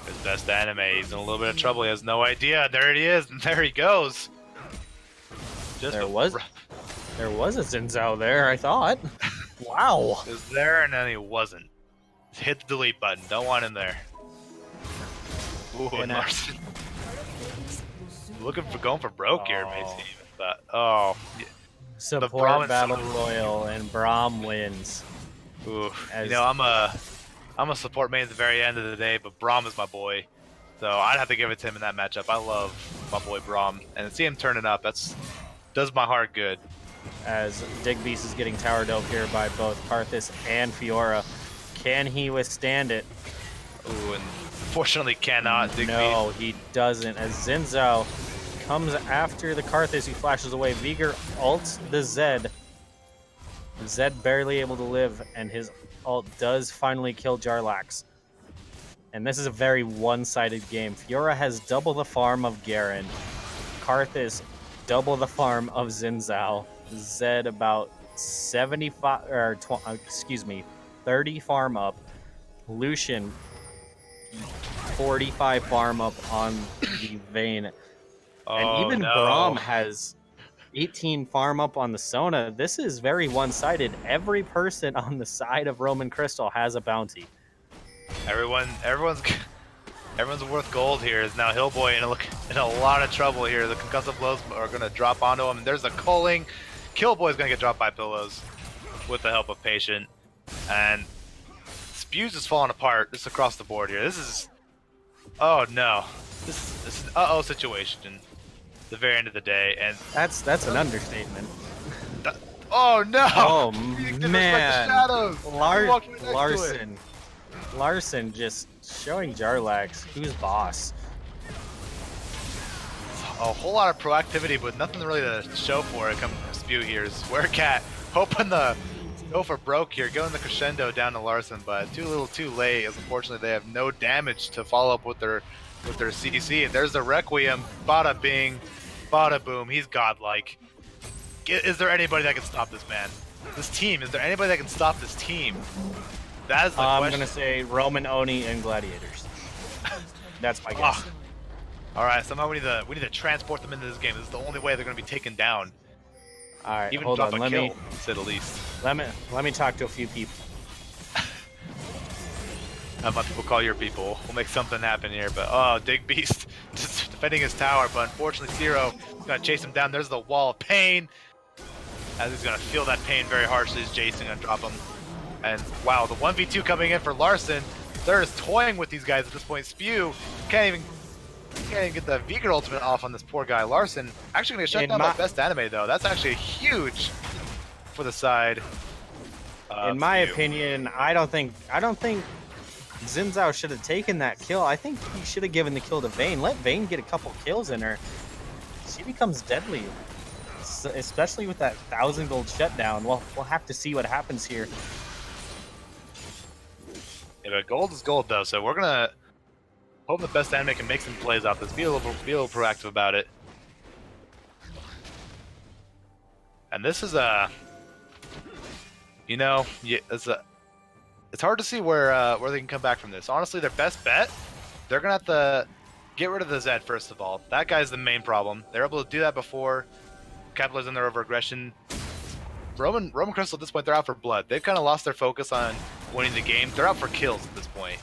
His best anime. He's in a little bit of trouble. He has no idea. There it is. And there he goes. There was a Xin Zhao there, I thought. Wow. He was there, and then he wasn't. Hit the delete button. Don't want him there. Ooh, and Larson. Looking for going for broke here, maybe. But support battle royal, and Braum wins. Ooh, you know, I'm a support main at the very end of the day, but Braum is my boy, so I'd have to give it to him in that matchup. I love my boy Braum, and to see him turning up, does my heart good. As Digbeast is getting tower dove here by both Karthus and Fiora, can he withstand it? Ooh, and fortunately cannot. Digbeast. No, he doesn't. As Xin Zhao comes after the Karthus, he flashes away. Vigor ults the Zed. Zed barely able to live, and his ult does finally kill Jarlax. And this is a very one-sided game. Fiora has double the farm of Garen. Karthus double the farm of Xin Zhao. Zed about 75 or 30 farm up. Lucian 45 farm up on the Vayne. And even Braum has 18 farm up on the Sona. This is very one-sided. Every person on the side of Roman Crystal has a bounty. Everyone's worth gold here. Is now Hillboy in a lot of trouble here. The concussive blows are going to drop onto him. And there's a culling. Killboy's going to get dropped by pillows with the help of Patient. And Spews is falling apart just across the board here. This is... Oh no. This is an uh-oh situation. The very end of the day, and that's an understatement. Oh no! Oh man! Larson just showing Jarlax who's boss. A whole lot of proactivity, but nothing really to show for it. Come Spew here is Werecat hoping the go for broke here, going the crescendo down to Larson, but too little, too late. As unfortunately they have no damage to follow up with their CC. There's the Requiem. Bada bing. Bada boom. He's godlike. Is there anybody that can stop this man? This team. Is there anybody that can stop this team? That is the I'm question. gonna say Roman, Oni, and Gladiators. That's my guess. All right. Somehow we need to transport them into this game. This is the only way they're gonna be taken down. All right, Even hold drop on. a Let kill, me to say the least. let me talk to a few people. Have my people call your people. We'll make something happen here. But oh, Dig Beast just defending his tower. But unfortunately, Zero is gonna chase him down. There's the wall of pain. As he's gonna feel that pain very harshly. As Jason gonna drop him. And wow, the 1v2 coming in for Larson. They're just toying with these guys at this point. Spew can't even get the Vigor ultimate off on this poor guy. Larson actually gonna get shut down by best anime though. That's actually huge for the side. In my opinion, I don't think Xin Zhao should have taken that kill. I think he should have given the kill to Vayne. Let Vayne get a couple kills in her. She becomes deadly, especially with that 1,000 gold shutdown. Well, we'll have to see what happens here. Yeah, but gold is gold though, so we're gonna hope the best anime can make some plays off this. Be a little proactive about it. And this is it's hard to see where they can come back from this. Honestly, their best bet, they're gonna have to get rid of the Zed first of all. That guy's the main problem. They're able to do that before capitalizing their over-aggression. Roman Crystal at this point, they're out for blood. They've kind of lost their focus on winning the game. They're out for kills at this point.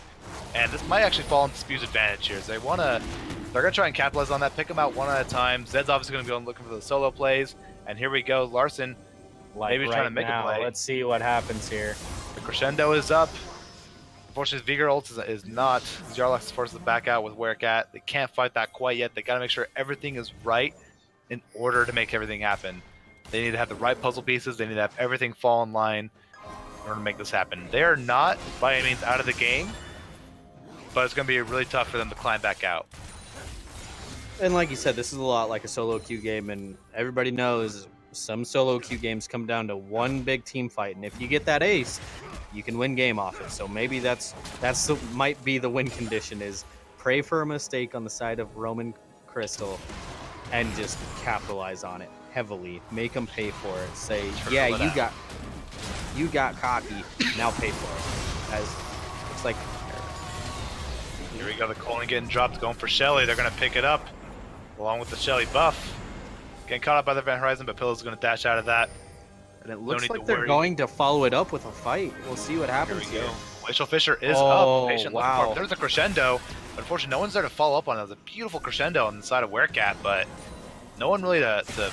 And this might actually fall into Spew's advantage here. They're gonna try and capitalize on that, pick them out one at a time. Zed's obviously gonna go looking for the solo plays. And here we go, Larson maybe trying to make a play. Let's see what happens here. The crescendo is up. Unfortunately, Vigor ult is not. Jarlax is forced to back out with Werecat. They can't fight that quite yet. They gotta make sure everything is right in order to make everything happen. They need to have the right puzzle pieces. They need to have everything fall in line in order to make this happen. They are not, by any means, out of the game, but it's going to be really tough for them to climb back out. And like you said, this is a lot like a solo queue game, and everybody knows some solo queue games come down to one big team fight, and if you get that ace, you can win game off it. So maybe might be the win condition, is pray for a mistake on the side of Roman Crystal and just capitalize on it heavily. Make them pay for it. Say, yeah, you got cocky. Now pay for it. As it's like, here we go. The Colin getting dropped, going for Shelly. They're gonna pick it up along with the Shelly buff. Getting caught up by the Event Horizon, but Pillow's gonna dash out of that. And it looks like they're going to follow it up with a fight. We'll see what happens here. Glacial Fisher is up. Patient wow. There's a crescendo. Unfortunately, no one's there to follow up on it. There's a beautiful crescendo on the side of Werecat, but no one really to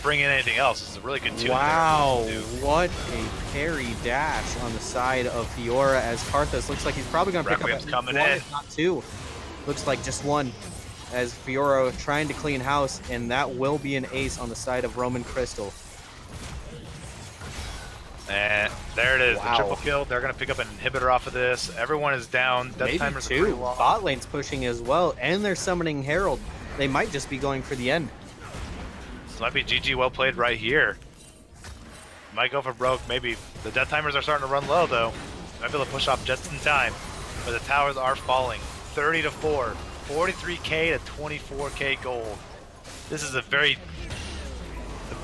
bring in anything else. It's a really good tune. Wow, what a parry dash on the side of Fiora, as Karthus looks like he's probably going to pick up at coming one, in. if not two. Looks like just one, as Fiora trying to clean house, and that will be an ace on the side of Roman Crystal. And there it is, Wow. the triple kill. They're going to pick up an inhibitor off of this. Everyone is down. Death Maybe timers are two. pretty long. Bot lane's pushing as well, and they're summoning Herald. They might just be going for the end. This might be GG well played right here. Might go for broke. Maybe the death timers are starting to run low though. Might be able to push off just in time. But the towers are falling. 30 to 4. 43k to 24k gold. This is the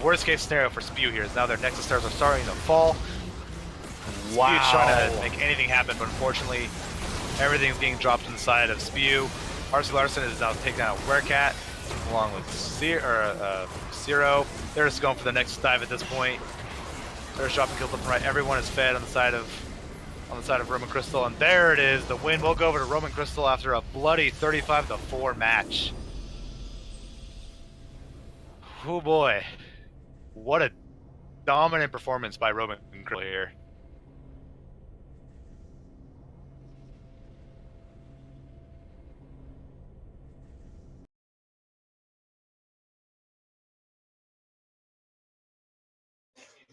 worst case scenario for Spew here. Is now their Nexus stars are starting to fall. Wow. Spew's trying to make anything happen, but unfortunately, everything's getting dropped to the side of Spew. RC Larson is now taking out Werecat along with Zero. They're just going for the next dive at this point. They're dropping kills left and right. Everyone is fed on the side of Roman Crystal, and there it is. The win will go over to Roman Crystal after a bloody 35-4 match. Oh boy, what a dominant performance by Roman Crystal here.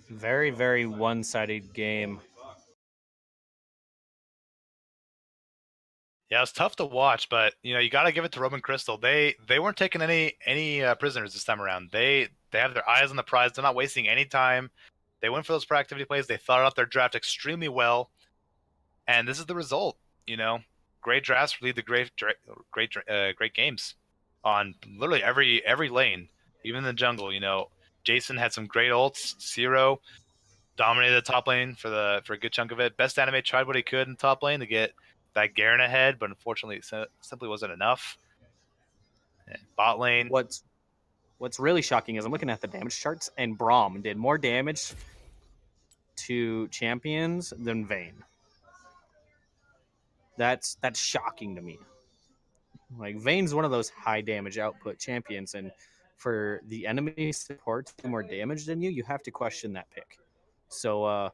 Very, very one-sided game. Yeah, it's tough to watch, but you got to give it to Roman Crystal. They weren't taking any prisoners this time around. They have their eyes on the prize. They're not wasting any time. They went for those proactivity plays. They thought out their draft extremely well, and this is the result. Great drafts lead to great games on literally every lane. even in the jungle, Jason had some great ults. Zero dominated the top lane for a good chunk of it. Best Anime tried what he could in top lane to get that Garen ahead, but unfortunately it simply wasn't enough. And bot lane. What's really shocking is I'm looking at the damage charts, and Braum did more damage to champions than Vayne. That's shocking to me. Like, Vayne's one of those high damage output champions, and for the enemy support to do more damage than you, you have to question that pick. So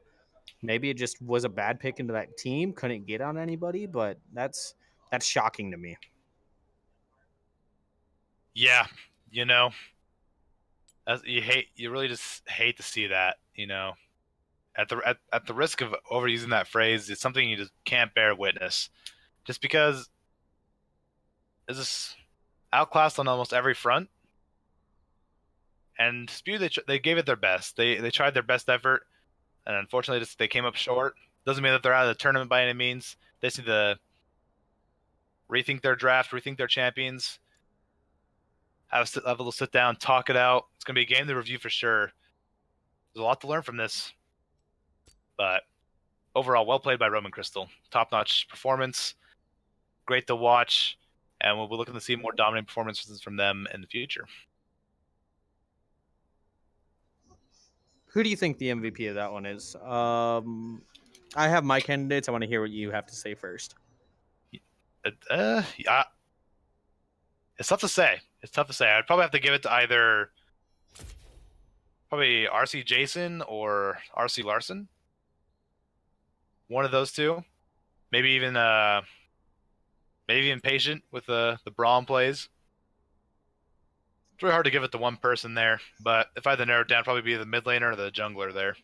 maybe it just was a bad pick into that team, couldn't get on anybody, but that's shocking to me. Yeah, you really just hate to see that, At the risk of overusing that phrase, it's something you just can't bear witness. Just because it's just outclassed on almost every front. And Spew, they gave it their best. They tried their best effort, and unfortunately, they came up short. Doesn't mean that they're out of the tournament by any means. They just need to rethink their draft, rethink their champions, have a little sit down, talk it out. It's going to be a game to review for sure. There's a lot to learn from this. But overall, well played by Roman Crystal. Top-notch performance. Great to watch. And we'll be looking to see more dominant performances from them in the future. Who do you think the MVP of that one is? I have my candidates. I want to hear what you have to say first. Yeah. It's tough to say. I'd probably have to give it to either probably RC Jason or RC Larson. One of those two. Maybe even Patient with the Braum plays. It's really hard to give it to one person there, but if I had to narrow it down, probably be the mid laner or the jungler there.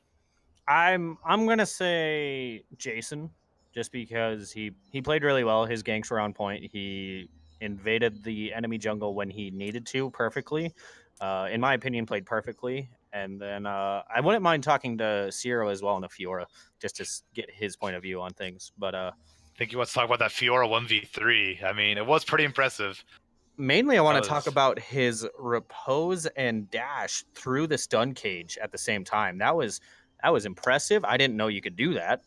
I'm gonna say Jason, just because he played really well. His ganks were on point. He invaded the enemy jungle when he needed to perfectly. In my opinion, played perfectly. And then I wouldn't mind talking to Ciro as well in a Fiora, just to get his point of view on things. But I think you want to talk about that Fiora 1v3. I mean, it was pretty impressive. Mainly, I want to talk about his repose and dash through the stun cage at the same time. That was impressive. I didn't know you could do that.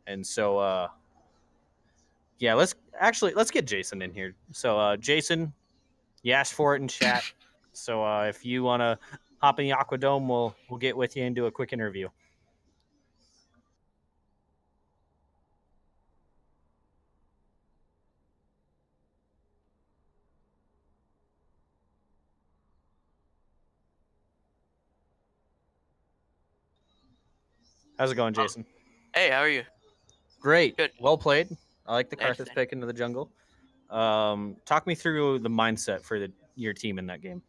And so, yeah, let's get Jason in here. So, Jason, you asked for it in chat. So, if you want to hop in the Aquadome, we'll get with you and do a quick interview. How's it going, Jason? Hey, how are you? Great. Good. Well played. I like the Thanks, Karthus pick into the jungle. Talk me through the mindset for your team in that game.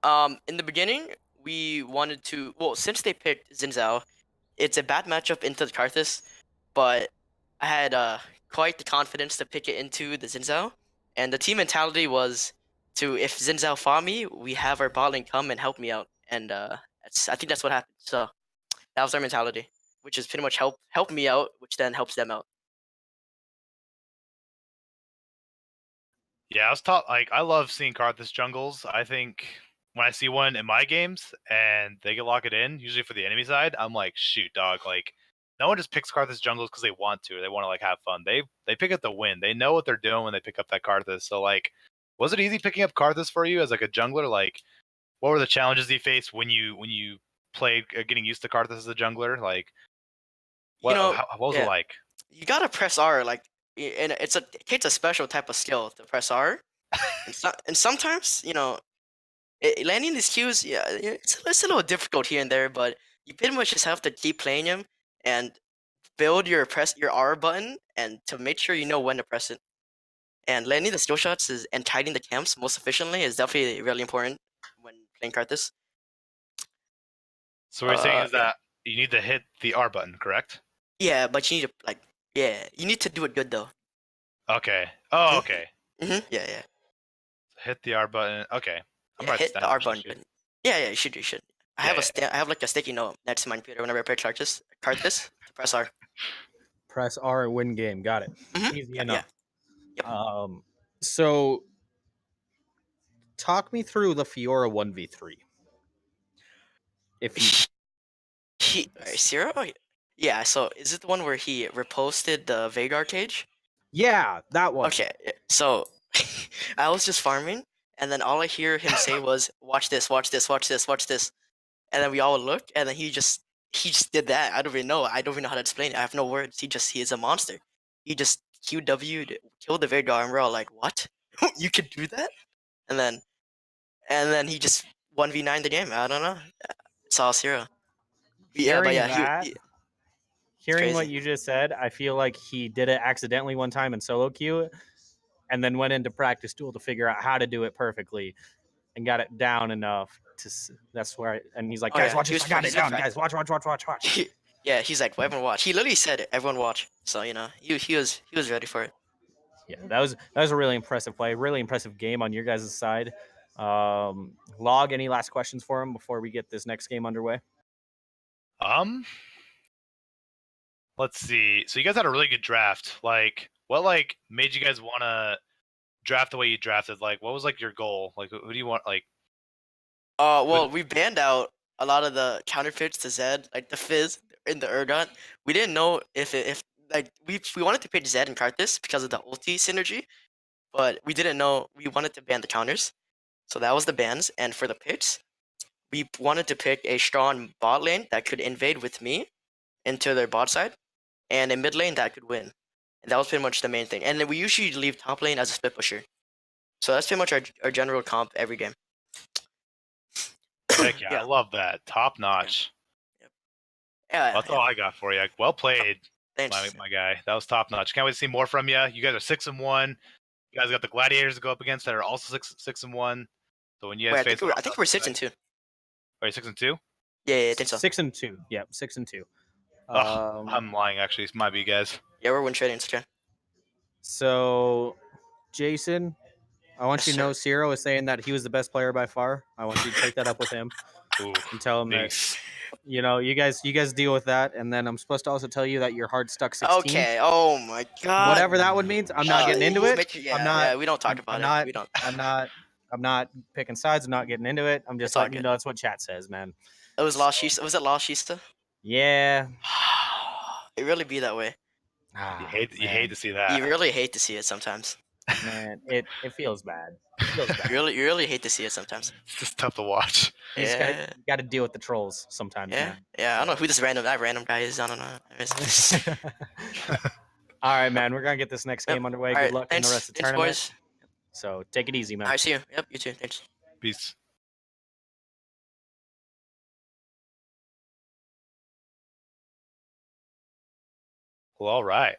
In the beginning, we wanted to. Well, since they picked Xin Zhao, it's a bad matchup into the Karthus, but I had quite the confidence to pick it into the Xin Zhao, and the team mentality was to, if Xin Zhao fought me, we have our bot lane come and help me out, and I think that's what happened. So that was our mentality, which is pretty much help me out, which then helps them out. Yeah, I was taught, I love seeing Karthus jungles. I think when I see one in my games and they get lock it in, usually for the enemy side, I'm like, shoot, dog. No one just picks Karthus jungles because they want to. They want to have fun. They pick up the win. They know what they're doing when they pick up that Karthus. So was it easy picking up Karthus for you as a jungler? What were the challenges you faced when you played getting used to Karthus as a jungler? What was it like? You gotta press R, and it takes a special type of skill to press R, and sometimes landing these Qs, yeah, it's a little difficult here and there, but you pretty much just have to keep playing him and build your R button and to make sure you know when to press it. And landing the skill shots and tiding the camps most efficiently is definitely really important when playing Karthus. So what you're saying is that you need to hit the R button, correct? Yeah, but you need to you need to do it good though. Okay. Oh, okay. Yeah. Hit the R button. Okay. Hit the R button. Yeah, you should. I have a sticky note next to my computer whenever I play Karthus to press R. Press R and win game. Got it. Easy enough. Yeah. Yep. So talk me through the Fiora 1v3. If you Zero? Yeah, so is it the one where he reposted the Vagar cage? Yeah, that one. Okay, so I was just farming, and then all I hear him say was, "Watch this, watch this, watch this, watch this," and then we all look, and then he just did that. I don't even know. I don't even know how to explain it. I have no words. He is a monster. He just QW'd, killed the Vagar, and we're all like, "What? You could do that?" And then he just 1v9 the game. I don't know. It's all zero. Yeah, but Hearing yeah, that, it's hearing what crazy. you just said, I feel like he did it accidentally one time in solo queue, and then went into practice duel to figure out how to do it perfectly, and got it down enough to. That's where. And he's like, Oh guys, yeah, watch this! I got it he's been down, guys. Watch. Yeah, he's like, well, everyone watch. He literally said, "Everyone watch." So he was ready for it. Yeah, that was a really impressive play, really impressive game on your guys' side. Log, any last questions for him before we get this next game underway? Let's see. So you guys had a really good draft. Like, what made you guys want to draft the way you drafted? Like, what was your goal? Like, who do you want? Like, Well, we banned out a lot of the counterfeits to Zed, like the Fizz in the Urgot. We didn't know if like we wanted to pick Zed and Karthus because of the ulti synergy, but we didn't know we wanted to ban the counters. So that was the bans. And for the picks, we wanted to pick a strong bot lane that could invade with me into their bot side, and a mid lane that could win. And that was pretty much the main thing. And then we usually leave top lane as a split pusher. So that's pretty much our general comp every game. heck yeah, I love that. Top notch. Yeah, That's all I got for you. Well played, Thanks. my guy. That was top notch. Can't wait to see more from you. You guys are 6-1. You guys got the Gladiators to go up against that are also 6-1. So when you guys Wait, face, I think we're 6-2. Are you 6-2? Yeah, I think so. 6-2. Yep, 6-2. I'm lying. Actually, it might be you guys. Yeah, we're win trading again. So, Jason, I want Yes, you to know sir. Ciro is saying that he was the best player by far. I want you to take that up with him and tell him that you guys deal with that. And then I'm supposed to also tell you that you're hard stuck 16. Okay. Oh my god. Whatever that one means, I'm not getting into it. Yeah, we don't talk about it. We don't. I'm not picking sides. I'm not getting into it. I'm just It's all letting you good. know that's what chat says, man. It was Lost Shista. Was it Lost Shista? Yeah. It really be that way. You hate to see that. You really hate to see it sometimes. Man, it feels bad. It feels bad. You really hate to see it sometimes. It's just tough to watch. You just got to deal with the trolls sometimes, man. Yeah. I don't know who that random guy is. I don't know. All right, man. We're gonna get this next game underway. Good luck in the rest of the tournament. Boys. So take it easy, man. I see you. Yep, you too. Thanks. Peace. Well, all right.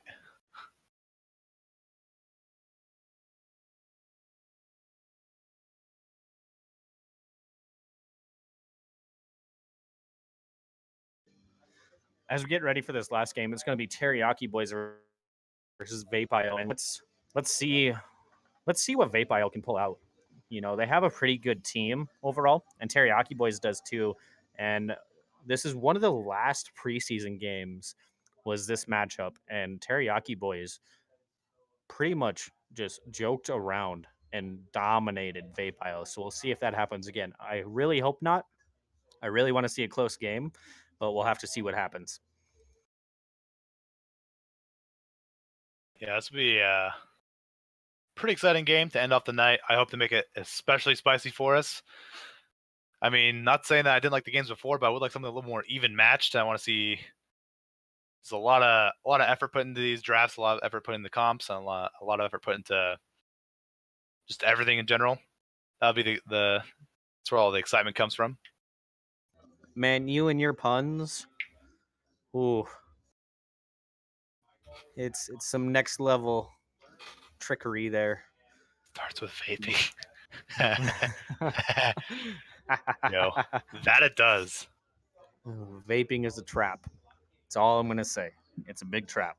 As we get ready for this last game, it's going to be Teriyaki Boys versus Vape.io, and let's see what Vape.io can pull out. They have a pretty good team overall, and Teriyaki Boys does too. And this is one of the last preseason games was this matchup, and Teriyaki Boys pretty much just joked around and dominated Vape.io. So we'll see if that happens again. I really hope not. I really want to see a close game, but we'll have to see what happens. Yeah, this will be a pretty exciting game to end off the night. I hope to make it especially spicy for us. I mean, not saying that I didn't like the games before, but I would like something a little more even matched. I want to see there's a lot of effort put into these drafts, a lot of effort put into comps, and a lot of effort put into just everything in general. That'll be that's where all the excitement comes from. Man, you and your puns. Ooh. It's some next level trickery there. Starts with vaping. No, that it does. Vaping is a trap. That's all I'm gonna say. It's a big trap.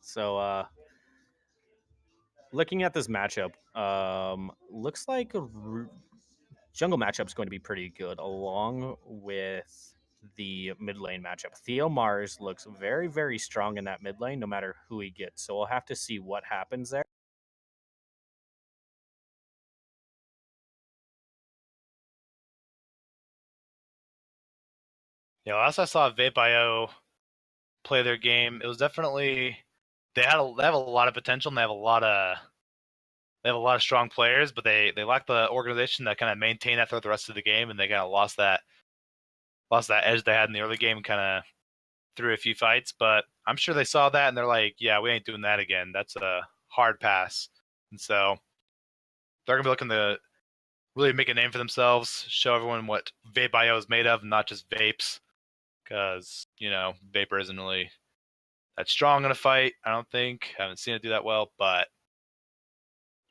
So looking at this matchup, looks like jungle matchup is going to be pretty good, along with the mid lane matchup. Theo Mars looks very, very strong in that mid lane, no matter who he gets. So we'll have to see what happens there. Yeah, last I saw Vape.io play their game, it was definitely they have a lot of potential and they have a lot of strong players, but they lack the organization that kind of maintain that throughout the rest of the game, and they kind of lost that edge they had in the early game, kind of through a few fights. But I'm sure they saw that and they're like, yeah, we ain't doing that again. That's a hard pass, and so they're gonna be looking to really make a name for themselves, show everyone what Vape.io is made of, not just vapes. Because Vapor isn't really that strong in a fight. I don't think. I haven't seen it do that well, but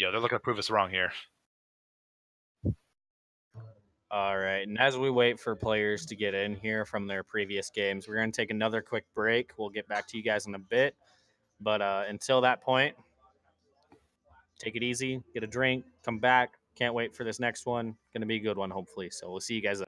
they're looking to prove us wrong here. All right, and as we wait for players to get in here from their previous games, we're going to take another quick break. We'll get back to you guys in a bit. But until that point, take it easy, get a drink, come back. Can't wait for this next one. Going to be a good one, hopefully. So we'll see you guys.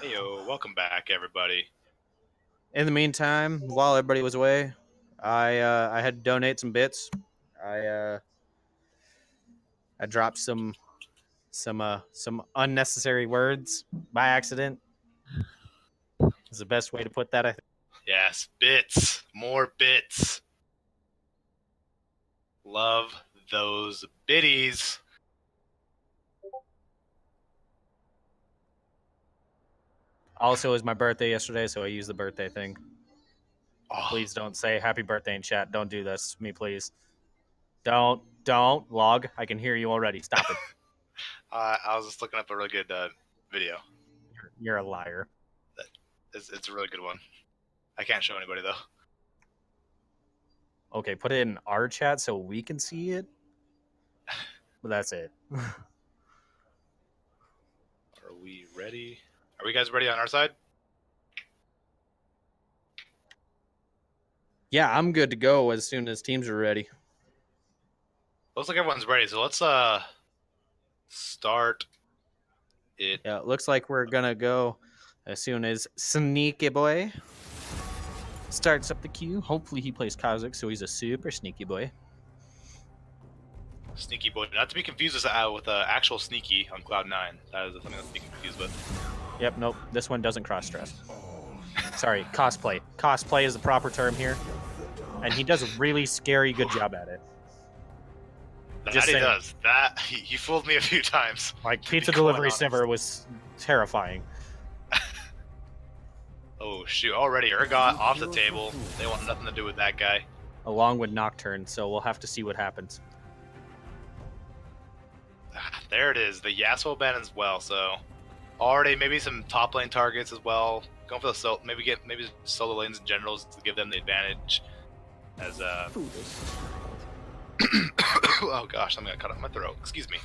Hey, yo, welcome back, everybody. In the meantime, while everybody was away, I had to donate some bits. I dropped some unnecessary words by accident. Is the best way to put that, I think. Yes, bits. More bits. Love those biddies. Also, it was my birthday yesterday, so I used the birthday thing. Oh. Please don't say happy birthday in chat. Don't do this to me, please. Don't log. I can hear you already. Stop it. I was just looking up a really good video. You're a liar. It's a really good one. I can't show anybody though. Okay, put it in our chat so we can see it. But that's it. Are we ready? Are we guys ready on our side? Yeah, I'm good to go as soon as teams are ready. Looks like everyone's ready, so let's start it. Yeah, it looks like we're gonna go as soon as Sneaky Boy starts up the queue. Hopefully he plays Kazik, so he's a super sneaky boy. Sneaky boy, not to be confused with actual Sneaky on Cloud9. That is something that's to be confused with. Yep, nope. This one doesn't cross-dress. Sorry, cosplay. Cosplay is the proper term here. And he does a really scary good job at it. That he does. That he fooled me a few times. Like Pizza Delivery Server was terrifying. Oh shoot! Already Urgot off the table. They want nothing to do with that guy. Along with Nocturne, so we'll have to see what happens. There it is. The Yasuo ban as well. So already maybe some top lane targets as well. Going for the maybe solo lanes in general to give them the advantage. As oh gosh, I'm gonna cut off my throat. Excuse me.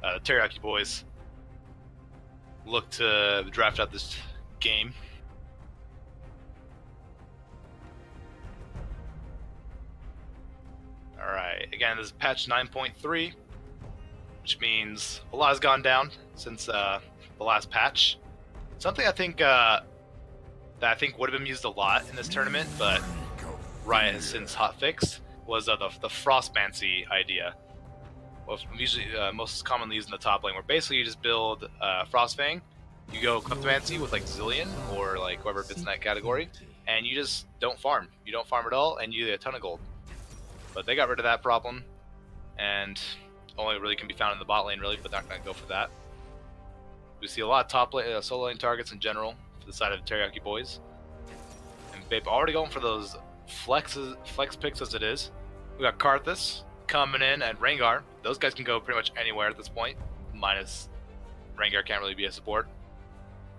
Teriyaki boys look to draft out this game. Alright, again, this is patch 9.3, which means a lot has gone down since the last patch. Something I think that would have been used a lot in this tournament, but Riot has since hotfixed, was the Frostmancy idea. Well, usually most commonly used in the top lane, where basically you just build Frostfang, you go Kleptomancy with like Zillion or like whoever fits in that category, and you just don't farm. You don't farm at all, and you get a ton of gold. But they got rid of that problem, and only really can be found in the bot lane, really, but they're not going to go for that. We see a lot of top lane, solo lane targets in general for the side of Teriyaki boys. And Babe already going for those flex picks as it is. We got Karthus coming in and Rengar. Those guys can go pretty much anywhere at this point, minus Rengar can't really be a support.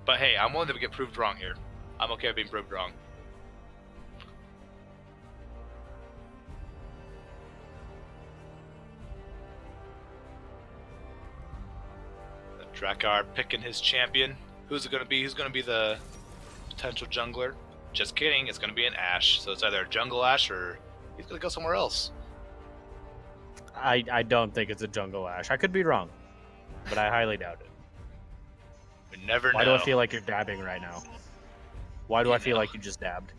But hey, I'm willing to get proved wrong here. I'm okay with being proved wrong. Drakkar picking his champion. Who's it going to be? Who's going to be the potential jungler? Just kidding, it's going to be an Ashe. So it's either a jungle Ashe or he's going to go somewhere else. I don't think it's a jungle Ashe. I could be wrong, but I highly doubt it. We never know. Why do I feel like you're dabbing right now? Why do I feel like you just dabbed?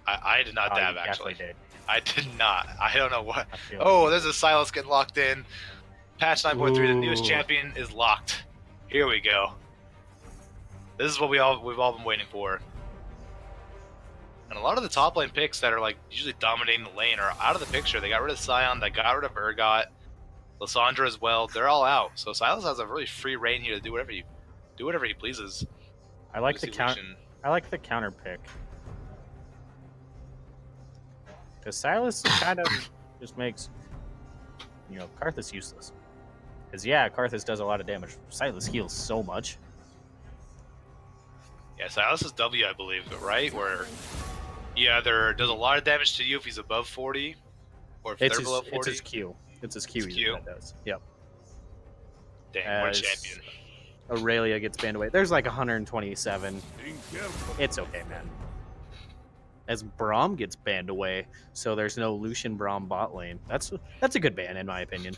I did not dab, you actually. Did. I did not. I don't know what. Oh, there's a Silas getting locked in. Patch 9.3, the newest champion is locked. Here we go. This is what we've all been waiting for. And a lot of the top lane picks that are like usually dominating the lane are out of the picture. They got rid of Sion, they got rid of Urgot, Lissandra as well. They're all out. So Silas has a really free reign here to do whatever he pleases. I like the counter pick. Because Silas kind of just makes, Karthus useless. Because yeah, Karthus does a lot of damage. Silas heals so much. Yeah, Silas is W, I believe, right? Where he either does a lot of damage to you if he's above 40, or if they're below 40. It's his Q. It's his Q that does. Yep. Dang, what a champion. Aurelia gets banned away. There's like 127. It's okay, man. As Braum gets banned away, so there's no Lucian Braum bot lane. That's a good ban in my opinion.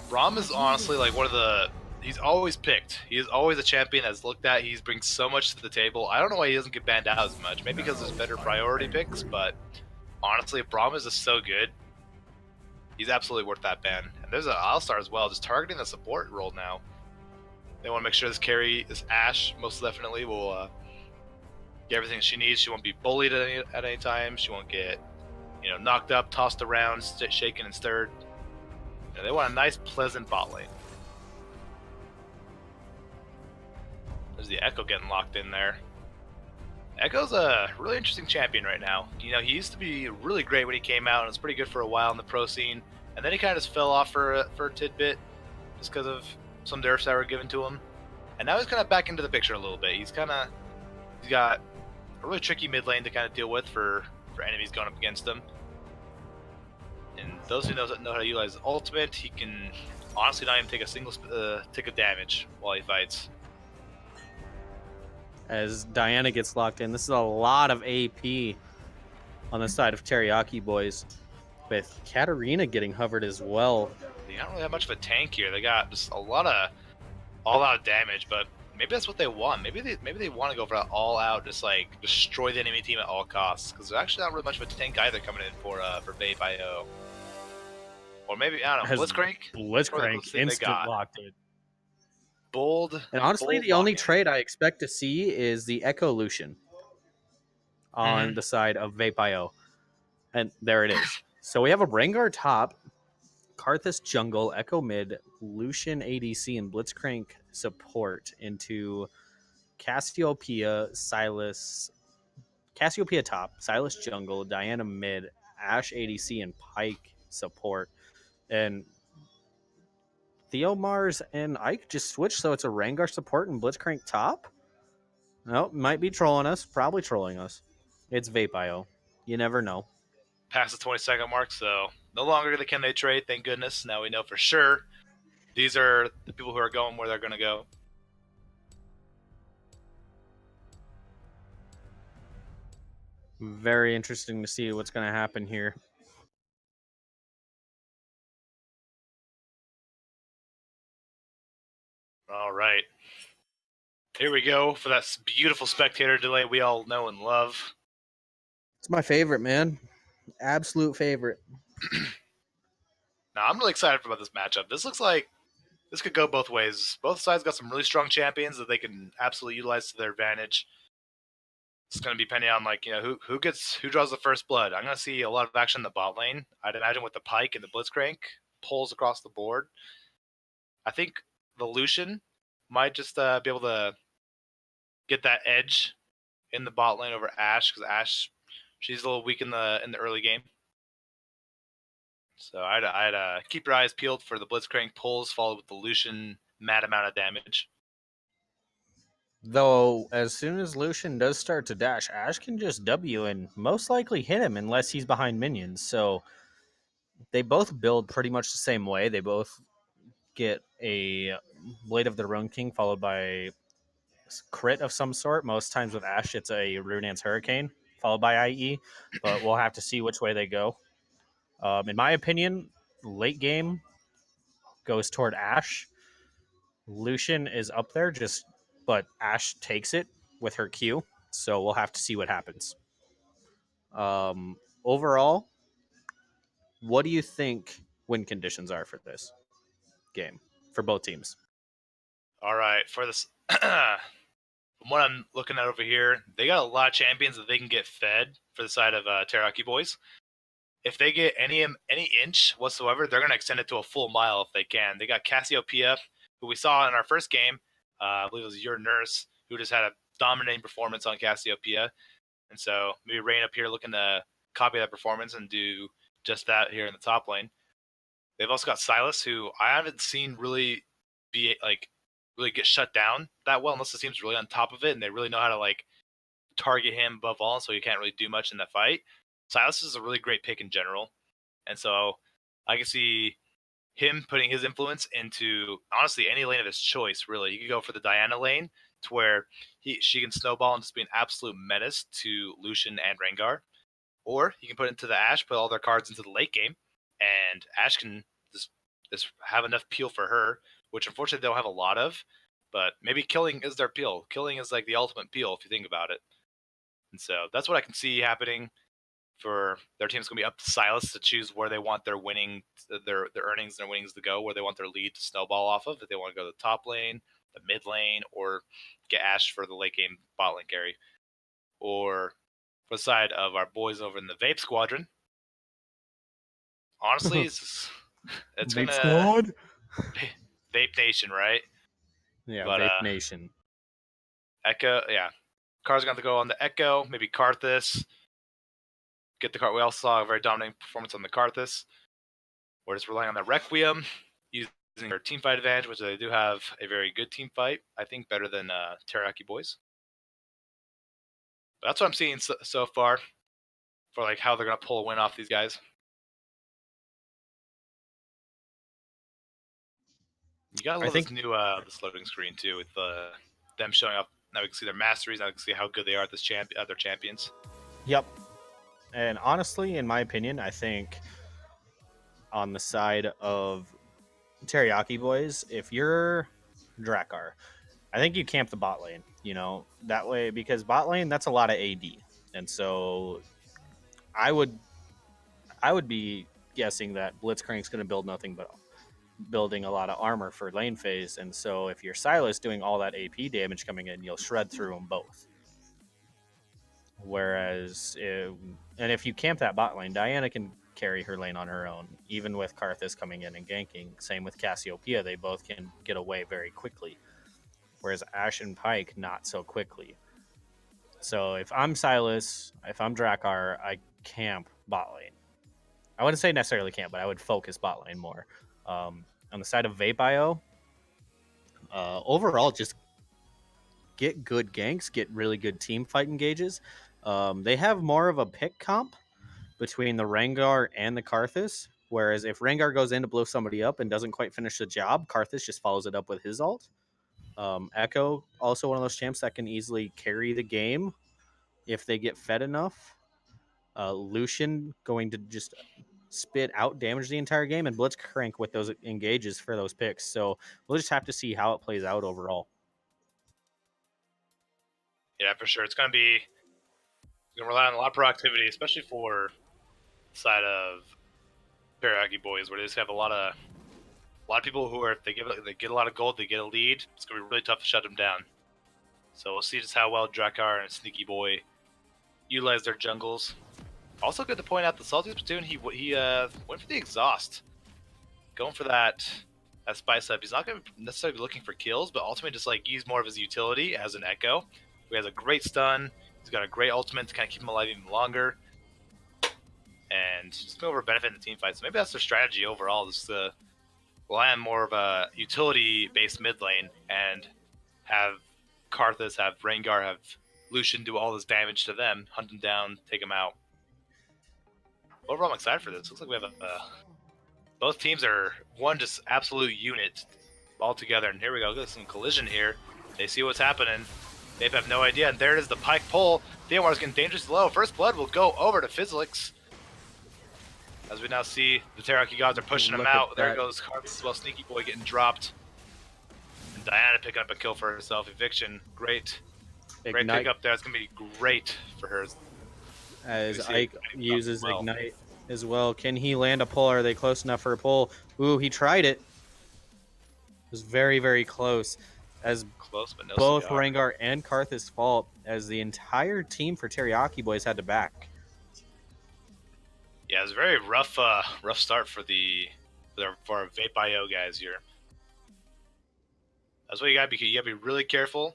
Braum is honestly like one of the He's always picked. He is always a champion that's looked at. He brings so much to the table. I don't know why he doesn't get banned out as much. Maybe because there's better priority picks, but honestly, Brahma is just so good. He's absolutely worth that ban. And there's an All-Star as well, just targeting the support role now. They want to make sure this Ashe, most definitely will get everything she needs. She won't be bullied at any time. She won't get, knocked up, tossed around, shaken and stirred. They want a nice, pleasant bot lane. There's the Echo getting locked in there. Echo's a really interesting champion right now. He used to be really great when he came out and was pretty good for a while in the pro scene, and then he kind of just fell off for a tidbit just because of some nerfs that were given to him. And now he's kind of back into the picture a little bit. He's got a really tricky mid lane to kind of deal with for enemies going up against him. And those who know how to utilize his ultimate, he can honestly not even take a single tick of damage while he fights. As Diana gets locked in, this is a lot of AP on the side of Teriyaki Boys, with Katarina getting hovered as well. They don't really have much of a tank here. They got just a lot of all-out damage, but maybe that's what they want. Maybe they want to go for that all-out, just like destroy the enemy team at all costs. Because there's actually not really much of a tank either coming in for Vape.io. Or maybe, I don't know, Blitzcrank instant locked in. Bold. And honestly, the only trade I expect to see is the Echo Lucian on the side of Vape.io. And there it is. So we have a Rengar top, Karthus jungle, Echo mid, Lucian ADC, and Blitzcrank support into Cassiopeia, Cassiopeia top, Silas jungle, Diana mid, Ashe ADC, and Pike support. And Theo Mars and Ike just switched, so it's a Rengar support and Blitzcrank top? No, might be trolling us. Probably trolling us. It's Vape.io. You never know. Past the 20-second mark, so no longer can they trade, thank goodness. Now we know for sure these are the people who are going where they're going to go. Very interesting to see what's going to happen here. All right. Here we go for that beautiful spectator delay we all know and love. It's my favorite, man. Absolute favorite. Now, I'm really excited about this matchup. This looks like this could go both ways. Both sides got some really strong champions that they can absolutely utilize to their advantage. It's going to be depending on who draws the first blood. I'm going to see a lot of action in the bot lane. I'd imagine with the Pike and the Blitzcrank pulls across the board. I think the Lucian might just be able to get that edge in the bot lane over Ashe, because Ashe, she's a little weak in the early game. So I'd keep your eyes peeled for the Blitzcrank pulls, followed with the Lucian mad amount of damage. Though, as soon as Lucian does start to dash, Ashe can just W and most likely hit him unless he's behind minions. So they both build pretty much the same way. They both get a Blade of the Rune King followed by crit of some sort. Most times with Ashe, it's a Runeance Hurricane followed by IE, but we'll have to see which way they go. In my opinion, late game goes toward Ashe. Lucian is up there, but Ashe takes it with her Q, so we'll have to see what happens. Overall, what do you think win conditions are for this game for both teams? All right, for this, from what I'm looking at over here, they got a lot of champions that they can get fed for the side of Teriyaki Boys. If they get any inch whatsoever, they're going to extend it to a full mile if they can. They got Cassiopeia, who we saw in our first game. I believe it was your nurse, who just had a dominating performance on Cassiopeia. And so maybe Rain up here looking to copy that performance and do just that here in the top lane. They've also got Silas, who I haven't seen really get shut down that well, unless the team's really on top of it and they really know how to target him above all, so he can't really do much in that fight. Silas is a really great pick in general, and so I can see him putting his influence into honestly any lane of his choice. Really, he could go for the Diana lane to where she can snowball and just be an absolute menace to Lucian and Rengar, or he can put it into the Ashe, put all their cards into the late game, and Ashe can just have enough peel for her which unfortunately they don't have a lot of. But maybe killing is their peel. Killing is like the ultimate peel if you think about it. And so that's what I can see happening for their team. It's going to be up to Silas to choose where they want their winning, their earnings and their winnings to go, where they want their lead to snowball off of. If they want to go to the top lane, the mid lane, or get Ash for the late game bot lane carry. Or for the side of our boys over in the Vape Squadron, honestly, it's Vape gonna Squad? Vape Nation, right? Yeah, But, Vape Nation. Echo, yeah. Car's going to go on the Echo, maybe Karthus. Get the card. We also saw a very dominating performance on the Karthus. We're just relying on the Requiem, using their team fight advantage, which they do have a very good team fight. I think better than Teriyaki Boys. But that's what I'm seeing so far for like how they're going to pull a win off these guys. You got a little this new this loading screen too with them showing up. Now we can see their masteries. Now we can see how good they are at this their champions. Yep. And honestly, in my opinion, I think on the side of Teriyaki Boys, if you're Drakkar, I think you camp the bot lane, you know, that way, because bot lane, that's a lot of AD. And so I would be guessing that Blitzcrank's going to build nothing but building a lot of armor for lane phase. And so if you're Silas doing all that AP damage coming in, you'll shred through them both. Whereas, and if you camp that bot lane, Diana can carry her lane on her own, even with Karthus coming in and ganking. Same with Cassiopeia, they both can get away very quickly. Whereas Ashe and Pyke, not so quickly. So if I'm Silas, if I'm Drakkar, I camp bot lane. I wouldn't say necessarily camp, but I would focus bot lane more. On the side of Vape.io, overall, just get good ganks, get really good team fight engages. They have more of a pick comp between the Rengar and the Karthus, whereas if Rengar goes in to blow somebody up and doesn't quite finish the job, Karthus just follows it up with his ult. Echo, also one of those champs that can easily carry the game if they get fed enough. Lucian going to just spit out damage the entire game, and Blitzcrank with those engages for those picks. So we'll just have to see how it plays out overall. Yeah, for sure. It's going to rely on a lot of proactivity, especially for the side of Teriyaki Boys, where they just have a lot of people who are, if they get a lot of gold, they get a lead. It's going to be really tough to shut them down. So we'll see just how well Drakkar and Sneaky Boy utilize their jungles. Also good to point out the Salty Platoon, he went for the exhaust. Going for that spice up. He's not going to necessarily be looking for kills, but ultimately just like use more of his utility as an Echo. He has a great stun. He's got a great ultimate to kind of keep him alive even longer. And just go over benefit in the team fight. So maybe that's their strategy overall, is to rely on more of a utility-based mid lane and have Karthus, have Rengar, have Lucian do all this damage to them, hunt them down, take them out. Overall, I'm excited for this. Looks like we have both teams are one just absolute unit all together. And here we go. Look at some collision here. They see what's happening. They have no idea. And there it is, the Pyke pull. Theomar's getting dangerously low. First blood will go over to Fizzlix. As we now see the Teriyaki gods are pushing him out. There goes Karthus as well. Sneaky Boy getting dropped. And Diana picking up a kill for herself. Eviction. Great pick up there. It's going to be great for her. As Ike uses Ignite as well. Can he land a pull? Are they close enough for a pull? Ooh, he tried it. It was very, very close. As close, but no both cigar. Rengar and Karthus fault, as the entire team for Teriyaki Boys had to back. Yeah, it was a very rough start for our Vape.io guys here. That's what you gotta be. You gotta be really careful.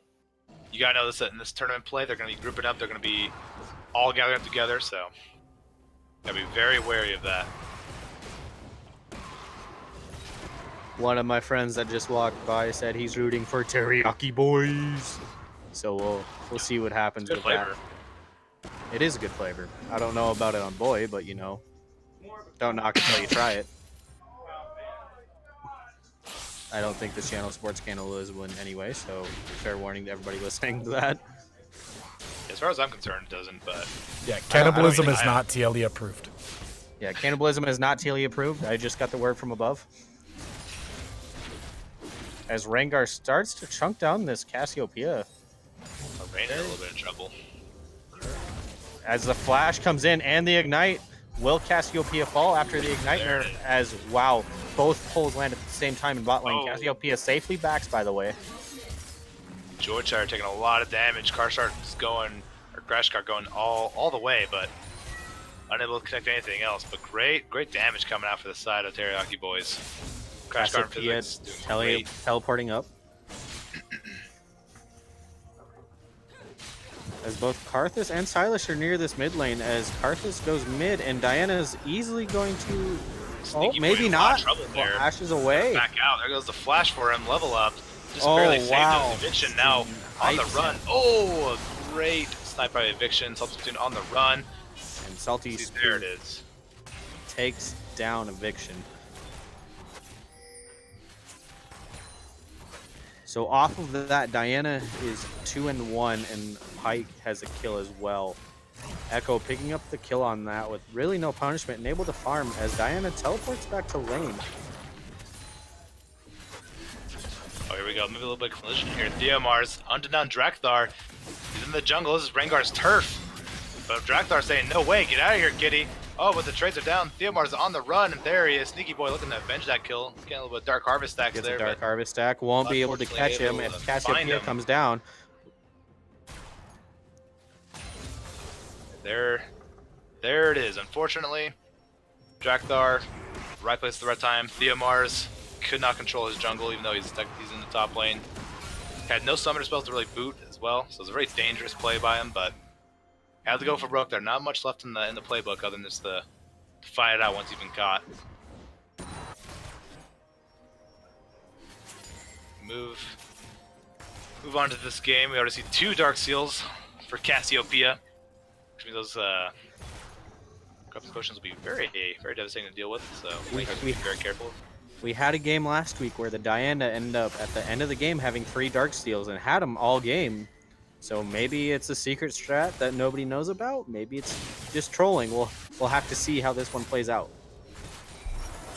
You gotta know this in this tournament play, they're gonna be grouping up. They're gonna be all gathered up together, so gotta be very wary of that. One of my friends that just walked by said he's rooting for Teriyaki Boys. So we'll see what happens with that. It is a good flavor. I don't know about it on Boy, but you know, don't knock it until you try it. I don't think the channel Sports Cannibalism anyway, so fair warning to everybody listening to that. As far as I'm concerned, it doesn't, but... Yeah, cannibalism is not TLE approved. Yeah, cannibalism is not TLE approved. I just got the word from above. as Rengar starts to chunk down this Cassiopeia. Rain in a little bit of trouble. As the flash comes in and the ignite, will Cassiopeia fall after the ignite nerf? As wow, both pulls land at the same time in bot lane. Oh. Cassiopeia safely backs, by the way. George are taking a lot of damage. Carshart's going, or Crashcart going all the way, but unable to connect anything else. But great damage coming out for the side of Teriyaki boys. Crashcart physics doing great. Teleporting up. As both Karthus and Silas are near this mid lane, as Karthus goes mid and Diana's easily going to... Sneaky maybe not. Flashes away. Back out. There goes the flash for him. Level up. Just barely saved his eviction. Now on the run. Oh, a great snipe by eviction. Salty Spoon on the run. And Salty Spoon there it is. Takes down eviction. So off of that, Diana is 2-1, and Pike has a kill as well. Echo picking up the kill on that with really no punishment and able to farm as Diana teleports back to lane. Oh, here we go. Maybe a little bit of collision here. Theomars hunting down Drakthar. He's in the jungle. This is Rengar's turf. But Drakthar saying, no way, get out of here, kitty. Oh, but the trades are down. Theomar's on the run, and there he is. Sneaky boy looking to avenge that kill. Getting a little bit of Dark Harvest stacks Gets there. a Dark Harvest stack. Won't be able to catch him if Cassiopeia comes down. There it is. Unfortunately, Drakthar, right place at the right time. Theomars could not control his jungle, even though he's in the top lane. Had no summoner spells to really boot as well, so it was a very dangerous play by him, but had to go for broke there. Not much left in the playbook other than just to fight it out once you've been caught. Move on to this game. We already see 2 Dark Seals for Cassiopeia, which means those corruption potions will be very devastating to deal with. So we have to be very careful. We had a game last week where the Diana ended up at the end of the game having 3 Dark Steals and had them all game. So maybe it's a secret strat that nobody knows about. Maybe it's just trolling. We'll have to see how this one plays out.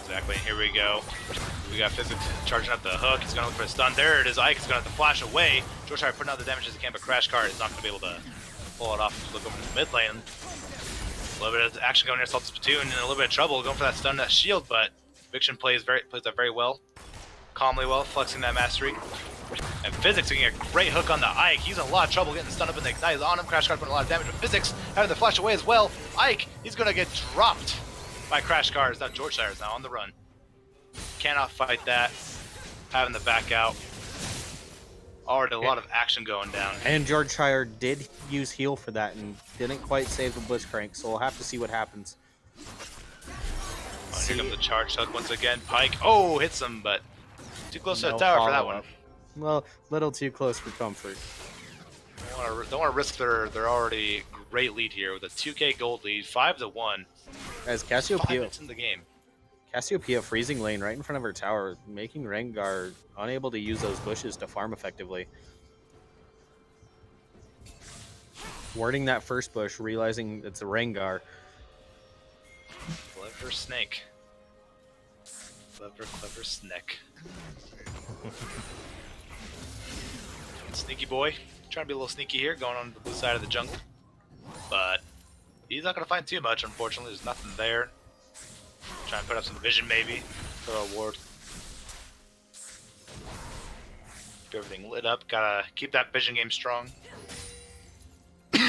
Exactly. Here we go. We got Physics charging up the hook. He's gonna look for a stun. There it is. Ike is gonna have to flash away. George putting out the damage as he can, but Crash Cart is not gonna be able to pull it off. Look over to the mid lane. A little bit of action going near Salty Spittoon and a little bit of trouble going for that stun, that shield, but Eviction plays that very well. Calmly well, flexing that mastery. And Physics getting a great hook on the Ike. He's in a lot of trouble getting stunned up and the ignite is on him. Crash Cart putting a lot of damage, but Physics having the flash away as well. Ike, he's gonna get dropped by Crash Cart. Now George is now on the run. Cannot fight that. Having the back out. Already a lot of action going down. And George Shire did use heal for that and didn't quite save the Blitzcrank, so we'll have to see what happens. Oh, here comes the charge hook once again. Pike, oh, hits him, but too close to the tower for that one. Well, little too close for comfort. Don't want to risk their already great lead here with a 2K gold lead, 5-1. As 5 minutes in the game. Cassiopeia freezing lane right in front of her tower, making Rengar unable to use those bushes to farm effectively. Warding that first bush, realizing it's a Rengar. Clever snake. Clever snake. Sneaky boy. Trying to be a little sneaky here, going on the blue side of the jungle. But he's not going to find too much, unfortunately. There's nothing there. Try and put up some vision, maybe. Throw a ward. Keep everything lit up. Gotta keep that vision game strong.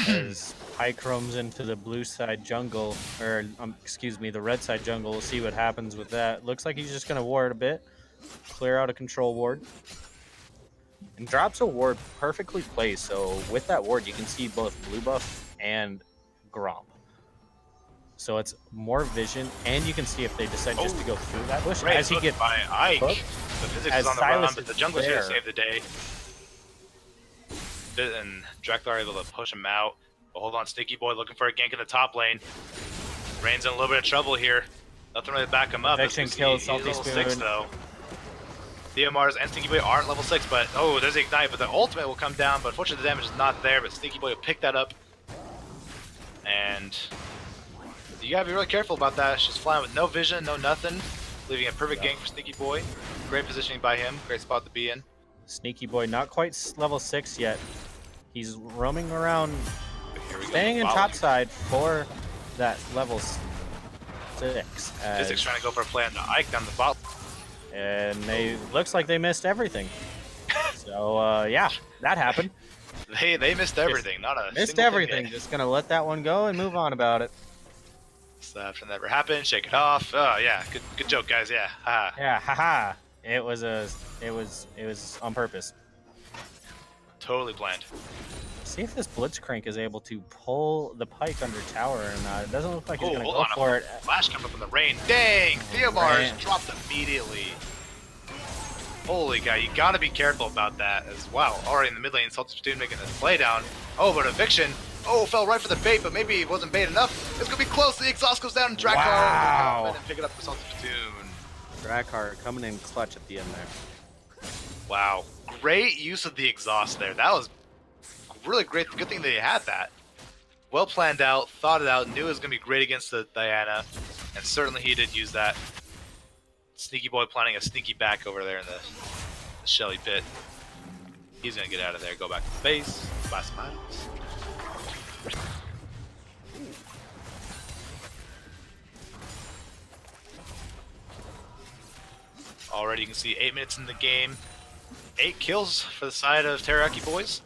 As Pike roams into the blue side jungle, or excuse me, the red side jungle. We'll see what happens with that. Looks like he's just gonna ward a bit, clear out a control ward, and drops a ward perfectly placed. So with that ward, you can see both blue buff and Gromp. So it's more vision, and you can see if they decide just to go through that bush. As he gets by Ike, hooked, the Physics is on the run, but the jungler's here to save the day. And Drakthar able to push him out. But hold on, Sneaky Boy looking for a gank in the top lane. Rain's in a little bit of trouble here. Nothing really to back him up. Eviction kills Salty level Spoon. 6 though. Theomars and Sneaky Boy aren't level 6, but oh, there's the ignite, but the ultimate will come down. But unfortunately, the damage is not there. But Sneaky Boy will pick that up, and you gotta be really careful about that. She's flying with no vision, no nothing, leaving a perfect gank for Sneaky Boy. Great positioning by him. Great spot to be in. Sneaky boy, not quite level 6 yet. He's roaming around, staying in top side for that level 6. Physics trying to go for a play on the Ike down the bot. And they looks like they missed everything. So yeah, that happened. They missed everything. Not a missed single everything. thing. Just gonna let that one go and move on about it. So after that never happened, shake it off. Oh yeah, good joke, guys. Yeah, haha. Yeah, haha. It was on purpose. Totally planned. See if this Blitzcrank is able to pull the Pike under tower or not. It doesn't look like he's gonna hold go on. for it. Flash coming up in the rain. Dang, Theomar's dropped immediately. Holy cow, you gotta be careful about that as well. Already in the mid lane, Salty Splatoon making this play down. Oh, but eviction. Oh, fell right for the bait, but maybe it wasn't bait enough. It's gonna be close. The exhaust goes down, and Drakkar Wow. will come in and pick it up for Salty Splatoon. Drakkar coming in clutch at the end there. Wow, great use of the exhaust there. That was really great. Good thing they had that. Well planned out, thought it out, knew it was gonna be great against the Diana, and certainly he did use that. Sneaky boy planning a sneaky back over there in the Shelly pit. He's gonna get out of there, go back to base, buy some items. Already you can see 8 minutes in the game. 8 kills for the side of Teriyaki boys.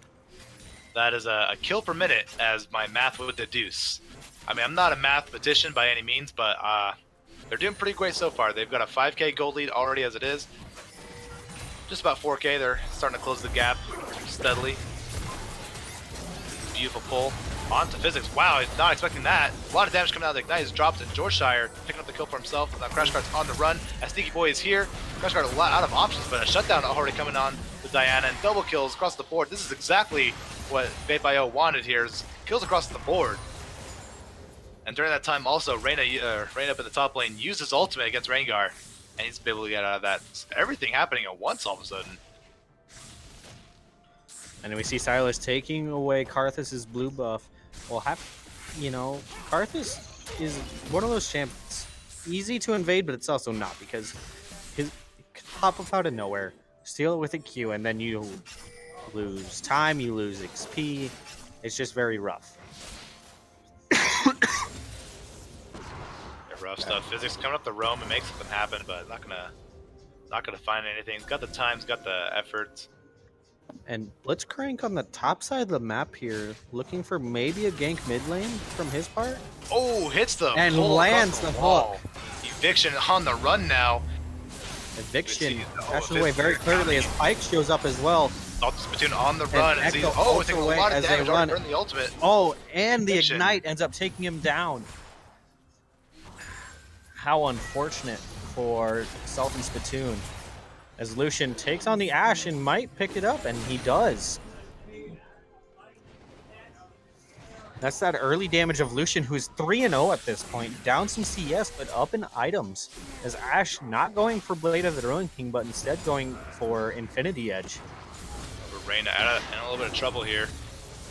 That is a kill per minute, as my math would deduce. I mean, I'm not a mathematician by any means, but they're doing pretty great so far. They've got a 5k gold lead already as it is. Just about 4k. They're starting to close the gap steadily. Beautiful pull. On to Physics. Wow, not expecting that. A lot of damage coming out of the Ignite is dropped, and Georgeshire picking up the kill for himself. Now Crash Card's on the run as Sneaky Boy is here. Crash Card a lot out of options, but a shutdown already coming on with Diana, and double kills across the board. This is exactly what Vape.io wanted here, is kills across the board. And during that time also, Reyna up in the top lane used his ultimate against Rengar, and he's been able to get out of that. Everything happening at once all of a sudden. And we see Silas taking away Karthus's blue buff. Well, you know, Karthus is one of those champions. Easy to invade, but it's also not, because his pop up out of nowhere, steal it with a Q, and then you lose time, you lose XP. It's just very rough. Rough stuff. Physics coming up the roam and makes something happen, but not gonna find anything. He's got the time, he's got the effort. And Blitzcrank on the top side of the map here, looking for maybe a gank mid lane from his part. Oh, hits the and pull lands across the wall. hook. Eviction on the run now. Eviction dashes away very clearly as Pike shows up as well. Salty Splatoon on the run. And He's, Echo taking a away lot of as damage. they run. Already burned the ultimate. Oh, and the Eviction. Ignite ends up taking him down. How unfortunate for Salty Splatoon, as Lucian takes on the Ashe and might pick it up, and he does. That's that early damage of Lucian, who's 3-0 at this point, down some CS, but up in items. As Ashe not going for Blade of the Ruin King, but instead going for Infinity Edge. Reyna in a little bit of trouble here.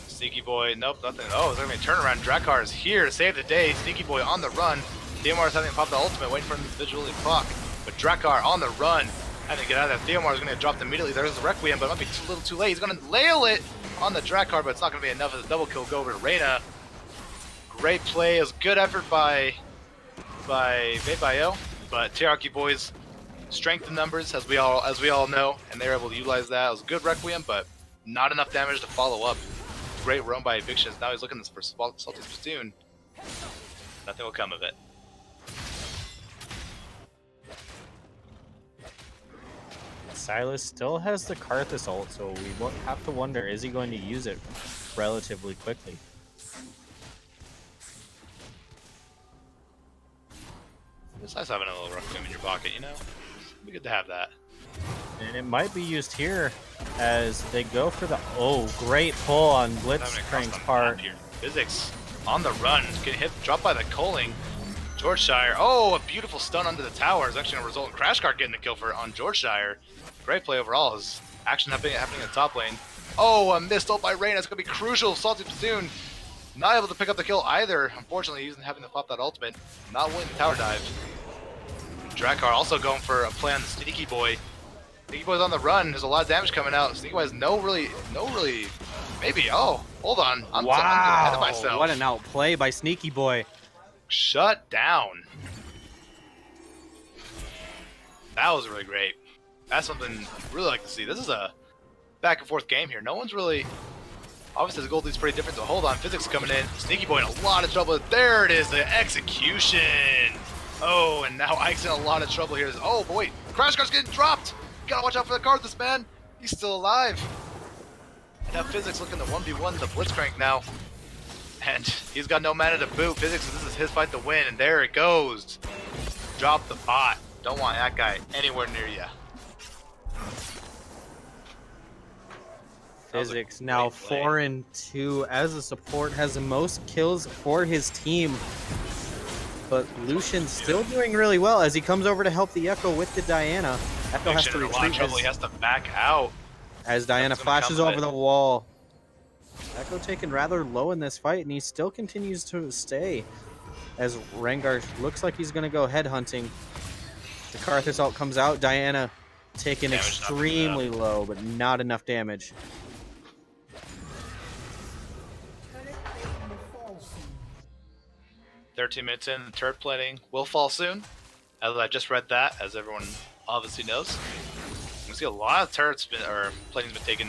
Sneaky Boy, nope, nothing. Oh, there's gonna be a turnaround. Drakkar is here to save the day. Sneaky Boy on the run. Theomar is having to pop the ultimate, waiting for him to visually proc. But Drakkar on the run, having to get out of there. Theomar is gonna get dropped immediately. There's the Requiem, but it might be a little too late. He's gonna nail it on the Drakkar, but it's not gonna be enough as a double kill go over to Reyna. Great play, it was good effort by Vape.io, but Teriyaki boys, strength in numbers, as we all know, and they were able to utilize that. It was a good Requiem, but not enough damage to follow up. Great roam by Evictions. Now he's looking for Salty Splatoon. Nothing will come of it. Silas still has the Karthus ult, so we won't have to wonder, is he going to use it relatively quickly? It's nice having a little Requiem in your pocket, you know? It'd be good to have that. And it might be used here as they go for the... Oh, great pull on Blitzcrank's part. Physics on the run, getting hit, dropped by the Coaling. Georgeshire, oh, a beautiful stun under the tower is actually going to result in Crash Card getting the kill on Georgeshire. Great play overall. His action happening in the top lane. Oh, a missed ult by Reyna. It's going to be crucial. Salty Splatoon not able to pick up the kill either. Unfortunately, he's having to pop that ultimate. Not winning the tower dive. Drakkar also going for a play on the Sneaky Boy. Sneaky Boy's on the run. There's a lot of damage coming out. Sneaky Boy has no really, maybe. Oh, hold on. I'm ahead of myself. What an outplay by Sneaky Boy. Shut down. That was really great. That's something I'd really like to see. This is a back and forth game here. No one's really... Obviously, the gold lead's pretty different, so hold on. Physics coming in. Sneaky Boy in a lot of trouble. There it is, the execution. Oh, and now Ike's in a lot of trouble here. Oh, but wait. Crash Car's getting dropped. You gotta watch out for the card, this man. He's still alive. And now Physics looking to 1v1 the Blitzcrank now. And he's got no mana to boot. Physics, this is his fight to win, and there it goes. Drop the bot. Don't want that guy anywhere near you. Physics now 4-2 as a support, has the most kills for his team. But Lucian's still doing really well as he comes over to help the Echo with the Diana. Echo has to retreat. He has to back out. As Diana flashes over the wall. Echo taken rather low in this fight, and he still continues to stay. As Rengar looks like he's going to go headhunting. The Karthus ult comes out. Diana taken extremely low, but not enough damage. 13 minutes in, the turret plating will fall soon. As I just read that, as everyone obviously knows. You can see a lot of turrets plating's been taken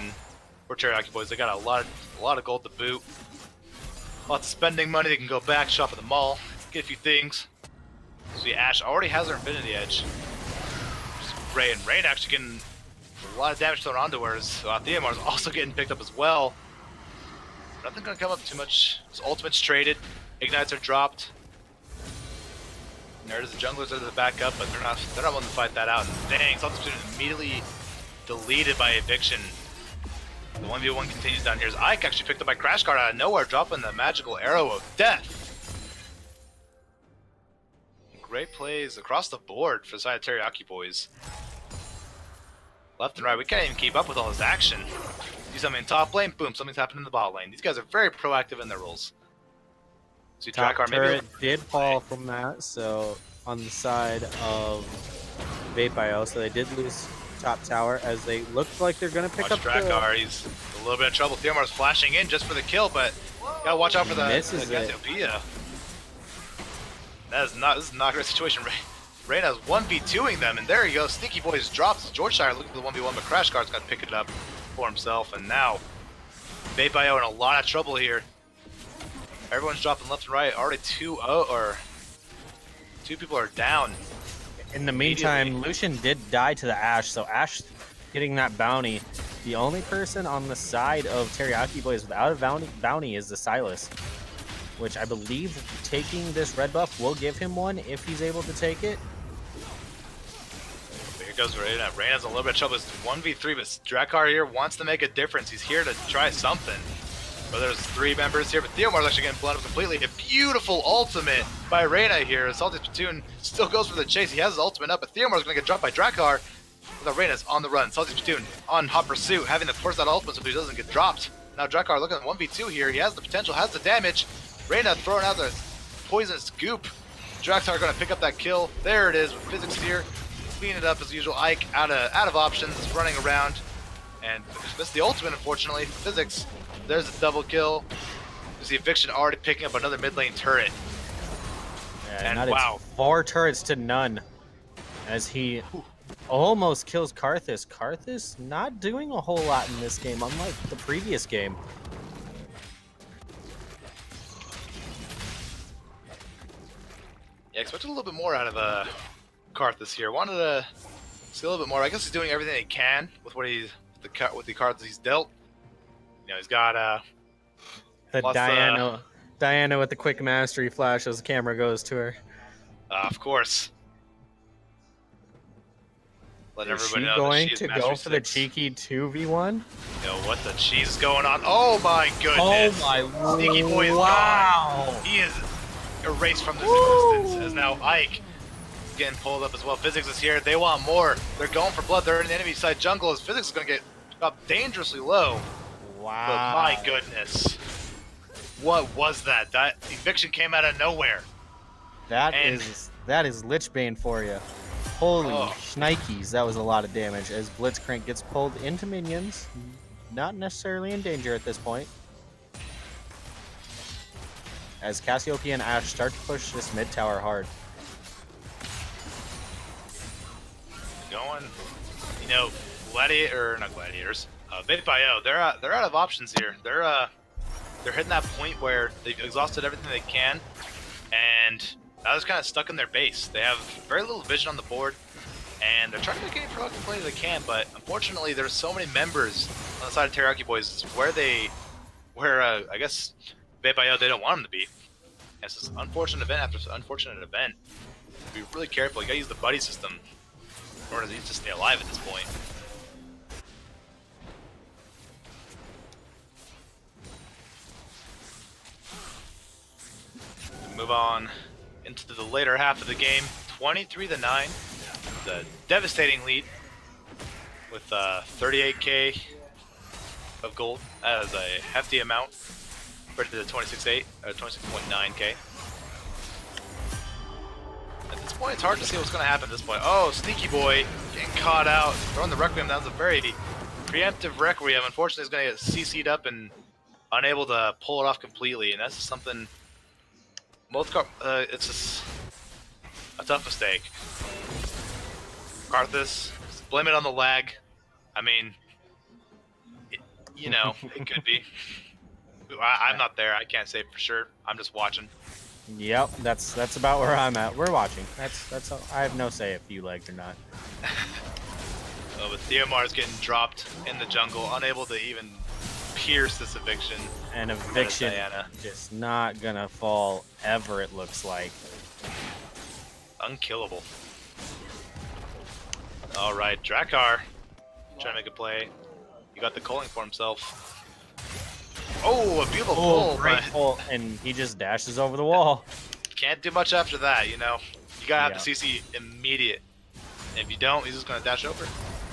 for Teriyaki Boys. They got a lot of gold to boot. Lots of spending money. They can go back, shop at the mall, get a few things. See, Ashe already has her Infinity Edge. Ray and Rain actually getting a lot of damage thrown onto her. Theomar's also getting picked up as well. Nothing gonna come up too much. His ultimate's traded. Ignites are dropped. There's the junglers are the backup, but they're not willing to fight that out. And dang, Salty immediately deleted by eviction. The 1v1 continues down here. As Ike actually picked up by Crash Card out of nowhere, dropping the magical arrow of death. Great plays across the board for the side of Teriyaki Boys. Left and right, we can't even keep up with all this action. Do something in top lane, boom, something's happening in the bot lane. These guys are very proactive in their roles. So Top turret did fall from that, so on the side of Vape.io, so they did lose top tower as they looked like they're going to pick up Drakkar, he's a little bit of trouble. Theomar's flashing in just for the kill, but gotta watch out for the Cassiopeia. This is not a great situation. Reyna's 1v2ing them, and there he goes. Sneaky Boys drops. Georgeshire looking for the 1v1, but Crash Card's got to pick it up for himself, and now Vape.io in a lot of trouble here. Everyone's dropping left and right. Already 2-0, or 2 people are down. In the meantime, Lucian did die to the Ashe, so Ashe getting that bounty. The only person on the side of Teriyaki Boys without a bounty is the Silas, which I believe taking this red buff will give him one if he's able to take it. Here goes Reyna. Reyna's a little bit of trouble. It's 1v3, but Drakkar here wants to make a difference. He's here to try something. But there's 3 members here, but Theomar's actually getting blown up completely. A beautiful ultimate by Reyna here. Salty Splatoon still goes for the chase. He has his ultimate up, but Theomar's going to get dropped by Drakkar. But Reyna's on the run. Salty Splatoon on hot pursuit, having to force that ultimate so he doesn't get dropped. Now Drakkar looking at 1v2 here. He has the potential, has the damage. Reyna throwing out the poisonous goop. Drakkar going to pick up that kill. There it is with Physics here. Clean it up as usual. Ike out of options, running around. And missed the ultimate, unfortunately. Physics. There's a double kill. There's the eviction already picking up another mid lane turret. Yeah, and wow. 4 turrets to none as he almost kills Karthus. Karthus not doing a whole lot in this game, unlike the previous game. Yeah, expected a little bit more out of Karthus here. Wanted to see a little bit more. I guess he's doing everything he can with what with the cards he's dealt. You know, he's got the Diana with the quick mastery flash as the camera goes to her. Of course. Let everybody know going that to go for the cheeky 2v1? You know what the cheese is going on? Oh my goodness! Oh my! Sneaky Boy is gone. He is erased from this existence. As now Ike is getting pulled up as well. Physics is here. They want more. They're going for blood. They're in the enemy side jungle. As Physics is going to get up dangerously low. Wow! But my goodness! What was that? That eviction came out of nowhere. That is Lichbane for you. Holy Oh. shnikes, that was a lot of damage as Blitzcrank gets pulled into minions. Not necessarily in danger at this point. As Cassiopeia and Ash start to push this mid tower hard. Going, you know, not gladiators. Vape.io, they're out of options here. They're hitting that point where they've exhausted everything they can, and now they're kind of stuck in their base. They have very little vision on the board, and they're trying to make any productive play they can, but unfortunately there's so many members on the side of Teriyaki Boys where I guess Vape.io, they don't want them to be. And it's this unfortunate event after unfortunate event. Be really careful. You gotta use the buddy system in order to stay alive at this point. Move on into the later half of the game. 23-9. The devastating lead with 38k of gold. That is a hefty amount compared to the 26.8 or 26.9k. At this point, it's hard to see what's going to happen at this point. Oh, Sneaky Boy getting caught out, throwing the Requiem. That was a very preemptive Requiem. Unfortunately, he's going to get CC'd up and unable to pull it off completely, and that's something. It's just a tough mistake. Karthus, blame it on the lag. I mean, it could be. I'm not there. I can't say for sure. I'm just watching. Yep, that's about where I'm at. We're watching. That's all. I have no say if you lagged or not. Oh, but Theomar's getting dropped in the jungle, unable to even pierce this eviction. And eviction just not gonna fall ever, it looks like. Unkillable. Alright, Drakkar trying to make a play. He got the culling for himself. Oh, a beautiful pull, great but pull, and he just dashes over the wall. can't do much after that, You gotta have the CC immediate. If you don't, he's just gonna dash over.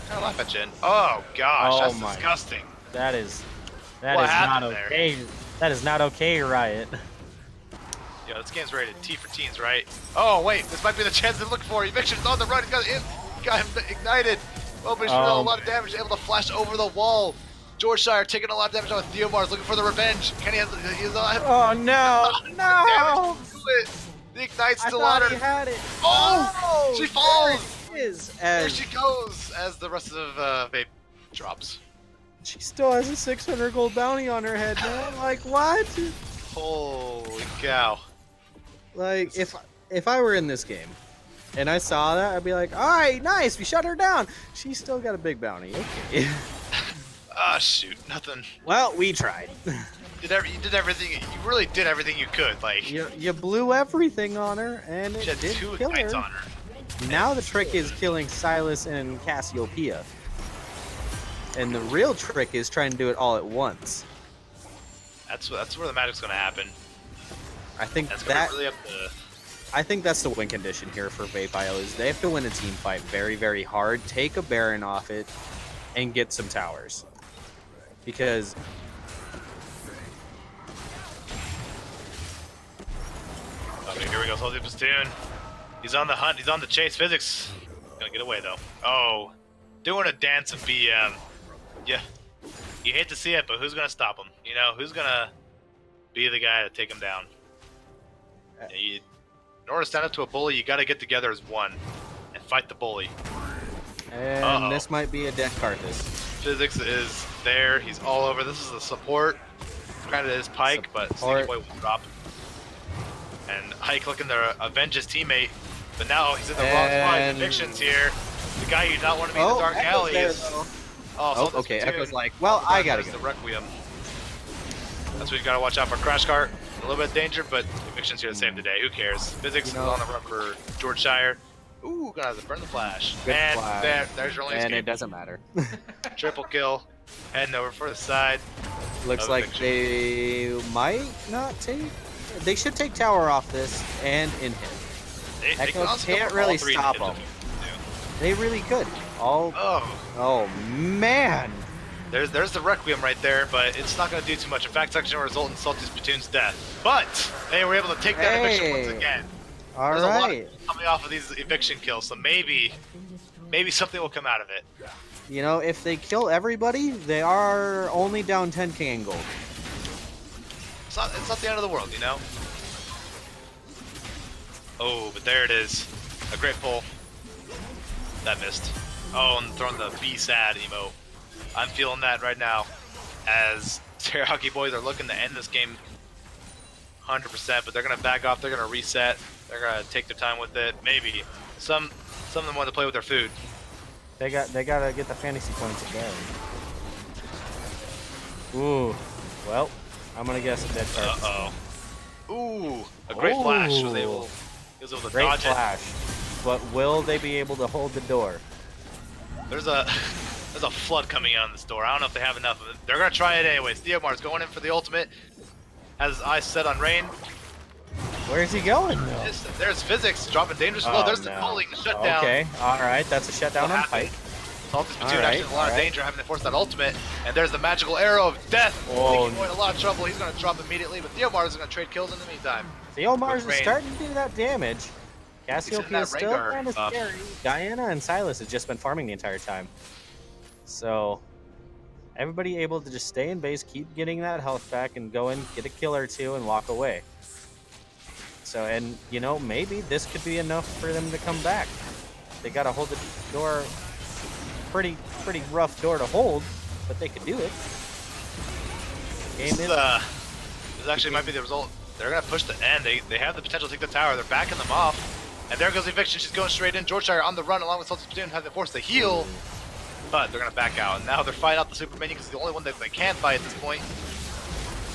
Kind of laugh at Jin. Oh gosh, that's disgusting. That is What not happened okay. That is not okay, Riot. Yo, this game's rated T for teens, right? Oh wait, this might be the chance they're looking for. Eviction's on the run. He got him ignited. Oh, but he's doing a lot of damage. Able to flash over the wall. George Shire taking a lot of damage on Theomar's looking for the revenge. Kenny has Oh no! No! The ignite's still I on thought her. he had it. Oh! She falls! There she goes as the rest of Vape drops. She still has a 600 gold bounty on her head, man. Like, what? Holy cow. Like, if I were in this game and I saw that, I'd be like, alright, nice, we shut her down. She's still got a big bounty. Okay. Ah, shoot, nothing. Well, we tried. You did everything. You really did everything you could. Like you blew everything on her, and it she had did 2 kill ignites her. on her. Now the trick is killing Silas and Cassiopeia. And the real trick is trying to do it all at once. That's where the magic's gonna happen. I think That's that really up to. I think that's the win condition here for Vape.io is they have to win a team fight very, very hard, take a Baron off it, and get some towers. Because Okay, here we go. Salty Platoon. He's on the hunt. He's on the chase. Physics gonna get away though. Oh, doing a dance of BM. Yeah, you hate to see it, but who's gonna stop him? Who's gonna be the guy to take him down? In order to stand up to a bully, you gotta get together as one and fight the bully. And this might be a death Karthus. Physics is there. He's all over. This is the support. Granted, it is Pike, but Sneaky Boy will drop. And Pike looking to avenge his teammate, but now he's in the wrong spot. Eviction's here. The guy you don't want to be in the dark alley is. Okay. Echo's like, well, I gotta go. The Requiem. That's what you gotta watch out for. Crash Cart, a little bit of danger, but Eviction's here to save the day. Who cares? Physics is on the run for George Shire. Ooh, gonna have to burn the flash. Good and flash. there's your only And escape. it doesn't matter. Triple kill. Heading over for the side. Looks like they might not take. They should take tower off this and in him. They can also can't go for really all 3 stop hits them. if they do. They really could. Oh man. There's the Requiem right there, but it's not going to do too much. In fact, it's actually going to result in Salty Splatoon's death. But they were able to take that eviction once again. All There's a lot right. coming off of these eviction kills, so maybe something will come out of it. You know, if they kill everybody, they are only down 10k in gold. It's not the end of the world, you know? Oh, but there it is. A great pull. That missed. Oh, and throwing the be sad emo. I'm feeling that right now. As Teriyaki Boys are looking to end this game 100%, but they're going to back off. They're going to reset. They're going to take their time with it. Maybe. Some of them want to play with their food. They gotta get the fantasy points again. Ooh. Well, I'm gonna guess a dead card. Uh-oh. Ooh. A great flash. He was able to Great dodge flash. But will they be able to hold the door? There's a flood coming out of this door. I don't know if they have enough of it. They're gonna try it anyways. Theomar's going in for the ultimate. Has his eyes set on Rain. Where's he going? There's physics dropping dangerous low. There's the calling shutdown. Okay, alright, that's a shutdown on Pike. Salty's Platoon actually in a lot of danger, having to force that ultimate. And there's the magical arrow of death. Oh. He's in a lot of trouble. He's gonna drop immediately, but Theomar is gonna trade kills in the meantime. Theomar's With Rain. starting to do that damage. Cassiopeia is still Rengar kind of buff. scary. Diana and Silas has just been farming the entire time. So, everybody able to just stay in base, keep getting that health back, and go in, get a kill or two, and walk away. So, and, you know, maybe this could be enough for them to come back. They got to hold the door, pretty rough door to hold, but they could do it. This actually might be the result. They're gonna push the end. They have the potential to take the tower. They're backing them off. And there goes the eviction. She's going straight in. Georgeshire on the run along with Salty's Platoon, have to force the heal. But they're gonna back out. And now they're fighting out the super minion because it's the only one that they can fight at this point.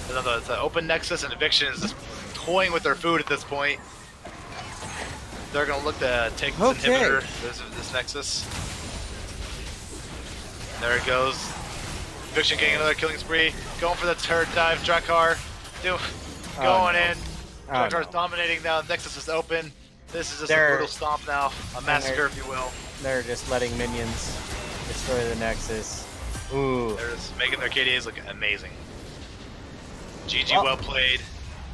It's an open nexus, and eviction is just toying with their food at this point. They're gonna look to take this inhibitor, this nexus. There it goes. Eviction getting another killing spree. Going for the turret dive. Drakkar going in. Drakkar's dominating now. Nexus is open. This is just a brutal stomp now. A massacre, if you will. They're just letting minions destroy the nexus. Ooh. They're just making their KDAs look amazing. GG, well played.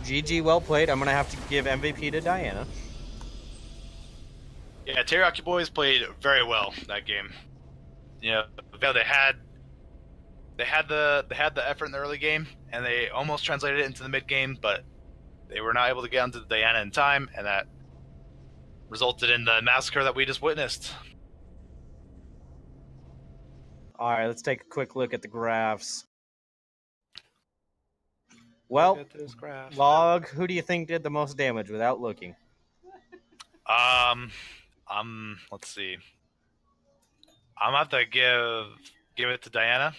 GG, well played. I'm going to have to give MVP to Diana. Yeah, Teriyaki Boys played very well that game. You know, they had the effort in the early game, and they almost translated it into the mid game, but they were not able to get onto the Diana in time, and that resulted in the massacre that we just witnessed. All right, let's take a quick look at the graphs. Well, Log, who do you think did the most damage without looking? Let's see. I'm gonna have to give it to Diana.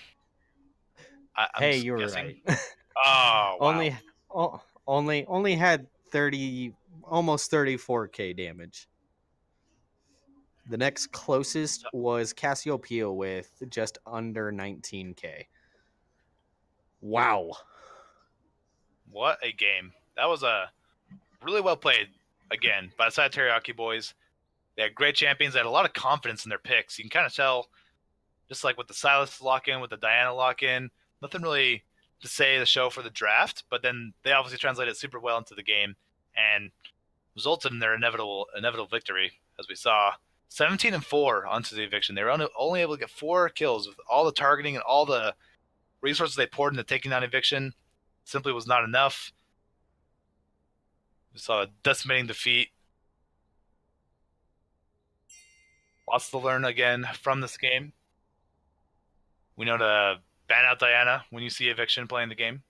Hey, you were right. Oh, wow. Only had almost 34k damage. The next closest was Cassiopeia with just under 19k. Wow. What a game. That was a really well played again by the side of Teriyaki Boys. They had great champions. They had a lot of confidence in their picks. You can kind of tell, just like with the Silas lock-in, with the Diana lock-in, nothing really to say the show for the draft, but then they obviously translated super well into the game and resulted in their inevitable victory, as we saw. 17-4 onto the eviction. They were only able to get 4 kills with all the targeting and all the resources they poured into taking down eviction. Simply was not enough. We saw a decimating defeat. Lots to learn again from this game. We know to ban out Diana when you see eviction playing the game.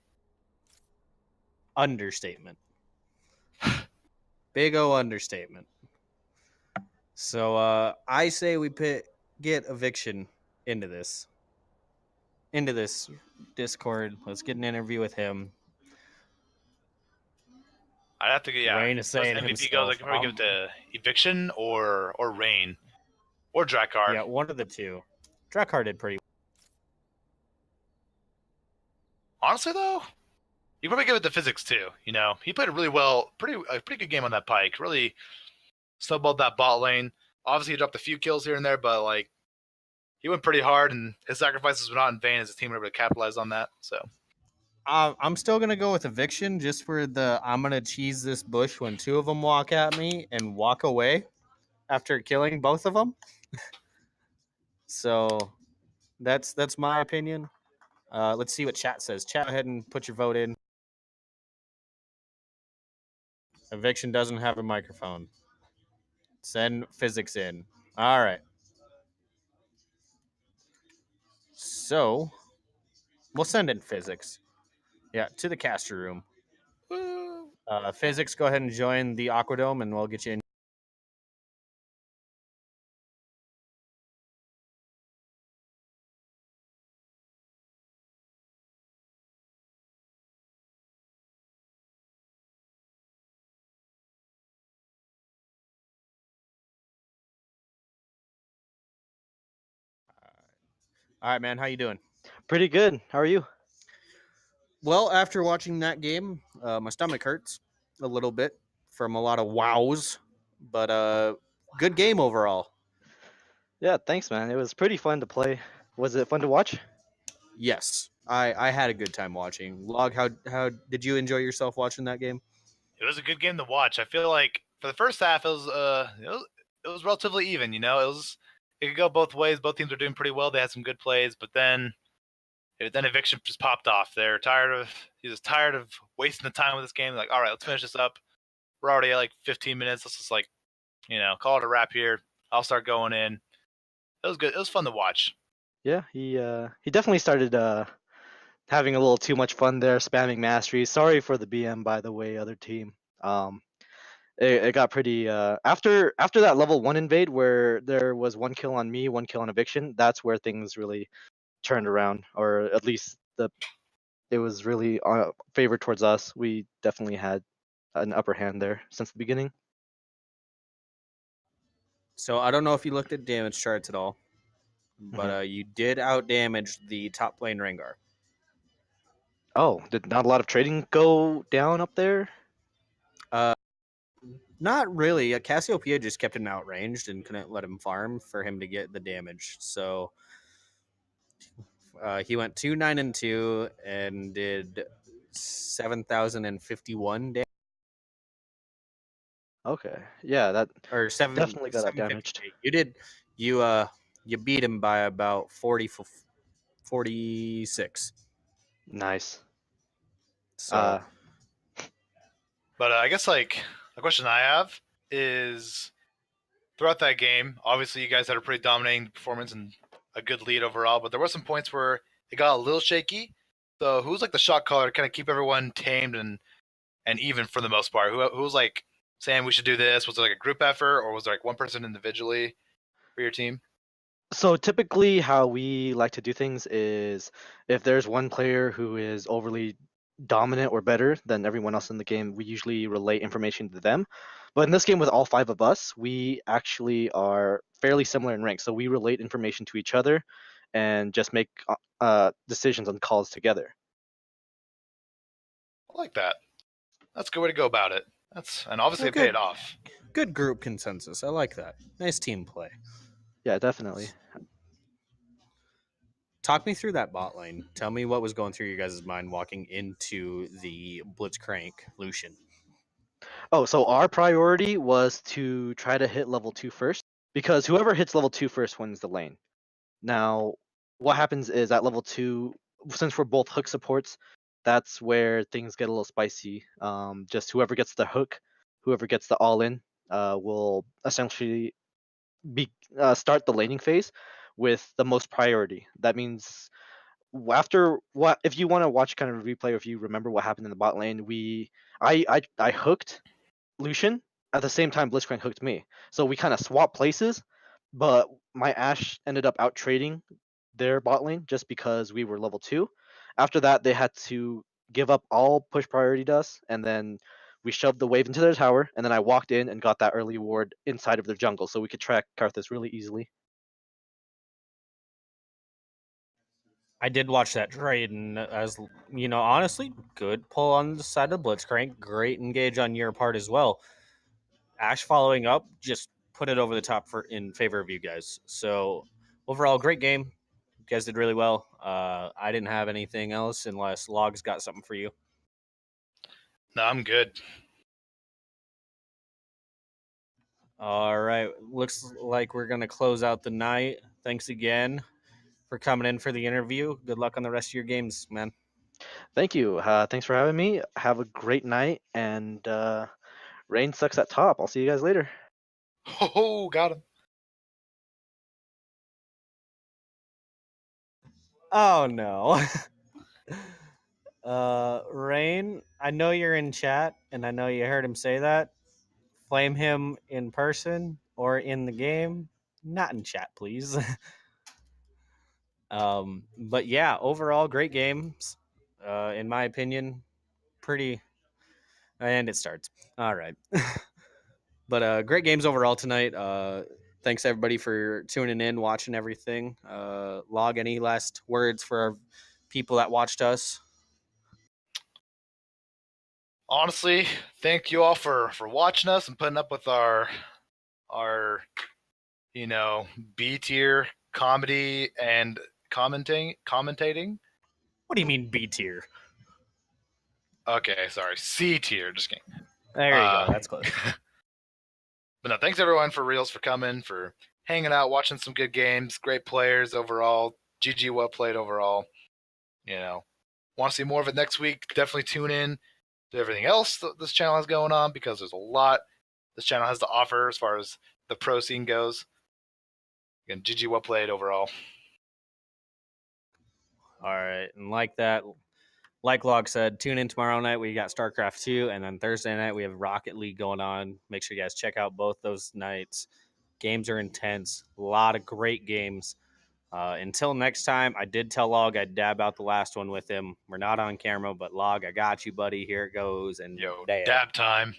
Understatement. Big O understatement. So I say we get eviction into this Discord. Let's get an interview with him. I'd have to get Rain is saying MVP himself, goes. I can probably give it to eviction or Rain or Drakkar. Yeah, one of the two. Drakkar did pretty. Honestly, though, you probably give it to physics too. You know, he played a pretty good game on that Pike. Really snowballed that bot lane. Obviously, he dropped a few kills here and there, but like he went pretty hard, and his sacrifices were not in vain as his team were able to capitalize on that. So I'm still gonna go with eviction, just for the I'm gonna cheese this bush when two of them walk at me and walk away after killing both of them. So that's my opinion. Let's see what chat says. Chat, go ahead and put your vote in. Eviction doesn't have a microphone. Send physics in. All right. So we'll send in physics. Yeah, to the caster room. Physics, go ahead and join the Aquadome, and we'll get you in. All right, man. How you doing? Pretty good. How are you? Well, after watching that game, my stomach hurts a little bit from a lot of wows, but good game overall. Yeah, thanks, man. It was pretty fun to play. Was it fun to watch? Yes, I had a good time watching. Log, how did you enjoy yourself watching that game? It was a good game to watch. I feel like for the first half, it was relatively even. It could go both ways. Both teams were doing pretty well. They had some good plays, but then eviction just popped off. He was tired of wasting the time with this game. Like, all right, let's finish this up. We're already at like 15 minutes. Let's just call it a wrap here. I'll start going in. It was good. It was fun to watch. Yeah, he definitely started having a little too much fun there, spamming mastery. Sorry for the BM, by the way, other team. It got pretty after that level 1 invade where there was 1 kill on me, 1 kill on eviction. That's where things really turned around, or at least it was really favored towards us. We definitely had an upper hand there since the beginning. So I don't know if you looked at damage charts at all, but you did out damage the top lane Rengar. Oh, did not a lot of trading go down up there? Not really. Cassiopeia just kept him outranged and couldn't let him farm for him to get the damage. So he went 2-9-2 and did 7,051 damage. Okay, yeah, that or definitely got that damaged. You beat him by about 46. Nice. So, but I guess a question I have is throughout that game, obviously you guys had a pretty dominating performance and a good lead overall, but there were some points where it got a little shaky. So who's the shot caller to kind of keep everyone tamed and even for the most part? Who was saying we should do this? Was it a group effort, or was there one person individually for your team? So typically how we like to do things is if there's one player who is overly dominant or better than everyone else in the game, we usually relay information to them. But in this game with all 5 of us, we actually are fairly similar in rank. So we relate information to each other and just make decisions on calls together. I like that. That's a good way to go about it. And obviously it paid off. Good group consensus. I like that. Nice team play. Yeah, definitely. Talk me through that bot lane. Tell me what was going through your guys' mind walking into the Blitzcrank Lucian. Oh, so our priority was to try to hit level 2 first, because whoever hits level 2 first wins the lane. Now, what happens is at level 2, since we're both hook supports, that's where things get a little spicy. Just whoever gets the hook, whoever gets the all-in, will essentially start the laning phase with the most priority. That means if you want to watch kind of a replay, or if you remember what happened in the bot lane, I hooked Lucian at the same time Blitzcrank hooked me. So we kind of swapped places, but my Ashe ended up out trading their bot lane just because we were level 2. After that, they had to give up all push priority to us, and then we shoved the wave into their tower, and then I walked in and got that early ward inside of their jungle so we could track Karthus really easily. I did watch that trade, and as honestly, good pull on the side of Blitzcrank. Great engage on your part as well. Ashe following up just put it over the top in favor of you guys. So overall, great game. guys did really well. I didn't have anything else unless Log's got something for you. No, I'm good. All right. Looks like we're going to close out the night. Thanks again for coming in for the interview. Good luck on the rest of your games, man. Thank you. Thanks for having me. Have a great night, and Rain sucks at top. I'll see you guys later. Oh, got him. Oh, no. Rain, I know you're in chat, and I know you heard him say that. Flame him in person or in the game. Not in chat, please. But yeah, overall, great games. In my opinion, pretty. And it starts. All right. But great games overall tonight. Thanks everybody for tuning in, watching everything. Log, any last words for our people that watched us? Honestly, thank you all for watching us and putting up with our B tier comedy and commentating. What do you mean B tier? Okay, sorry, C tier. Just kidding. There you go. That's close. But no, thanks everyone for reals for coming, for hanging out, watching some good games, great players overall. GG, well played overall. Want to see more of it next week? Definitely tune in to everything else that this channel has going on, because there's a lot this channel has to offer as far as the pro scene goes. Again, GG, well played overall. All right, and like Log said, tune in tomorrow night. We got StarCraft 2, and then Thursday night we have Rocket League going on. Make sure you guys check out both those nights. Games are intense. A lot of great games. Until next time, I did tell Log I'd dab out the last one with him. We're not on camera, but Log, I got you, buddy. Here it goes. And dab time.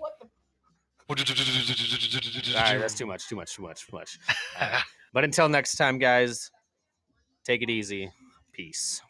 All right, that's too much. But until next time, guys, take it easy. Peace.